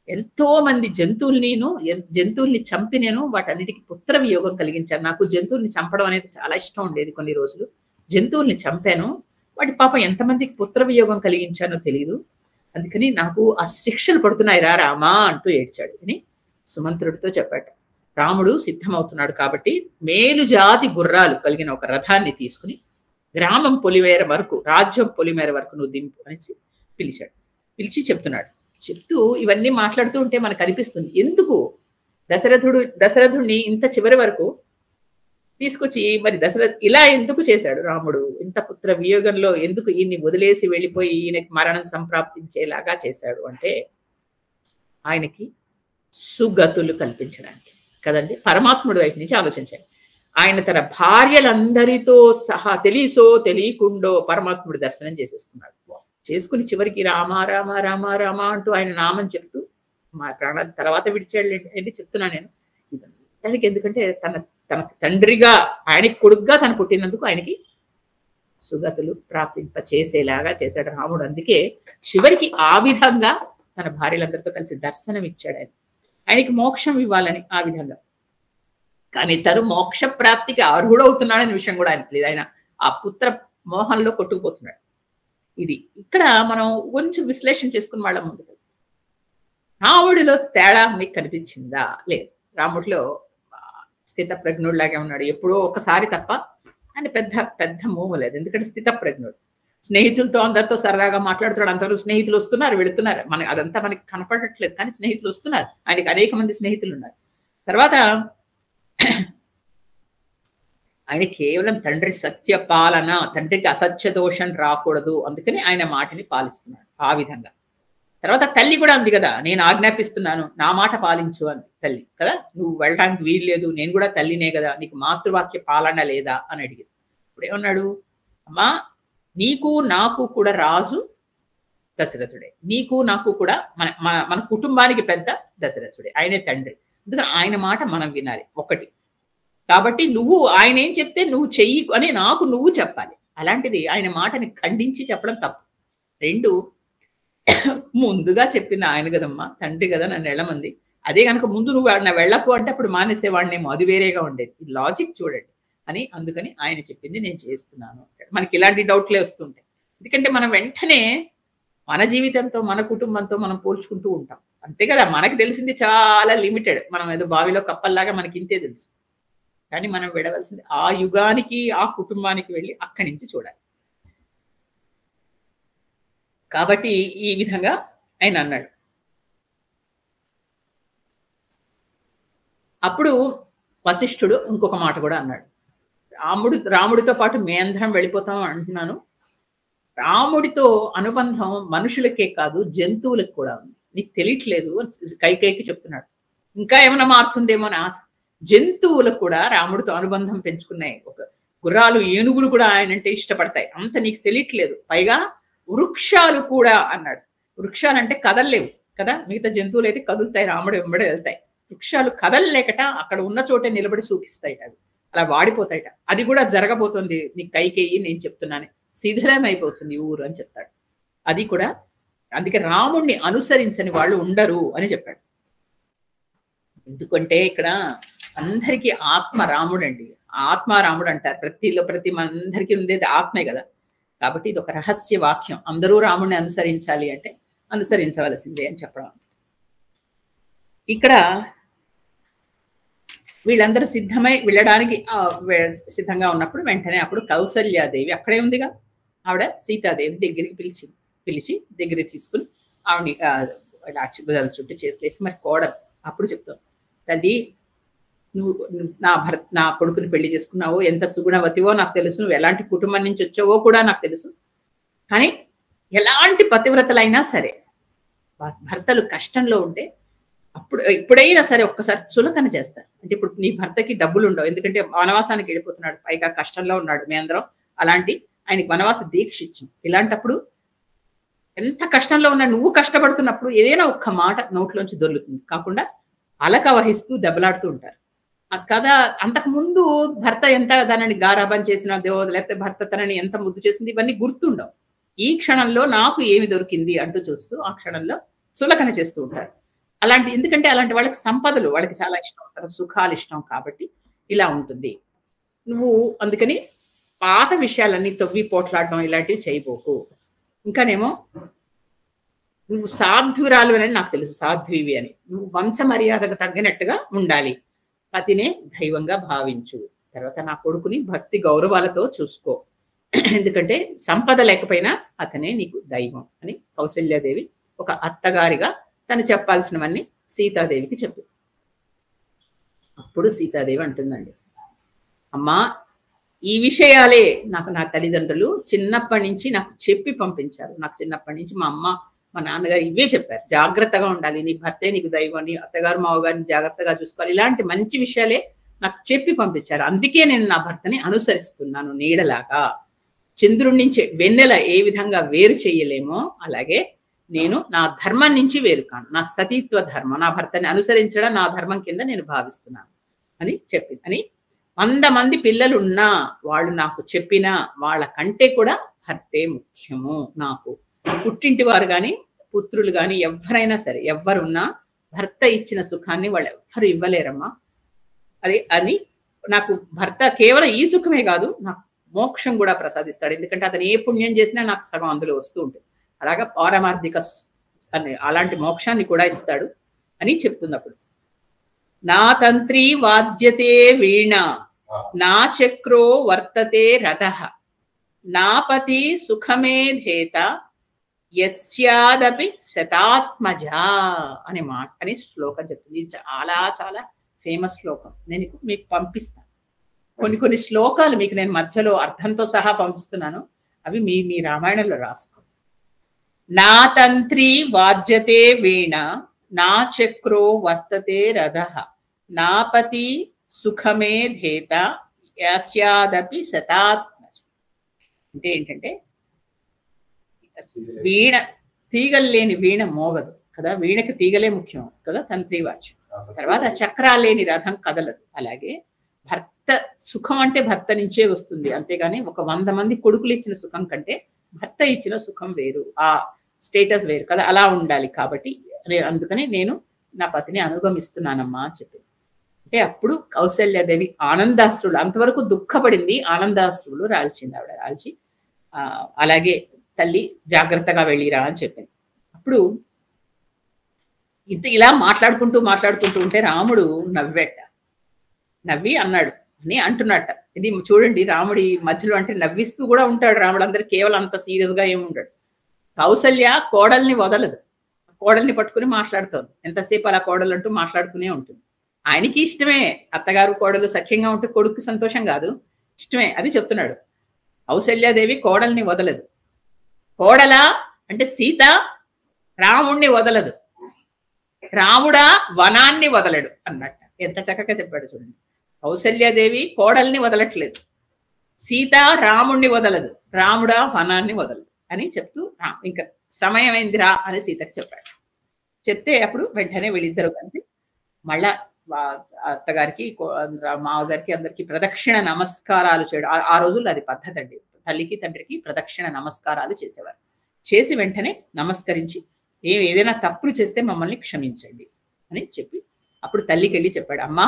ఎంతో మంది జంతువుల్ని చంపి నేను వాటన్నిటికీ పుత్ర వియోగం కలిగించాను. నాకు జంతువుల్ని చంపడం అనేది చాలా ఇష్టం ఉండేది. కొన్ని రోజులు జంతువుల్ని చంపాను, వాటి పాపం ఎంతమందికి పుత్ర వియోగం కలిగించానో తెలియదు, అందుకని నాకు ఆ శిక్షలు పడుతున్నాయి రా రామా అంటూ ఏడ్చాడు. అని సుమంత్రుడితో చెప్పాట. రాముడు సిద్ధమవుతున్నాడు కాబట్టి మేలు జాతి గుర్రాలు కలిగిన ఒక రథాన్ని తీసుకుని గ్రామం పొలిమేర వరకు, రాజ్యం పొలిమేర వరకు నువ్వు దింపు అనేసి పిలిచాడు. పిలిచి చెప్తూ ఇవన్నీ మాట్లాడుతూ ఉంటే మనకు అనిపిస్తుంది, ఎందుకు దశరథుడిని ఇంత చివరి వరకు తీసుకొచ్చి మరి ఇలా ఎందుకు చేశాడు రాముడు, ఇంత పుత్ర వియోగంలో ఎందుకు ఈయన్ని వదిలేసి వెళ్ళిపోయి ఈయనకి మరణం సంప్రాప్తించేలాగా చేశాడు అంటే ఆయనకి సుగతులు కల్పించడానికి కదండి. పరమాత్ముడి వైపు నుంచి ఆలోచించాడు. ఆయన తన భార్యలందరితో సహా తెలిసో తెలియకుండో పరమాత్ముడి దర్శనం చేసేసుకున్నాడు. చేసుకుని చివరికి రామ రామ రామ రామ అంటూ ఆయన నామం చెప్తూ మా ప్రాణాన్ని తర్వాత విడిచాడు ఏంటి చెప్తున్నాను నేను. ఇదంతానికి ఎందుకంటే తన తండ్రిగా ఆయనకి కొడుకుగా తను పుట్టినందుకు ఆయనకి సుగతులు ప్రాప్తింప చేసేలాగా చేశాడు రాముడు. అందుకే చివరికి ఆ విధంగా తన భార్యలందరితో కలిసి దర్శనం ఇచ్చాడు. ఆయనకి మోక్షం ఇవ్వాలని ఆ విధంగా. కానీ తను మోక్ష ప్రాప్తికి అర్హుడవుతున్నాడనే విషయం కూడా ఆయనకు లేదు. ఆయన ఆ పుత్ర మోహంలో కొట్టుకుపోతున్నాడు. ఇది ఇక్కడ మనం కొంచెం విశ్లేషణ చేసుకుని వాళ్ళ ముందుకు. రాముడిలో తేడా మీకు కనిపించిందా? లేదు. రాముడిలో స్థిత ప్రజ్ఞుడిలాగే ఉన్నాడు. ఎప్పుడో ఒకసారి తప్ప ఆయన పెద్ద మూవ లేదు. ఎందుకంటే స్థిత ప్రజ్ఞుడు. స్నేహితులతో అందరితో సరదాగా మాట్లాడుతున్నాడు. అందరూ స్నేహితులు వస్తున్నారు వెళుతున్నారు. అదంతా మనకి కనపడట్లేదు, కానీ స్నేహితులు వస్తున్నారు. ఆయనకి అనేక మంది స్నేహితులు ఉన్నారు. తర్వాత ఆయన కేవలం తండ్రి సత్య పాలన, తండ్రికి అసత్య దోషం రాకూడదు, అందుకని ఆయన మాటని పాలిస్తున్నాడు ఆ విధంగా. తర్వాత తల్లి కూడా ఉంది కదా, నేను ఆజ్ఞాపిస్తున్నాను నా మాట పాలించు అంది తల్లి కదా, నువ్వు వెళ్ళడానికి వీలు లేదు, నేను కూడా తల్లినే కదా, నీకు మాతృవాక్య పాలన లేదా అని అడిగింది. ఇప్పుడు ఏమన్నాడు, అమ్మా నీకు నాకు కూడా రాజు దశరథుడే, నీకు నాకు కూడా మన కుటుంబానికి పెద్ద దశరథుడే, ఆయనే తండ్రి, అందుకని ఆయన మాట మనం వినాలి ఒకటి. కాబట్టి నువ్వు ఆయన ఏం చెప్తే నువ్వు చెయ్యి అని నాకు నువ్వు చెప్పాలి. అలాంటిది ఆయన మాటని ఖండించి చెప్పడం తప్పు. రెండు, ముందుగా చెప్పింది ఆయన కదమ్మా, తండ్రి కదా నన్ను వెళ్ళమంది, అదే కనుక ముందు నువ్వు నా వెళ్ళకు అంటే అప్పుడు మానేసేవాడినేమో, అది వేరేగా ఉండేది. ఈ లాజిక్ చూడండి అని, అందుకని ఆయన చెప్పింది నేను చేస్తున్నాను. మనకి ఇలాంటి డౌట్లే వస్తుంటాయి. ఎందుకంటే మనం వెంటనే మన జీవితంతో మన కుటుంబంతో మనం పోల్చుకుంటూ ఉంటాం, అంతే కదా. మనకి తెలిసింది చాలా లిమిటెడ్, మనం ఏదో బావిలో కప్పల్లాగా మనకి ఇంతే తెలుసు. కానీ మనం వెళ్ళవలసింది ఆ యుగానికి ఆ కుటుంబానికి వెళ్ళి అక్కడి నుంచి చూడాలి. కాబట్టి ఈ విధంగా ఆయన అన్నాడు. అప్పుడు వశిష్ఠుడు ఇంకొక మాట కూడా అన్నాడు. రాముడితో పాటు మేందరం వెళ్ళిపోతాం అంటున్నాను. రాముడితో అనుబంధం మనుషులకే కాదు జంతువులకు కూడా ఉంది, నీకు తెలియట్లేదు కైకేయికి చెప్తున్నాడు. ఇంకా ఏమైనా మారుతుందేమో అని ఆశ. జంతువులకు కూడా రాముడితో అనుబంధం పెంచుకున్నాయి. ఒక గుర్రాలు ఏనుగులు కూడా ఆయన అంటే ఇష్టపడతాయి, అంత నీకు తెలియట్లేదు. పైగా వృక్షాలు కూడా అన్నాడు. వృక్షాలు అంటే కదలలేవు కదా, మిగతా జంతువులు అయితే కదులుతాయి, రాముడు వెంబడి వెళ్తాయి. వృక్షాలు కదలలేకట అక్కడ ఉన్న చోటే నిలబడి సూకిస్తాయిట, అవి అలా వాడిపోతాయిట. అది కూడా జరగబోతోంది నీకు కైకేయి, నేను చెప్తున్నాను, శిథిలం అయిపోతుంది ఊరు అని చెప్తాడు. అది కూడా అందుకే రాముడిని అనుసరించని వాళ్ళు ఉండరు అని చెప్పాడు. ఎందుకంటే ఇక్కడ అందరికీ ఆత్మ రాముడు అండి. ఆత్మ రాముడు అంటారు. ప్రతి మనందరికీ ఉండేది ఆత్మే కదా! కాబట్టి ఇది ఒక రహస్య వాక్యం. అందరూ రాముడిని అనుసరించాలి అంటే అనుసరించవలసిందే అని చెప్పడం. ఇక్కడ వీళ్ళందరూ సిద్ధమై వెళ్ళడానికి సిద్ధంగా ఉన్నప్పుడు వెంటనే అప్పుడు కౌసల్యాదేవి అక్కడే ఉందిగా. ఆవిడ సీతాదేవి దగ్గరికి పిలిచి దగ్గరికి తీసుకుని ఆవిడని భుజాల చుట్టూ చేతులేసి మరి కోడలు అప్పుడు చెప్తాను, తల్లి నువ్వు నా కొడుకుని పెళ్లి చేసుకున్నావు, ఎంత సుగుణవతివో నాకు తెలుసు, నువ్వు ఎలాంటి కుటుంబం నుంచి వచ్చావో కూడా నాకు తెలుసు. కానీ ఎలాంటి పతివ్రతలైనా సరే భర్తలు కష్టంలో ఉంటే ఇప్పుడైనా సరే ఒక్కసారి చులకన చేస్తారు. అంటే ఇప్పుడు నీ భర్తకి డబ్బులు ఉండవు, ఎందుకంటే వనవాసానికి వెళ్ళిపోతున్నాడు, పైగా కష్టంలో ఉన్నాడు. మీ అందరం అలాంటి ఆయనకి వనవాస దీక్ష ఇచ్చాం. ఇలాంటప్పుడు ఎంత కష్టంలో ఉన్నా నువ్వు కష్టపడుతున్నప్పుడు ఏదైనా ఒక్క మాట నోట్లోంచి దొరుకుతుంది కాకుండా అలక వహిస్తూ దెబ్బలాడుతూ ఉంటారు. అది కదా, అంతకుముందు భర్త ఎంత తనని గారాబం చేసినదో లేకపోతే భర్త తనని ఎంత ముద్దు చేసింది ఇవన్నీ గుర్తుండవు. ఈ క్షణంలో నాకు ఏమి దొరికింది అంటూ చూస్తూ ఆ క్షణంలో చులకన చేస్తూ ఉంటారు. ఎందుకంటే అలాంటి వాళ్ళకి సంపదలు వాళ్ళకి చాలా ఇష్టం, సుఖాలు ఇష్టం కాబట్టి ఇలా ఉంటుంది. నువ్వు అందుకని పాత విషయాలన్నీ తవ్వి పోట్లాడడం ఇలాంటివి చేయబోకు. ఇంకానేమో నువ్వు సాధ్వురాలు అని నాకు తెలుసు, సాధ్వివి అని. నువ్వు వంశ మర్యాదకు తగ్గినట్టుగా ఉండాలి, పతినే దైవంగా భావించు, తర్వాత నా కొడుకుని భక్తి గౌరవాలతో చూసుకో, ఎందుకంటే సంపద లేకపోయినా అతనే నీకు దైవం అని కౌసల్యాదేవి ఒక అత్తగారిగా తను చెప్పాల్సినవన్నీ సీతాదేవికి చెప్పు. అప్పుడు సీతాదేవి అంటుందండి, అమ్మా ఈ విషయాలే నాకు నా తల్లిదండ్రులు చిన్నప్పటి నుంచి నాకు చెప్పి పంపించారు. నాకు చిన్నప్పటి నుంచి మా అమ్మ మా నాన్నగారు ఇవే చెప్పారు, జాగ్రత్తగా ఉండాలి, నీ భర్తే నీకు దైవం, నీ అత్తగారు మావగారిని జాగ్రత్తగా చూసుకోవాలి, ఇలాంటి మంచి విషయాలే నాకు చెప్పి పంపించారు. అందుకే నేను నా భర్తని అనుసరిస్తున్నాను. నీడలాగా చంద్రుడి నుంచి వెన్నెల ఏ విధంగా వేరు చేయలేమో అలాగే నేను నా ధర్మం నుంచి వేరు కాను, నా సతీత్వ ధర్మం, నా భర్తని అనుసరించడం నా ధర్మం కింద నేను భావిస్తున్నాను అని చెప్పింది. అని 100 మంది పిల్లలున్నా వాళ్ళు నాకు చెప్పినా వాళ్ళ కంటే కూడా భర్తే ముఖ్యము నాకు. పుట్టింటి వారు కానీ పుత్రులు కానీ ఎవరైనా సరే ఎవరున్నా భర్త ఇచ్చిన సుఖాన్ని వాళ్ళు ఎవ్వరు ఇవ్వలేరమ్మా. అని నాకు భర్త కేవలం ఈ సుఖమే కాదు, నాకు మోక్షం కూడా ప్రసాదిస్తాడు. ఎందుకంటే అతను ఏ పుణ్యం చేసినా నాకు సగం అందులో వస్తూ ఉంటుంది. అలాగా పారమార్థిక అలాంటి మోక్షాన్ని కూడా ఇస్తాడు అని చెప్తున్నప్పుడు, నా తంత్రి వాద్యతే వీణ, నా చక్రో వర్తతే రథః, నా పతి సుఖమే ధేత, యస్యాదపి శతాత్మజ అని శ్లోకం చెప్తుంది. ఇది చాలా చాలా ఫేమస్ శ్లోకం. నేను మీకు పంపిస్తాను. కొన్ని శ్లోకాలు మీకు నేను మధ్యలో అర్థంతో సహా పంపిస్తున్నాను, అవి మీ రామాయణంలో రాసుకో. నా తంత్రి వాద్యతే వీణ, నా చక్రో వర్తతే రథః, నా పతి సుఖమే ధేత, యస్యాదపి శతాత్మజ. అంటే ఏంటంటే వీణ తీగలు లేని వీణ మోగదు కదా, వీణకి తీగలే ముఖ్యం కదా, తంత్రి వాచ్యం. తర్వాత చక్రాలు లేని రథం కదలదు. అలాగే భర్త సుఖం అంటే భర్త నుంచే వస్తుంది, అంతేగాని ఒక 100 మంది కొడుకులు ఇచ్చిన సుఖం కంటే భర్త ఇచ్చిన సుఖం వేరు, ఆ స్టేటస్ వేరు కదా, అలా ఉండాలి. కాబట్టి అందుకని నేను నా పతిని అనుగమిస్తున్నానమ్మా అని చెప్పింది. అంటే అప్పుడు కౌసల్యాదేవి ఆనందాశ్రులు, అంతవరకు దుఃఖపడింది, ఆనందాశ్రులు రాల్చింది. ఆవిడ రాల్చి అలాగే తల్లి జాగ్రత్తగా వెళ్ళిరా అని చెప్పింది. అప్పుడు ఇలా మాట్లాడుకుంటూ ఉంటే రాముడు నవ్వి అన్నాడు అని అంటున్నట్ట. ఇది చూడండి, రాముడి మధ్యలో అంటే నవ్విస్తూ కూడా ఉంటాడు రాముడు, అందరు కేవలం అంత సీరియస్ గా ఏమి ఉంటాడు. కౌసల్య కోడల్ని వదలదు, కోడల్ని పట్టుకుని మాట్లాడుతుంది. ఎంతసేపు అలా కోడలు అంటూ మాట్లాడుతూనే ఉంటుంది. ఆయనకి ఇష్టమే, అత్తగారు కోడలు సఖ్యంగా ఉంటే కొడుకు సంతోషం కాదు, ఇష్టమే, అది చెప్తున్నాడు. కౌసల్యాదేవి కోడల్ని వదలదు. కోడల అంటే సీత రాముణ్ణి వదలదు, రాముడా వనాన్ని వదలడు అన్నట్టు. ఎంత చక్కగా చెప్పాడు చూడండి. కౌసల్యాదేవి కోడల్ని వదలట్లేదు, సీత రాముణ్ణి వదలదు, రాముడా వనాన్ని వదలడు అని చెప్తూ ఇంకా సమయం అయిందిరా అని సీతకు చెప్పాడు. చెప్తే అప్పుడు వెంటనే వీళ్ళిద్దరూ కలిసి మళ్ళా అత్తగారికి మావగారికి అందరికి ప్రదక్షిణ నమస్కారాలు చేయడం. ఆ రోజుల్లో అది పద్ధతి అండి, తల్లికి తండ్రికి ప్రదక్షిణ నమస్కారాలు చేసేవారు. చేసి వెంటనే నమస్కరించి ఏదైనా తప్పులు చేస్తే మమ్మల్ని క్షమించండి అని చెప్పి అప్పుడు తల్లికి వెళ్ళి చెప్పాడు, అమ్మా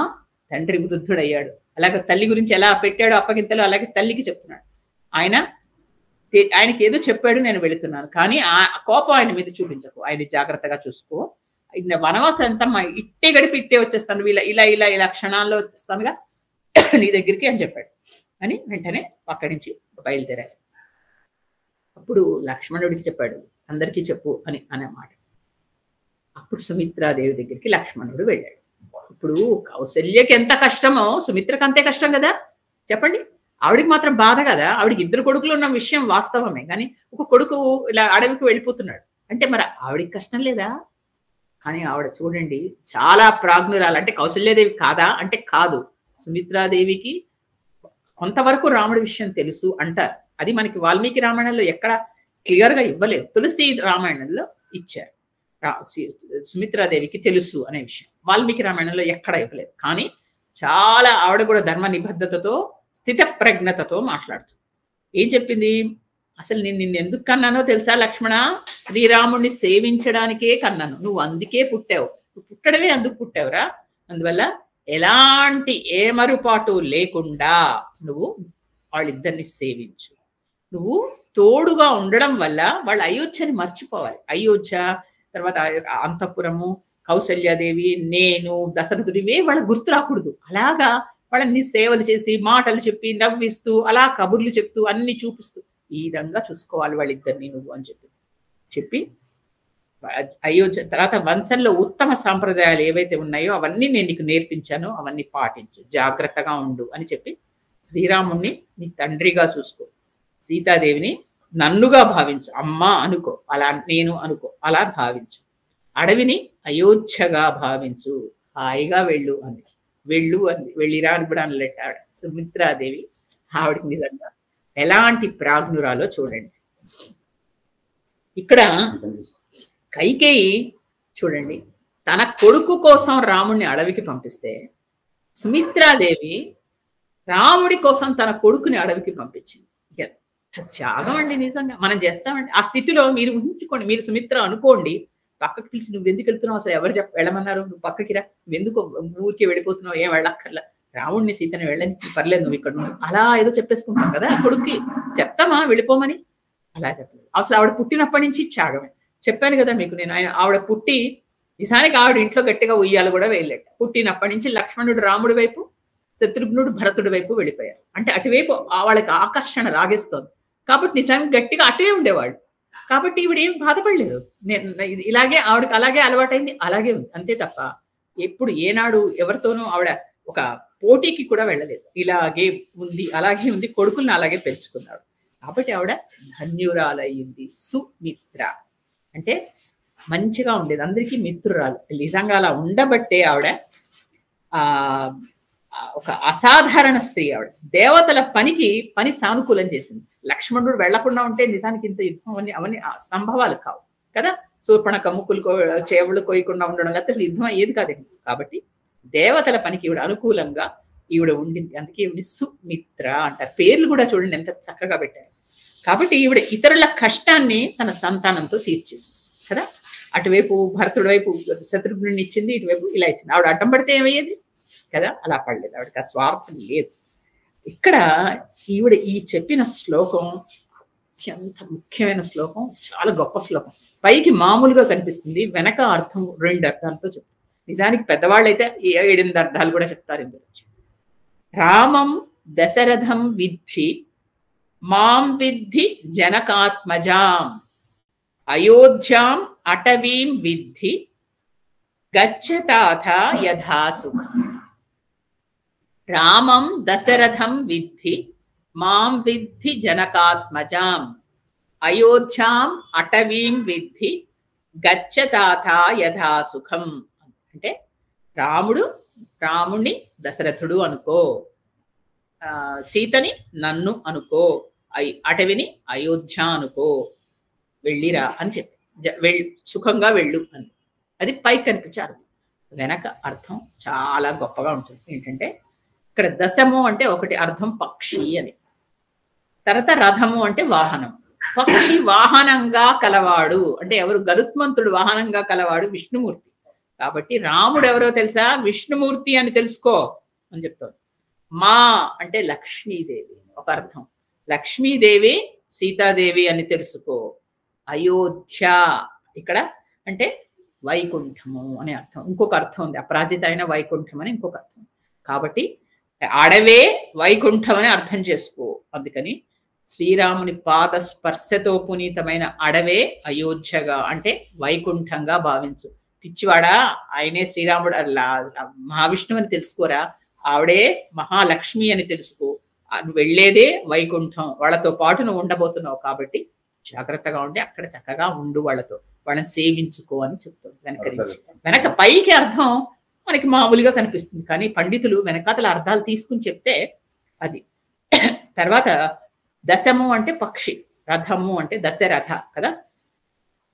తండ్రి వృద్ధుడయ్యాడు, అలాగే తల్లి గురించి ఎలా పెట్టాడు అప్పగింతలు అలాగే తల్లికి చెప్తున్నాడు. ఆయనకి ఏదో చెప్పాడు, నేను వెళుతున్నాను, కానీ ఆ కోపం ఆయన మీద చూపించకు, ఆయన జాగ్రత్తగా చూసుకో, వనవాసం అంతా ఇట్టే గడిపి ఇట్టే వచ్చేస్తాను, ఇలా ఇలా ఇలా ఇలా క్షణాల్లో వచ్చేస్తానుగా నీ దగ్గరికి అని చెప్పాడు అని వెంటనే అక్కడి నుంచి బయలుదేరారు. అప్పుడు లక్ష్మణుడికి చెప్పాడు, అందరికీ చెప్పు అని అనే మాట. అప్పుడు సుమిత్రాదేవి దగ్గరికి లక్ష్మణుడు వెళ్ళాడు. ఇప్పుడు కౌసల్యకి ఎంత కష్టమో సుమిత్రకు అంతే కష్టం కదా, చెప్పండి. ఆవిడికి మాత్రం బాధ కదా, ఆవిడికి 2 కొడుకులు ఉన్న విషయం వాస్తవమే, కానీ ఒక కొడుకు ఇలా అడవికి వెళ్ళిపోతున్నాడు అంటే మరి ఆవిడికి కష్టం లేదా? కానీ ఆవిడ చూడండి చాలా ప్రాజ్ఞురాలు. అంటే కౌసల్యాదేవి కాదా అంటే కాదు, సుమిత్రాదేవికి కొంతవరకు రాముడి విషయం తెలుసు అంటారు. అది మనకి వాల్మీకి రామాయణంలో ఎక్కడ క్లియర్ గా ఇవ్వలేదు, తులసి రామాయణంలో ఇచ్చారు. సుమిత్రాదేవికి తెలుసు అనే విషయం వాల్మీకి రామాయణంలో ఎక్కడ ఇవ్వలేదు. కానీ చాలా ఆవిడ కూడా ధర్మ నిబద్ధతతో స్థిత ప్రజ్ఞతతో మాట్లాడుతుంది. ఏం చెప్పింది, అసలు నేను నిన్ను ఎందుకు కన్నానో తెలుసా లక్ష్మణ, శ్రీరాముడిని సేవించడానికే కన్నాను, నువ్వు అందుకే పుట్టావు, నువ్వు పుట్టడమే అందుకు పుట్టావురా, అందువల్ల ఎలాంటి ఏమరుపాటు లేకుండా నువ్వు వాళ్ళిద్దరిని సేవించు, నువ్వు తోడుగా ఉండడం వల్ల వాళ్ళు అయోధ్యని మర్చిపోవాలి. అయోధ్య తర్వాత అంతఃపురము, కౌసల్యాదేవి, నేను, దశరథుడివే వాళ్ళ గుర్తు రాకూడదు. అలాగా వాళ్ళని సేవలు చేసి మాటలు చెప్పి నవ్విస్తూ అలా కబుర్లు చెప్తూ అన్ని చూపిస్తూ ఈ విధంగా చూసుకోవాలి వాళ్ళిద్దరిని నువ్వు అని చెప్పి అయోధ్య తర్వాత వంశంలో ఉత్తమ సాంప్రదాయాలు ఏవైతే ఉన్నాయో అవన్నీ నేను నీకు నేర్పించాను, అవన్నీ పాటించు, జాగ్రత్తగా ఉండు అని చెప్పి శ్రీరాముణ్ణి నీ తండ్రిగా చూసుకో, సీతాదేవిని నన్నుగా భావించు, అమ్మ అనుకో, అలా నేను అనుకో, అలా భావించు, అడవిని అయోధ్యగా భావించు, హాయిగా వెళ్ళు అంది. వెళ్ళు అంది, వెళ్ళిరా అని కూడా అనలేట ఆవిడ. సుమిత్రాదేవి ఆవిడకి నిజంగా ఎలాంటి ప్రాజ్ఞురాలో చూడండి. ఇక్కడ కైకేయి చూడండి, తన కొడుకు కోసం రాముడిని అడవికి పంపిస్తే సుమిత్రాదేవి రాముడి కోసం తన కొడుకుని అడవికి పంపించింది. త్యాగం అండి, నిజంగా మనం చేస్తామండి. ఆ స్థితిలో మీరు ఊహించుకోండి, మీరు సుమిత్ర అనుకోండి, పక్కకి పిలిచి నువ్వు ఎందుకు వెళ్తున్నావు, అసలు ఎవరు వెళ్ళమన్నారు, నువ్వు పక్కకి రా, నువ్వు ఎందుకు ఊరికి వెళ్ళిపోతున్నావు, ఏం వెళ్ళక్కర్లా, రాముడిని సీతని వెళ్ళని పర్లేదు, నువ్వు ఇక్కడ అలా ఏదో చెప్పేసుకుంటాం కదా కొడుక్కి, చెప్తామా వెళ్ళిపోమని, అలా చెప్పలేదు. అసలు ఆవిడ పుట్టినప్పటి నుంచి త్యాగమే. చెప్పాను కదా మీకు నేను, ఆవిడ పుట్టి నిజానికి ఆవిడ ఇంట్లో గట్టిగా ఉయ్యాలు కూడా వేయలేట. పుట్టినప్పటి నుంచి లక్ష్మణుడు రాముడి వైపు, శత్రుఘ్నుడు భరతుడి వైపు వెళ్ళిపోయారు. అంటే అటువైపు వాళ్ళకి ఆకర్షణ రాగేస్తోంది కాబట్టి నిజానికి గట్టిగా అటువే ఉండేవాళ్ళు. కాబట్టి ఈవిడ ఏం బాధపడలేదు. ఇలాగే ఆవిడకి అలాగే అలవాటైంది, అలాగే ఉంది అంతే తప్ప ఎప్పుడు ఏనాడు ఎవరితోనూ ఆవిడ ఒక పోటీకి కూడా వెళ్ళలేదు. ఇలాగే ఉంది, అలాగే ఉంది, కొడుకుల్ని అలాగే పెంచుకున్నాడు. కాబట్టి ఆవిడ ధన్యురాలయ్యింది. సుమిత్ర అంటే మంచిగా ఉండేది, అందరికీ మిత్రురాలు. నిజంగా అలా ఉండబట్టే ఆవిడ ఒక అసాధారణ స్త్రీ. ఆవిడ దేవతల పని సానుకూలం చేసింది. లక్ష్మణుడు వెళ్లకుండా ఉంటే నిజానికి ఇంత యుద్ధం అవన్నీ సంభవాలు కావు కదా. శూర్పణఖ ముక్కులు చేవులు కోయకుండా ఉండడం, లేకపోతే యుద్ధం అయ్యేది కాదు. కాబట్టి దేవతల పనికి ఈవిడ అనుకూలంగా ఈవిడ ఉండింది. అందుకే ఈవిడ సుమిత్ర అంటారు. పేర్లు కూడా చూడండి ఎంత చక్కగా పెట్టారు. కాబట్టి ఈవిడ ఇతరుల కష్టాన్ని తన సంతానంతో తీర్చేసింది కదా. అటువైపు భరతుడి వైపు శత్రుఘ్నుడిని ఇచ్చింది, ఇటువైపు ఇలా ఇచ్చింది. ఆవిడ అడ్డం పడితే ఏమయ్యేది కదా, అలా పడలేదు. ఆవిడకి ఆ స్వార్థం లేదు. ఇక్కడ ఈవిడ ఈ చెప్పిన శ్లోకం అత్యంత ముఖ్యమైన శ్లోకం, చాలా గొప్ప శ్లోకం. పైకి మామూలుగా కనిపిస్తుంది, వెనక అర్థం 2 అర్థాలతో చెప్తారు. నిజానికి పెద్దవాళ్ళు అయితే 7 అర్థాలు కూడా చెప్తారు ఇందులో. రామం దశరథం విద్ధి మాం విద్ధి జనకాత్మజాం అయోధ్యాం అటవీం విద్ధి గచ్చతాథ యథా సుఖం. రామం దశరథం విద్ధి మాం విద్ధి జనకాత్మజాం అయోధ్యాం అటవీం విద్ధి గచ్చతాథ యథా సుఖం. అంటే రాముణ్ణి దశరథుడు అనుకో, సీతని నన్ను అనుకో, అటవిని అయోధ్య అనుకో, వెళ్ళిరా అని చెప్పి సుఖంగా వెళ్ళు అని. అది పైకి కనిపించే అర్థం. వెనక అర్థం చాలా గొప్పగా ఉంటుంది. ఏంటంటే ఇక్కడ దశము అంటే ఒకటి అర్థం పక్షి అని, తర్వాత రథము అంటే వాహనం. పక్షి వాహనంగా కలవాడు అంటే ఎవరు? గరుత్మంతుడు వాహనంగా కలవాడు విష్ణుమూర్తి. కాబట్టి రాముడు ఎవరో తెలుసా? విష్ణుమూర్తి అని తెలుసుకో అని చెప్తాడు. మా అంటే లక్ష్మీదేవి ఒక అర్థం. లక్ష్మీదేవి సీతాదేవి అని తెలుసుకో. అయోధ్య ఇక్కడ అంటే వైకుంఠము అనే అర్థం. ఇంకొక అర్థం ఉంది, అపరాజిత అయిన వైకుంఠం అని ఇంకొక అర్థం. కాబట్టి అడవే వైకుంఠం అని అర్థం చేసుకో. అందుకని శ్రీరాముని పాద స్పర్శతో పునీతమైన అడవే అయోధ్యగా అంటే వైకుంఠంగా భావించు. పిచ్చివాడా, ఆయనే శ్రీరాముడు మహావిష్ణువు అని తెలుసుకోరా, ఆవిడే మహాలక్ష్మి అని తెలుసుకో. నువ్వు వెళ్ళేదే వైకుంఠం, వాళ్ళతో పాటు నువ్వు ఉండబోతున్నావు. కాబట్టి జాగ్రత్తగా ఉండి అక్కడ చక్కగా ఉండు, వాళ్ళని సేవించుకో అని చెప్తాడు వెనకరించి. వెనక పైకి అర్థం మనకి మామూలుగా కనిపిస్తుంది, కానీ పండితులు వెనకాతల అర్థాలు తీసుకుని చెప్తే అది. తర్వాత దశము అంటే పక్షి, రథము అంటే దశరథ కదా,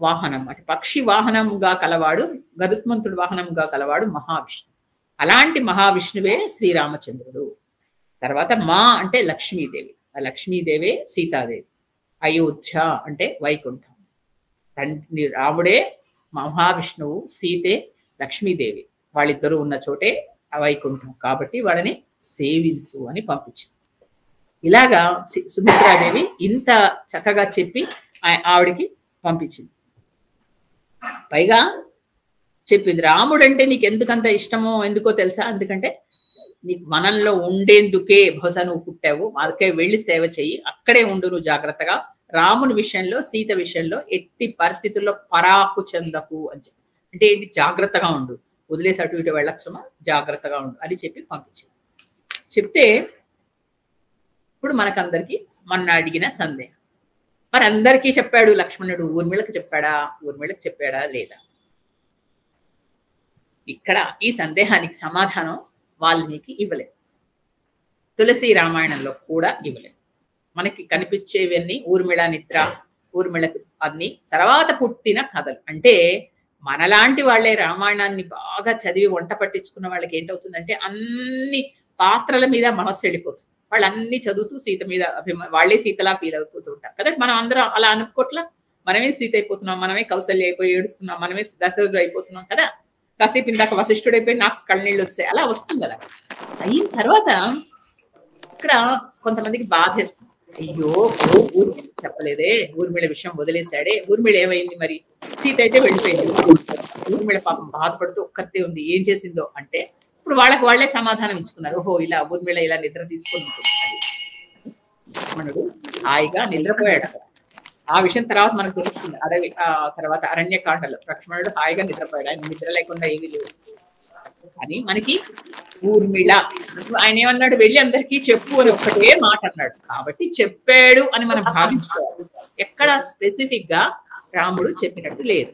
వాహనం అంటే పక్షి వాహనంగా కలవాడు, గరుత్మంతుడు వాహనంగా కలవాడు మహావిష్ణువు. అలాంటి మహావిష్ణువే శ్రీరామచంద్రుడు. తర్వాత మా అంటే లక్ష్మీదేవి, ఆ లక్ష్మీదేవే సీతాదేవి. అయోధ్య అంటే వైకుంఠం. తండ్రి రాముడే మహావిష్ణువు, సీతే లక్ష్మీదేవి, వాళ్ళిద్దరూ ఉన్న చోటే వైకుంఠం. కాబట్టి వాళ్ళని సేవించు అని పంపించింది. ఇలాగా సుమిత్రాదేవి ఇంత చక్కగా చెప్పి ఆవిడికి పంపించింది. పైగా చెప్పింది, రాముడు అంటే నీకు ఎందుకంత ఇష్టమో ఎందుకో తెలుసా? ఎందుకంటే నీకు మనంలో ఉండేందుకే బహుశా నువ్వు పుట్టావు, అందుకే వెళ్ళి సేవ చెయ్యి, అక్కడే ఉండు నువ్వు జాగ్రత్తగా. రాముని విషయంలో, సీత విషయంలో ఎట్టి పరిస్థితుల్లో పరాకు చెందకు అని చెప్పి, అంటే ఏంటి, జాగ్రత్తగా ఉండు, వదిలేసి అటు ఇటు వెళ్ళక్షమా, జాగ్రత్తగా ఉండు అని చెప్పి పంపించింది. చెప్తే ఇప్పుడు మనకందరికి మొన్న అడిగిన సందేహం, మరి అందరికీ చెప్పాడు లక్ష్మణుడు, ఊర్మిళకి చెప్పాడా లేదా? ఇక్కడ ఈ సందేహానికి సమాధానం వాల్మీకి ఇవ్వలేదు, తులసి రామాయణంలో కూడా ఇవ్వలేదు. మనకి కనిపించేవన్నీ ఊర్మిళ నిద్ర, ఊర్మిళకు అన్ని తర్వాత పుట్టిన కథలు. అంటే మనలాంటి వాళ్ళే రామాయణాన్ని బాగా చదివి వంట పట్టించుకున్న వాళ్ళకి ఏంటవుతుందంటే అన్ని పాత్రల మీద మనస్సు వెళ్ళిపోతుంది. వాళ్ళు అన్ని చదువుతూ సీత మీద వాళ్ళే సీతలా ఫీల్ అయిపోతూ ఉంటారు కదా. మనం అందరం అలా అనుకోట్లా, మనమే సీత అయిపోతున్నాం, మనమే కౌసల్య అయిపోయి ఏడుస్తున్నాం, మనమే దశరథుడు అయిపోతున్నాం కదా. కాసేపు ఇందాక వశిష్ఠుడు అయిపోయి నాకు కళ్ళనీళ్ళు వచ్చాయి, అలా వస్తుంది. అలా అయిన తర్వాత ఇక్కడ కొంతమందికి బాధేస్తుంది, అయ్యో ఊర్మిళ చెప్పలేదే, ఊర్మిళ విషయం వదిలేశాడే, ఊర్మిళ ఏమైంది మరి, సీత అయితే వెళ్ళిపోయింది, ఊర్మిళ పాపం బాధపడుతూ ఒక్కరితే ఉంది, ఏం చేసిందో అంటే ఇప్పుడు వాళ్ళకి వాళ్ళే సమాధానం ఇచ్చుకున్నారు. ఓహో ఇలా ఊర్మిళ ఇలా నిద్ర తీసుకొని ఉంటుంది. లక్ష్మణుడు హాయిగా నిద్రపోయాడు. ఆ విషయం తర్వాత మనకు తెలుస్తుంది, అడవి తర్వాత అరణ్యకాండలో లక్ష్మణుడు హాయిగా నిద్రపోయాడు, ఆయన నిద్ర లేకుండా ఏమీ లేదు. అని మనకి ఊర్మిళ ఆయన ఏమన్నాడు, వెళ్ళి అందరికీ చెప్పు అని ఒక్కటే మాట అన్నాడు. కాబట్టి చెప్పాడు అని మనం భావించుకోవాలి, ఎక్కడ స్పెసిఫిక్ గా రాముడు చెప్పినట్టు లేదు.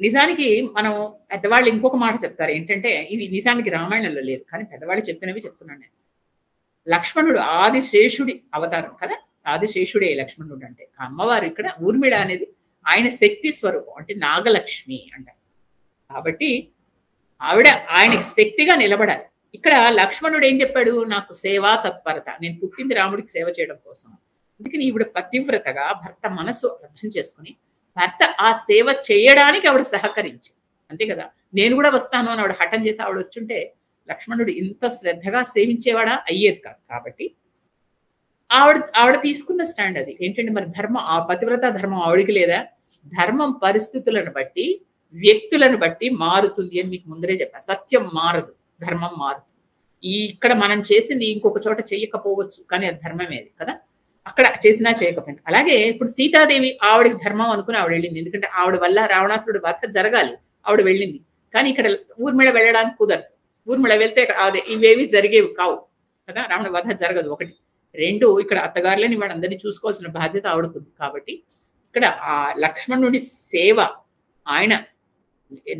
నిజానికి మనం పెద్దవాళ్ళు ఇంకొక మాట చెప్తారు ఏంటంటే, ఇది నిజానికి రామాయణంలో లేదు కానీ పెద్దవాళ్ళు చెప్పినవి చెప్తున్నాను నేను. లక్ష్మణుడు ఆదిశేషుడి అవతారం కదా, ఆదిశేషుడే లక్ష్మణుడు అంటే. అమ్మవారు ఇక్కడ ఊర్మిళ అనేది ఆయన శక్తి స్వరూపం, అంటే నాగలక్ష్మి అంటారు. కాబట్టి ఆవిడ ఆయనకి శక్తిగా నిలబడాలి. ఇక్కడ లక్ష్మణుడు ఏం చెప్పాడు, నాకు సేవా తత్పరత, నేను పుట్టింది రాముడికి సేవ చేయడం కోసం. అందుకని ఈవిడ పతివ్రతగా భర్త మనసు అర్థం చేసుకుని భర్త ఆ సేవ చేయడానికి ఆవిడ సహకరించింది, అంతే కదా. నేను కూడా వస్తాను అని ఆవిడ హఠం చేసి ఆవిడ వచ్చుంటే లక్ష్మణుడు ఇంత శ్రద్ధగా సేవించేవాడా, అయ్యేది కాదు. కాబట్టి ఆవిడ తీసుకున్న స్టాండ్ అది ఏంటంటే, మరి ధర్మం, ఆ పతివ్రత ధర్మం ఆవిడికి లేదా? ధర్మం పరిస్థితులను బట్టి, వ్యక్తులను బట్టి మారుతుంది అని మీకు ముందరే చెప్పా. సత్యం మారదు, ధర్మం మారుతుంది. ఇక్కడ మనం చేసింది ఇంకొక చోట చేయకపోవచ్చు, కానీ అది ధర్మమేది కదా, అక్కడ చేసినా చేయకపోయినా. అలాగే ఇప్పుడు సీతాదేవి ఆవిడకి ధర్మం అనుకుని ఆవిడ వెళ్ళింది, ఎందుకంటే ఆవిడ వల్ల రావణాసురుడు వధ జరగాలి, ఆవిడ వెళ్ళింది. కానీ ఇక్కడ ఊర్మిళ వెళ్ళడానికి కుదరదు. ఊర్మిళ వెళ్తే అదే ఇవేవి జరిగేవి కావు కదా, రావణ వధ జరగదు. ఒకటి. రెండు, ఇక్కడ అత్తగారులని వాళ్ళందరినీ చూసుకోవాల్సిన బాధ్యత ఆవిడకుంది. కాబట్టి ఇక్కడ ఆ లక్ష్మణుడి సేవ ఆయన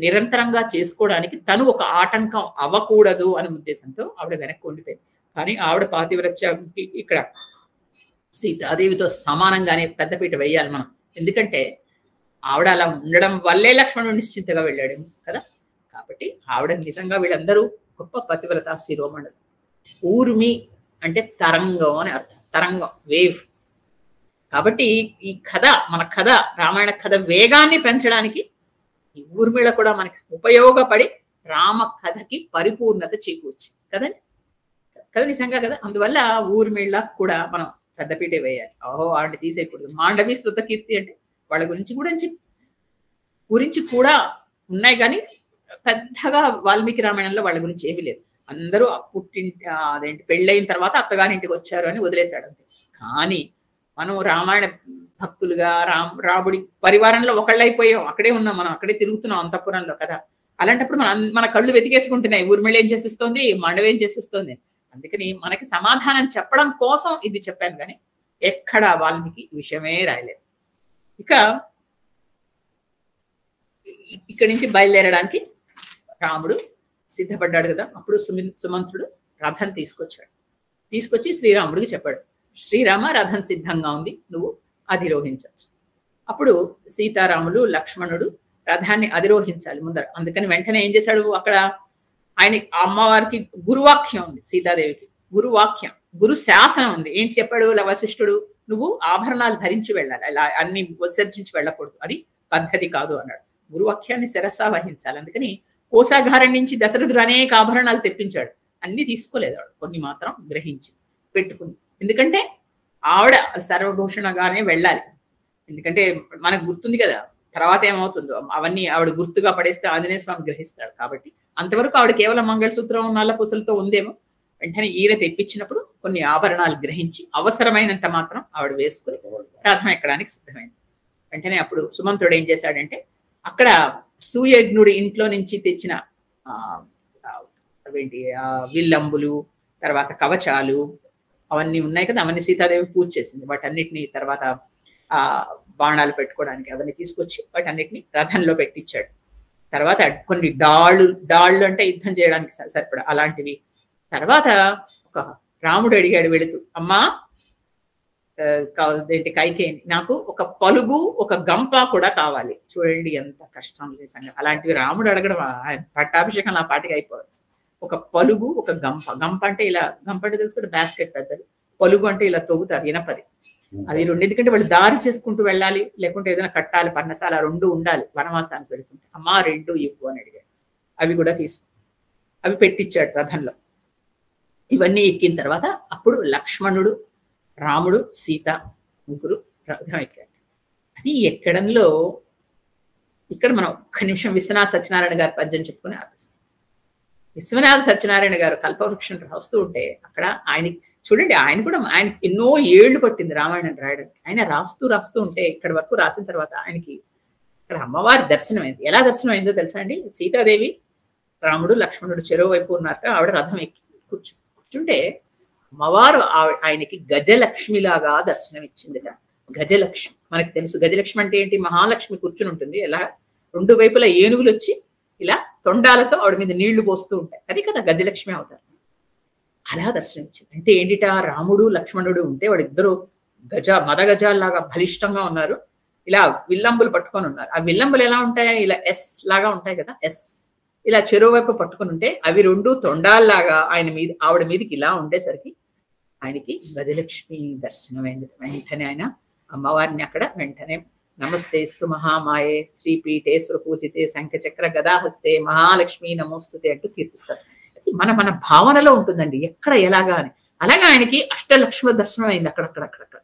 నిరంతరంగా చేసుకోవడానికి తను ఒక ఆటంకం అవ్వకూడదు అనే ఉద్దేశంతో ఆవిడ వెనక్కి ఉండిపోయింది. కానీ ఆవిడ పాతివ్రత్యానికి ఇక్కడ సీతాదేవితో సమానంగానే పెద్దపీట వేయాలి మనం, ఎందుకంటే ఆవిడ అలా ఉండడం వల్లే లక్ష్మణుడు నిశ్చింతగా వెళ్ళాడు కదా. కాబట్టి ఆవిడ నిజంగా వీళ్ళందరూ గొప్ప పతివ్రత శిరోమణులు. ఊర్మి అంటే తరంగం అని అర్థం, తరంగం, వేవ్. కాబట్టి ఈ కథ, మన కథ, రామాయణ కథ వేగాన్ని పెంచడానికి ఈ ఊర్మిళ కూడా మనకి ఉపయోగపడి రామ కథకి పరిపూర్ణత చేకూర్చింది కదండి. కదా నిజంగా కదా. అందువల్ల ఊర్మిళ కూడా మనం పెద్దపీటే వేయాలి. ఓహో ఆవిడ తీసేయకూడదు. మాండవి శృత కీర్తి అంటే వాళ్ళ గురించి కూడా ఉన్నాయి, కానీ పెద్దగా వాల్మీకి రామాయణంలో వాళ్ళ గురించి ఏమీ లేదు. అందరూ అదేంటి పెళ్ళైన తర్వాత అత్తగారింటికి వచ్చారు అని వదిలేశాడు అంతే. కానీ మనం రామాయణ భక్తులుగా రాముడి పరివారంలో ఒకళ్ళైపోయాం, అక్కడే ఉన్నాం, మనం అక్కడే తిరుగుతున్నాం అంతఃపురంలో కదా. అలాంటప్పుడు మన కళ్ళు వెతికేసుకుంటున్నాయి, ఊర్మిళ ఏం చేసిస్తోంది, మాండవి ఏం చేసిస్తోంది. అందుకని మనకి సమాధానం చెప్పడం కోసం ఇది చెప్పాను, కానీ ఎక్కడ వాల్మీకి విషయమే రాయలేదు. ఇక్కడి నుంచి బయలుదేరడానికి రాముడు సిద్ధపడ్డాడు కదా. అప్పుడు సుమంత్రుడు రథం తీసుకొచ్చి శ్రీరాముడికి చెప్పాడు, శ్రీరామ రథం సిద్ధంగా ఉంది, నువ్వు అధిరోహించవచ్చు. అప్పుడు సీతారాములు లక్ష్మణుడు రథాన్ని అధిరోహించాలి ముందర. అందుకని వెంటనే ఏం చేశాడు, అక్కడ ఆయన అమ్మవారికి గురువాక్యం ఉంది, సీతాదేవికి గురువాక్యం, గురు శాసనం ఉంది. ఏంటి చెప్పాడు వశిష్ఠుడు, నువ్వు ఆభరణాలు ధరించి వెళ్ళాలి, అలా అన్ని విసర్జించి వెళ్ళకూడదు, అది పద్ధతి కాదు అన్నాడు. గురువాక్యాన్ని శిరసా వహించాలి. అందుకని కోశాగారం నుంచి దశరథుడు అనేక ఆభరణాలు తెప్పించాడు, అన్ని తీసుకోలేదు ఆవిడ, కొన్ని మాత్రం గ్రహించి పెట్టుకుంది. ఎందుకంటే ఆవిడ సర్వభూషణగానే వెళ్ళాలి. ఎందుకంటే మనకు గుర్తుంది కదా తర్వాత ఏమవుతుందో, అవన్నీ ఆవిడ గుర్తుగా పడేస్తే ఆంజనేయ స్వామి గ్రహిస్తాడు. కాబట్టి అంతవరకు ఆవిడ కేవలం మంగళసూత్రం నల్ల పూసలతో ఉందేమో. వెంటనే ఈయన తెప్పించినప్పుడు కొన్ని ఆభరణాలు గ్రహించి అవసరమైనంత మాత్రం ఆవిడ వేసుకుని రథం ఎక్కడానికి సిద్ధమైంది. వెంటనే అప్పుడు సుమంత్రుడు ఏం చేశాడంటే, అక్కడ సూయజ్ఞుడి ఇంట్లో నుంచి తెచ్చిన విల్లంబులు, తర్వాత కవచాలు అవన్నీ ఉన్నాయి కదా, అవన్నీ సీతాదేవి పూజ చేసింది. వాటన్నిటిని తర్వాత బాణాలు పెట్టుకోవడానికి అవన్నీ తీసుకొచ్చి వాటన్నిటిని రథంలో పెట్టించాడు. తర్వాత కొన్ని డాళ్ళు అంటే యుద్ధం చేయడానికి సరిపడా అలాంటివి. తర్వాత ఒక రాముడు అడిగాడు వెళుతూ, అమ్మా ఏంటి కైకేయిని, నాకు ఒక పలుగు ఒక గంప కూడా కావాలి. చూడండి ఎంత కష్టం లేదండి. అలాంటివి రాముడు అడగడం, పట్టాభిషేకం ఆ పాటికి అయిపోవచ్చు. ఒక పలుగు ఒక గంప అంటే ఇలా, గంప అంటే తెలుసుకుంటే బాస్కెట్ పెద్దది, పలుగు అంటే ఇలా తొగుతారు ఇనపది. అవి రెండు, ఎందుకంటే వాళ్ళు దారి చేసుకుంటూ వెళ్ళాలి, లేకుంటే ఏదైనా కట్టాలి, పన్నసాల రెండు ఉండాలి వనవాసానికి వెళుతుంటే. అమ్మా రెండు ఇవ్వు అని అడిగాడు. అవి కూడా అవి పెట్టించాడు రథంలో. ఇవన్నీ ఎక్కిన తర్వాత అప్పుడు లక్ష్మణుడు, రాముడు, సీత ముగ్గురు రథం ఎక్కారు. అది ఎక్కడంలో ఇక్కడ మనం ఒక్క నిమిషం విశ్వనాథ సత్యనారాయణ గారి పద్యం చెప్పుకుని ఆపిస్తాం. విశ్వనాథ సత్యనారాయణ గారు కల్పవృక్షం రాస్తూ ఉంటే అక్కడ ఆయనకి చూడండి, ఆయన ఎన్నో ఏళ్లు పట్టింది రామాయణం రాయడానికి. ఆయన రాస్తూ ఉంటే ఇక్కడి వరకు రాసిన తర్వాత ఆయనకి ఇక్కడ అమ్మవారి దర్శనమైంది. ఎలా దర్శనమైందో తెలుసా అండి? సీతాదేవి, రాముడు, లక్ష్మణుడు చెరువు వైపు ఉన్నాక ఆవిడ రథం ఎక్కి కూర్చుంటే అమ్మవారు ఆయనకి గజలక్ష్మిలాగా దర్శనం ఇచ్చిందిట. గజలక్ష్మి మనకి తెలుసు. గజలక్ష్మి అంటే ఏంటి? మహాలక్ష్మి కూర్చుని ఉంటుంది, ఎలా రెండు వైపులా ఏనుగులు వచ్చి ఇలా తొండాలతో ఆవిడ మీద నీళ్లు పోస్తూ ఉంటాయి, అది కదా గజలక్ష్మి అవుతారు. అలా దర్శనం ఇచ్చింది. అంటే ఏంటిట, రాముడు లక్ష్మణుడు ఉంటే వాడిద్దరు మదగజాల్లాగా బలిష్టంగా ఉన్నారు, ఇలా విల్లంబులు పట్టుకొని ఉన్నారు. ఆ విల్లంబులు ఎలా ఉంటాయి? ఇలా ఎస్ లాగా ఉంటాయి కదా, ఎస్ ఇలా చెరువు వైపు పట్టుకుని ఉంటే అవి రెండు తొండాల్లాగా ఆవిడ మీదకి ఇలా ఉండేసరికి ఆయనకి గజలక్ష్మి దర్శనమైంది. వెంటనే ఆయన అమ్మవారిని అక్కడ వెంటనే నమస్తేస్తు మహామాయే శ్రీపీఠే సురపూజితే శంఖచక్ర గదాహస్తే మహాలక్ష్మి నమోస్తుతే అంటూ కీర్తిస్తారు. మన భావనలో ఉంటుందండి ఎక్కడ ఎలాగా అని. అలాగే ఆయనకి అష్టలక్ష్మి దర్శనం అయింది అక్కడక్కడ.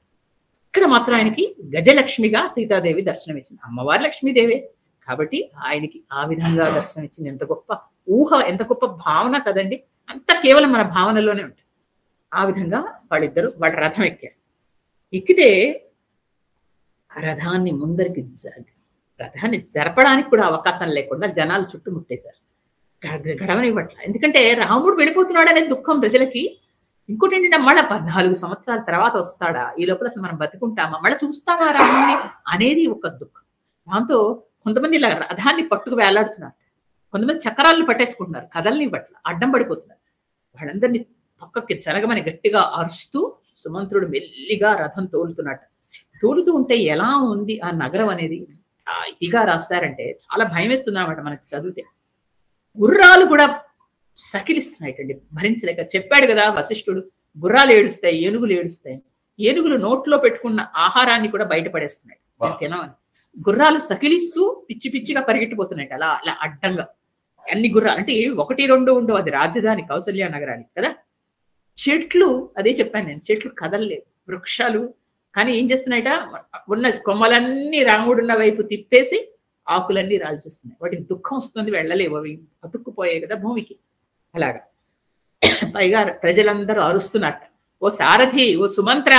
ఇక్కడ మాత్రం ఆయనకి గజలక్ష్మిగా సీతాదేవి దర్శనం ఇచ్చింది. అమ్మవారి లక్ష్మీదేవే కాబట్టి ఆయనకి ఆ విధంగా దర్శనం ఇచ్చింది. ఎంత గొప్ప ఊహ, ఎంత గొప్ప భావన కదండి. అంతా కేవలం మన భావనలోనే ఉంటుంది. ఆ విధంగా వాళ్ళ రథం ఎక్కారు. ఎక్కితే రథాన్ని ముందరికి రథాన్ని జరపడానికి కూడా అవకాశం లేకుండా జనాలు చుట్టుముట్టేశారు, గడవనివ్వట్ల. ఎందుకంటే రాముడు వెళ్ళిపోతున్నాడు అనే దుఃఖం ప్రజలకి. ఇంకోటి ఏంటంటే మళ్ళీ 14 సంవత్సరాల తర్వాత వస్తాడా, ఈ లోపల అసలు మనం బతుకుంటామా, మళ్ళీ చూస్తామా రాముడిని అనేది ఒక దుఃఖం. దాంతో కొంతమంది ఇలా రథాన్ని పట్టుకు వేలాడుతున్నారు, కొంతమంది చక్రాలను పట్టేసుకుంటున్నారు, కథల్ని ఇవ్వట్ల, అడ్డం పడిపోతున్నారు. వాళ్ళందరినీ పక్కకి జరగమని గట్టిగా అరుస్తూ సుమంత్రుడు మెల్లిగా రథం తోలుతూ ఉంటే ఎలా ఉంది ఆ నగరం అనేది ఇదిగా రాస్తారంటే చాలా భయం వేస్తుంది అన్నమాట మనకి చదివితే. గుర్రాలు కూడా సకిలిస్తున్నాయిటండి, భరించలేక. చెప్పాడు కదా వశిష్ఠుడు, గుర్రాలు ఏడుస్తాయి, ఏనుగులు ఏడుస్తాయి. ఏనుగులు నోట్లో పెట్టుకున్న ఆహారాన్ని కూడా బయటపడేస్తున్నాయి తినమని. గుర్రాలు సకిలిస్తూ పిచ్చి పిచ్చిగా పరిగెట్టిపోతున్నాయి అలా అలా అడ్డంగా. అన్ని గుర్రాలు అంటే 1, 2 ఉండవు, అది రాజధాని కౌసల్య నగరానికి కదా. చెట్లు అదే చెప్పాను నేను, చెట్లు కదలలేదు, వృక్షాలు కానీ ఏం చేస్తున్నాయట, ఉన్న కొమ్మలన్నీ రాముడున్న వైపు తిప్పేసి ఆకులన్నీ రాల్చేస్తున్నాయి. వాటికి దుఃఖం వస్తుంది, వెళ్ళలేవు, అవి అతుక్కుపోయాయి కదా భూమికి. అలాగా పైగా ప్రజలందరూ అరుస్తున్నట్ట, ఓ సారథి, ఓ సుమంత్ర,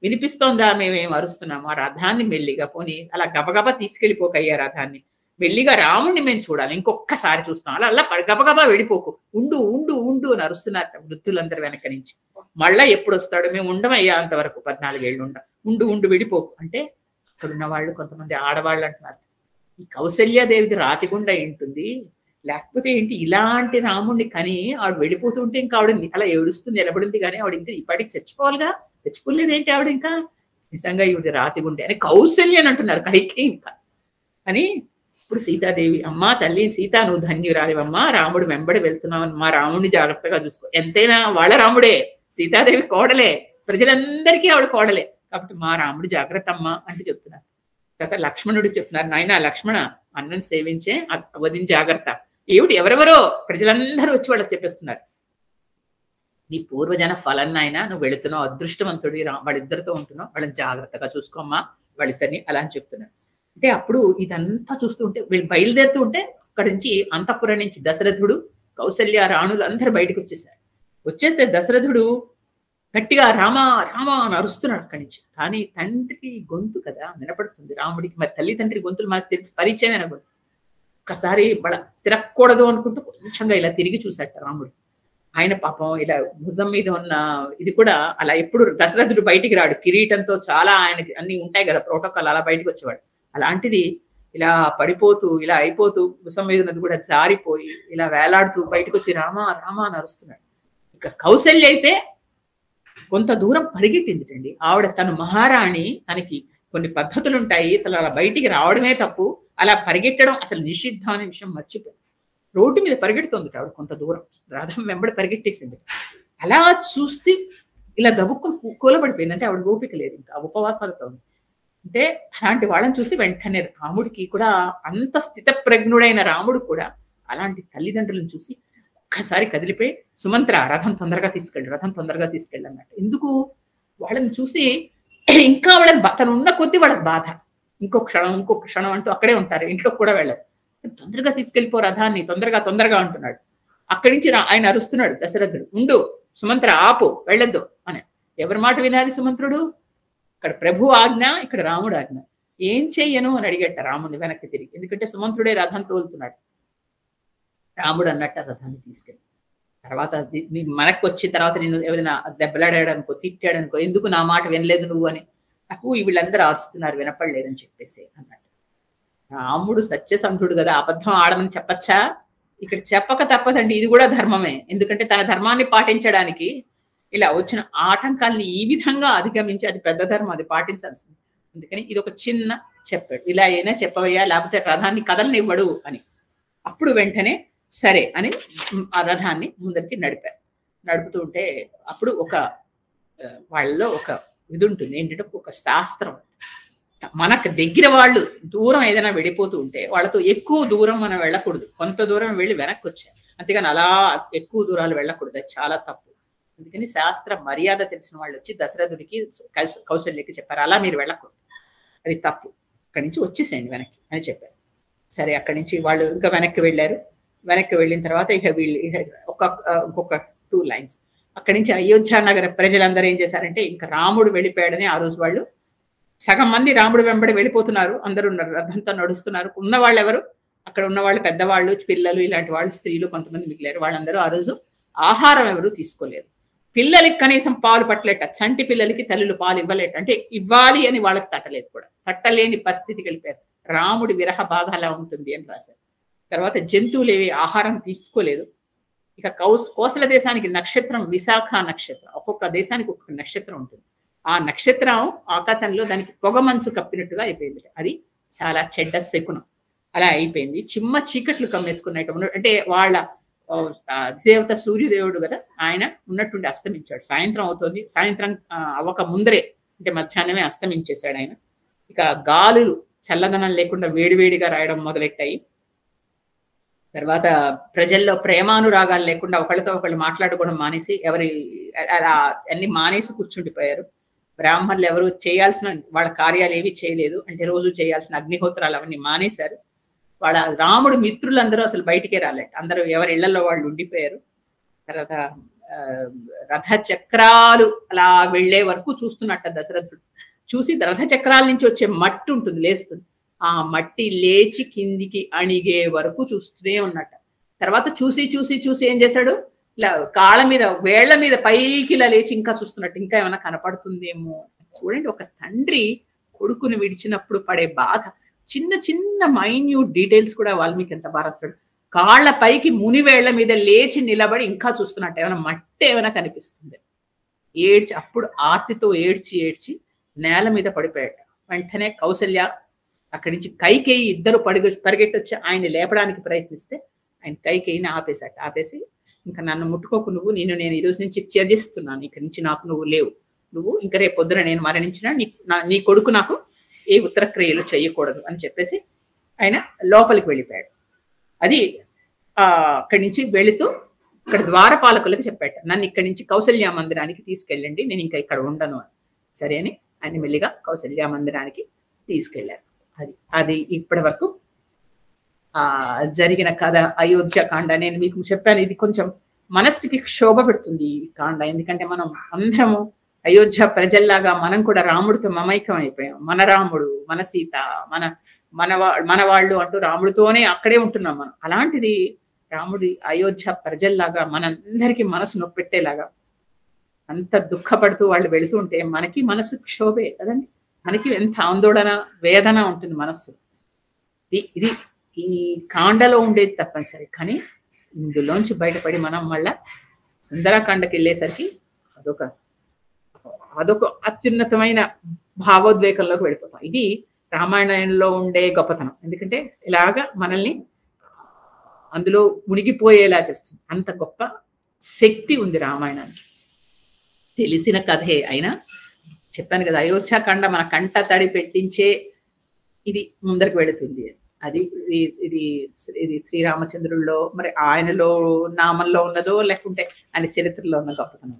వినిపిస్తోందా మేమేం అరుస్తున్నాము? ఆ రథాన్ని మెల్లిగా పోనీ అలా గబగబా తీసుకెళ్ళిపోకయ్యా రథాన్ని, మెల్లిగా రాముణ్ణి మేము చూడాలి, ఇంకొక్కసారి చూస్తాం, అలా అలా గబగబా వెళ్ళిపోకు, ఉండు ఉండు ఉండు అని అరుస్తున్నారట వృద్ధులందరూ వెనక నుంచి. మళ్ళా ఎప్పుడు వస్తాడు, మేము ఉండమయ్యా అంతవరకు 14 ఏళ్ళు ఉండు ఉండు విడిపోకు అంటే. అక్కడున్న వాళ్ళు కొంతమంది ఆడవాళ్ళు అంటున్నారు, ఈ కౌసల్యాదేవిది రాతిగుండ ఏంటుంది, లేకపోతే ఏంటి ఇలాంటి రాముణ్ణి కని ఆవిడ వెళ్ళిపోతుంటే ఇంకా ఆవిడ అలా ఏడుస్తుంది, నిలబడింది కానీ ఆవిడ ఇంకా ఇప్పటికి చచ్చిపోవాలిగా, చచ్చిపోలేదు ఏంటి ఆవిడ ఇంకా, నిజంగా ఇవిడి రాతిగుండే అని కౌసల్య అని అంటున్నారు కైకేయి ఇంకా అని. ఇప్పుడు సీతాదేవి, అమ్మా తల్లి సీత, నువ్వు ధన్యురాలివమ్మా, రాముడు వెంబడి వెళ్తున్నావు, మా రాముడిని జాగ్రత్తగా చూసుకో. ఎంతైనా వాళ్ళ రాముడే, సీతాదేవి కోడలే, ప్రజలందరికీ ఆవిడ కోడలే, కాబట్టి మా రాముడు జాగ్రత్త అమ్మా అంటే చెప్తున్నారు. తర్వాత లక్ష్మణుడికి చెప్తున్నారు, నాయన లక్ష్మణ, అన్నం సేవించే వదిన జాగ్రత్త. ఏమిటి ఎవరెవరో ప్రజలందరూ వచ్చి వాళ్ళకి చెప్పేస్తున్నారు, నీ పూర్వజన ఫలం నాయన, నువ్వు వెళుతున్నావు, అదృష్టవంతుడి, వాళ్ళిద్దరితో ఉంటున్నావు, వాళ్ళని జాగ్రత్తగా చూసుకోమ్మా వాళ్ళిద్దరిని అలా అని చెప్తున్నారు. అంటే అప్పుడు ఇదంతా చూస్తుంటే వీళ్ళు బయలుదేరుతూ ఉంటే అక్కడి నుంచి అంతఃపురం నుంచి దశరథుడు, కౌసల్య, రాణులు అందరూ బయటకు వచ్చేసారు. వచ్చేస్తే దశరథుడు గట్టిగా రామ రామ అని అరుస్తున్నాడు అక్కడి నుంచి. కానీ తండ్రి గొంతు కదా వినపడుతుంది రాముడికి, మరి తల్లి తండ్రి గొంతులు మనకు తెలిసి పరిచయమైన గొంతు. ఒక్కసారి తిరగకూడదు అనుకుంటూ కొంచెంగా ఇలా తిరిగి చూశాట రాముడు. ఆయన పాపం ఇలా భుజం మీద ఉన్న ఇది కూడా అలా, ఎప్పుడు దశరథుడు బయటికి రాడు, కిరీటంతో చాలా ఆయనకి అన్ని ఉంటాయి కదా ప్రోటోకాల్, అలా బయటకు వచ్చేవాడు. అలాంటిది ఇలా పడిపోతూ ఇలా అయిపోతూ భుజం మీద ఉన్నది కూడా జారిపోయి ఇలా వేలాడుతూ బయటకు వచ్చి రామ రామ అని అరుస్తున్నాడు. ఇక కౌసల్య అయితే కొంత దూరం పరిగెట్టిందిటండి. ఆవిడ తను మహారాణి, తనకి కొన్ని పద్ధతులు ఉంటాయి, తను అలా బయటికి రావడమే తప్పు, అలా పరిగెట్టడం అసలు నిషిద్ధం అనే విషయం మర్చిపోయింది. రోడ్డు మీద పరిగెడుతోంది ఆవిడ కొంత దూరం, రథం వెంబడి పరిగెట్టేసింది. అలా చూసి ఇలా గబుక్కుని కూలబడిపోయింది. అంటే ఆవిడ ఓపిక లేదు, ఇంకా ఉపవాసాలతో ఉంది. అంటే అలాంటి వాళ్ళని చూసి వెంటనే రాముడికి కూడా, అంత స్థితప్రజ్ఞుడైన రాముడు కూడా అలాంటి తల్లిదండ్రులను చూసి ఒక్కసారి కదిలిపోయి, సుమంత్ర రథం తొందరగా తీసుకెళ్ళి, రథం తొందరగా తీసుకెళ్ళి అన్నట్టు. ఎందుకు వాళ్ళని చూసి ఇంకా వాళ్ళని తను ఉన్న కొద్దీ వాళ్ళకి బాధ, ఇంకొక క్షణం అంటూ అక్కడే ఉంటారు, ఇంట్లోకి కూడా వెళ్ళరు. తొందరగా తీసుకెళ్ళిపో రథాన్ని, తొందరగా తొందరగా అంటున్నాడు. అక్కడి నుంచి ఆయన అరుస్తున్నాడు దశరథుడు, ఉండు సుమంత్ర ఆపు, వెళ్ళొద్దు అని. ఎవరి మాట వినాలి సుమంత్రుడు? ఇక్కడ ప్రభు ఆజ్ఞ, ఇక్కడ రాముడు ఆజ్ఞ. ఏం చెయ్యను అని అడిగట రాముడిని వెనక్కి తిరిగి, ఎందుకంటే సుమంత్రుడే రథం తోలుతున్నాడు. రాముడు అన్నట్టు రథాన్ని తీసుకెళ్ళి తర్వాత మనకు వచ్చిన తర్వాత నిన్ను ఏదైనా దెబ్బలాడాడనుకో, తిట్టాడనుకో, ఎందుకు నా మాట వినలేదు నువ్వు అని, నాకు వీళ్ళందరూ అరుస్తున్నారు వినపడలేదని చెప్పేసి అన్నట్టు. రాముడు సత్యసంధుడు కదా, అబద్ధం ఆడమని చెప్పచ్చా? ఇక్కడ చెప్పక తప్పదండి, ఇది కూడా ధర్మమే. ఎందుకంటే తన ధర్మాన్ని పాటించడానికి ఇలా వచ్చిన ఆటంకాల్ని ఈ విధంగా అధిగమించి, అది పెద్ద ధర్మం, అది పాటించాల్సింది. అందుకని ఇది ఒక చిన్న చెప్పాడు, ఇలా అయినా చెప్పవయ్యా, లేకపోతే రథాన్ని కదలనివ్వడు అని. అప్పుడు వెంటనే సరే అని ఆ రథాన్ని ముందరికి నడిపారు. నడుపుతూ ఉంటే అప్పుడు ఒక వాళ్ళలో ఒక ఇది ఉంటుంది, ఏంటంటే ఒక శాస్త్రం, మనకు దగ్గర వాళ్ళు దూరం ఏదైనా వెళ్ళిపోతూ ఉంటే వాళ్ళతో ఎక్కువ దూరం మనం వెళ్ళకూడదు, కొంత దూరం వెళ్ళి వెనక్కి వచ్చారు, అంతేగాని అలా ఎక్కువ దూరాలు వెళ్ళకూడదు, అది చాలా తప్పు. అందుకని శాస్త్ర మర్యాద తెలిసిన వాళ్ళు వచ్చి దశరథుడికి కౌసల్యకి చెప్పారు, అలా మీరు వెళ్ళకూడదు, అది తప్పు, అక్కడి నుంచి వచ్చేసేయండి వెనక్కి అని చెప్పారు. సరే అక్కడి నుంచి వాళ్ళు ఇంకా వెనక్కి వెళ్ళారు. వెనక్కి వెళ్ళిన తర్వాత ఇక వీళ్ళు ఇంకొక 2 లైన్స్ అక్కడి నుంచి అయోధ్య నగర ప్రజలందరూ ఏం చేశారంటే, ఇంకా రాముడు వెళ్ళిపోయాడని ఆ రోజు వాళ్ళు సగం మంది రాముడు వెంబడి వెళ్ళిపోతున్నారు, అందరూ రథంతో నడుస్తున్నారు. ఉన్నవాళ్ళు ఎవరు, అక్కడ ఉన్నవాళ్ళు పెద్దవాళ్ళు, పిల్లలు, ఇలాంటి వాళ్ళు, స్త్రీలు కొంతమంది మిగిలారు. వాళ్ళందరూ ఆ రోజు ఆహారం ఎవరు తీసుకోలేదు. పిల్లలకి కనీసం పాలు పట్టలేట, చంటి పిల్లలకి తల్లులు పాలు ఇవ్వలేట, అంటే ఇవ్వాలి అని వాళ్ళకి తట్టలేదు కూడా, తట్టలేని పరిస్థితికి వెళ్ళిపోయారు. రాముడి విరహ బాధ అలా ఉంటుంది అని రాశారు. తర్వాత జంతువులు ఏవి ఆహారం తీసుకోలేదు. ఇక కోసల దేశానికి నక్షత్రం విశాఖ నక్షత్రం, ఒక్కొక్క దేశానికి ఒక్కొక్క నక్షత్రం ఉంటుంది. ఆ నక్షత్రం ఆకాశంలో దానికి పొగ మంచు కప్పినట్టుగా అయిపోయింది. అది చాలా చెడ్డ శకునం. అలా అయిపోయింది. చిమ్మ చీకట్లు కమ్మేసుకున్నట్టు, అంటే వాళ్ళ అధిదేవత సూర్యదేవుడు కదా, ఆయన ఉన్నట్టుండి అస్తమించాడు. సాయంత్రం అవుతోంది. సాయంత్రం అవ్వక ముందరే అంటే మధ్యాహ్నమే అస్తమించేశాడు ఆయన. ఇక గాలులు చల్లదనం లేకుండా వేడివేడిగా రాయడం మొదలెట్టాయి. తర్వాత ప్రజల్లో ప్రేమానురాగాలు లేకుండా ఒకళ్ళతో ఒకళ్ళు మాట్లాడుకోవడం మానేసి అలా అన్ని మానేసి కూర్చుండిపోయారు. బ్రాహ్మణులు ఎవరు చేయాల్సిన వాళ్ళ కార్యాలు ఏవి చేయలేదు. అంటే రోజు చేయాల్సిన అగ్నిహోత్రాలు అవన్నీ మానేశారు. వాళ్ళ రాముడు మిత్రులందరూ అసలు బయటికే రాలేదు. అందరూ ఎవరి ఇళ్లలో వాళ్ళు ఉండిపోయారు. తర్వాత రథ చక్రాలు అలా వెళ్లే వరకు చూస్తున్నట్ట దశరథుడు. చూసి రథ చక్రాల నుంచి వచ్చే మట్టి ఉంటుంది, లేస్తుంది. ఆ మట్టి లేచి కిందికి అణిగే వరకు చూస్తూనే ఉన్నట్ట. తర్వాత చూసి చూసి చూసి ఏం చేశాడు, ఇలా కాళ్ళ మీద వేళ్ల మీద పైకి ఇలా లేచి ఇంకా చూస్తున్నట్టు, ఇంకా ఏమైనా కనపడుతుందేమో. చూడండి, ఒక తండ్రి కొడుకుని విడిచినప్పుడు పడే బాధ. చిన్న చిన్న మైన్యూట్ డీటెయిల్స్ కూడా వాల్మీకి ఎంత బాగా రాస్తాడు. కాళ్ళ పైకి మునివేళ్ల మీద లేచి నిలబడి ఇంకా చూస్తున్నట్టు, ఏమైనా మట్టి ఏమైనా కనిపిస్తుంది. ఏడ్చి అప్పుడు ఆర్తితో ఏడ్చి ఏడ్చి నేల మీద పడిపోయాడు. వెంటనే కౌసల్య అక్కడి నుంచి కైకేయి ఇద్దరు పరిగెట్టొచ్చి ఆయన్ని లేపడానికి ప్రయత్నిస్తే ఆయన కైకేయిని ఆపేశాట. ఆపేసి, ఇంకా నన్ను ముట్టుకోకు నువ్వు, నేను ఈ రోజు నుంచి త్యజిస్తున్నాను, ఇక్కడి నుంచి నాకు నువ్వు లేవు, నువ్వు ఇంకా రేపు పొద్దున నేను మరణించినా నీ కొడుకు నాకు ఏ ఉత్తరక్రియలు చేయకూడదు అని చెప్పేసి ఆయన లోపలికి వెళ్ళిపోయాడు. అది అక్కడి నుంచి వెళుతూ ఇక్కడ ద్వారపాలకులకు చెప్పాట, నన్ను ఇక్కడి నుంచి కౌసల్య మందిరానికి తీసుకెళ్ళండి, నేను ఇంకా ఇక్కడ ఉండను అని. సరే అని ఆయన మెల్లిగా కౌసల్య మందిరానికి తీసుకెళ్లారు. అది ఇప్పటి వరకు జరిగిన కథ అయోధ్య కాండ. నేను మీకు చెప్పాను, ఇది కొంచెం మనస్సుకి క్షోభ పెడుతుంది ఈ కాండ. ఎందుకంటే మనం అందరము అయోధ్య ప్రజల్లాగా మనం కూడా రాముడితో మమైకం అయిపోయాం. మన రాముడు, మన సీత, మన వాళ్ళు అంటూ రాముడితోనే అక్కడే ఉంటున్నాం మనం. అలాంటిది రాముడి అయోధ్య ప్రజల్లాగా మనందరికీ మనసు నొప్పెట్టేలాగా అంత దుఃఖపడుతూ వాళ్ళు వెళుతూ ఉంటే మనకి మనసు క్షోభే కదండి. మనకి ఎంత ఆందోళన వేదన ఉంటుంది మనస్సు. ఇది ఈ కాండలో ఉండేది తప్పనిసరి. కానీ ఇందులోంచి బయటపడి మనం మళ్ళా సుందరకాండకి వెళ్ళేసరికి అదొక అత్యున్నతమైన భావోద్వేగంలోకి వెళ్ళిపోతాం. ఇది రామాయణంలో ఉండే గొప్పతనం. ఎందుకంటే ఇలాగా మనల్ని అందులో మునిగిపోయేలా చేస్తుంది. అంత గొప్ప శక్తి ఉంది రామాయణానికి. తెలిసిన కథే అయినా చెప్పాను కదా, అయోధ్యాకాండ మన కంట తడి పెట్టించే ఇది ముందరికి వెళుతుంది. అది ఇది శ్రీరామచంద్రుల్లో మరి ఆయనలో నామంలో ఉన్నదో లేకుంటే ఆయన చరిత్రలో ఉన్న గొప్పతనం.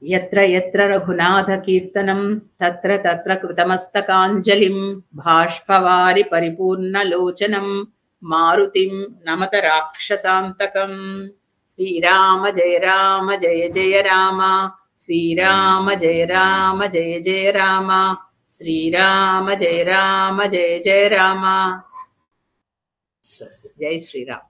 యత్ర యత్ర రఘునాథ కీర్తనం తత్ర తత్ర కృతమస్తకాంజలిం బాష్పవారి పరిపూర్ణలోచనం మారుతిం నమత రాక్షసాంతకం. శ్రీరామ జయ రామ జయ జయ రామ, శ్రీరామ జయ రామ జయ జయ రామ, శ్రీరామ జయ రామ జయ జయ రామ. స్వస్తి. జై శ్రీరామ్.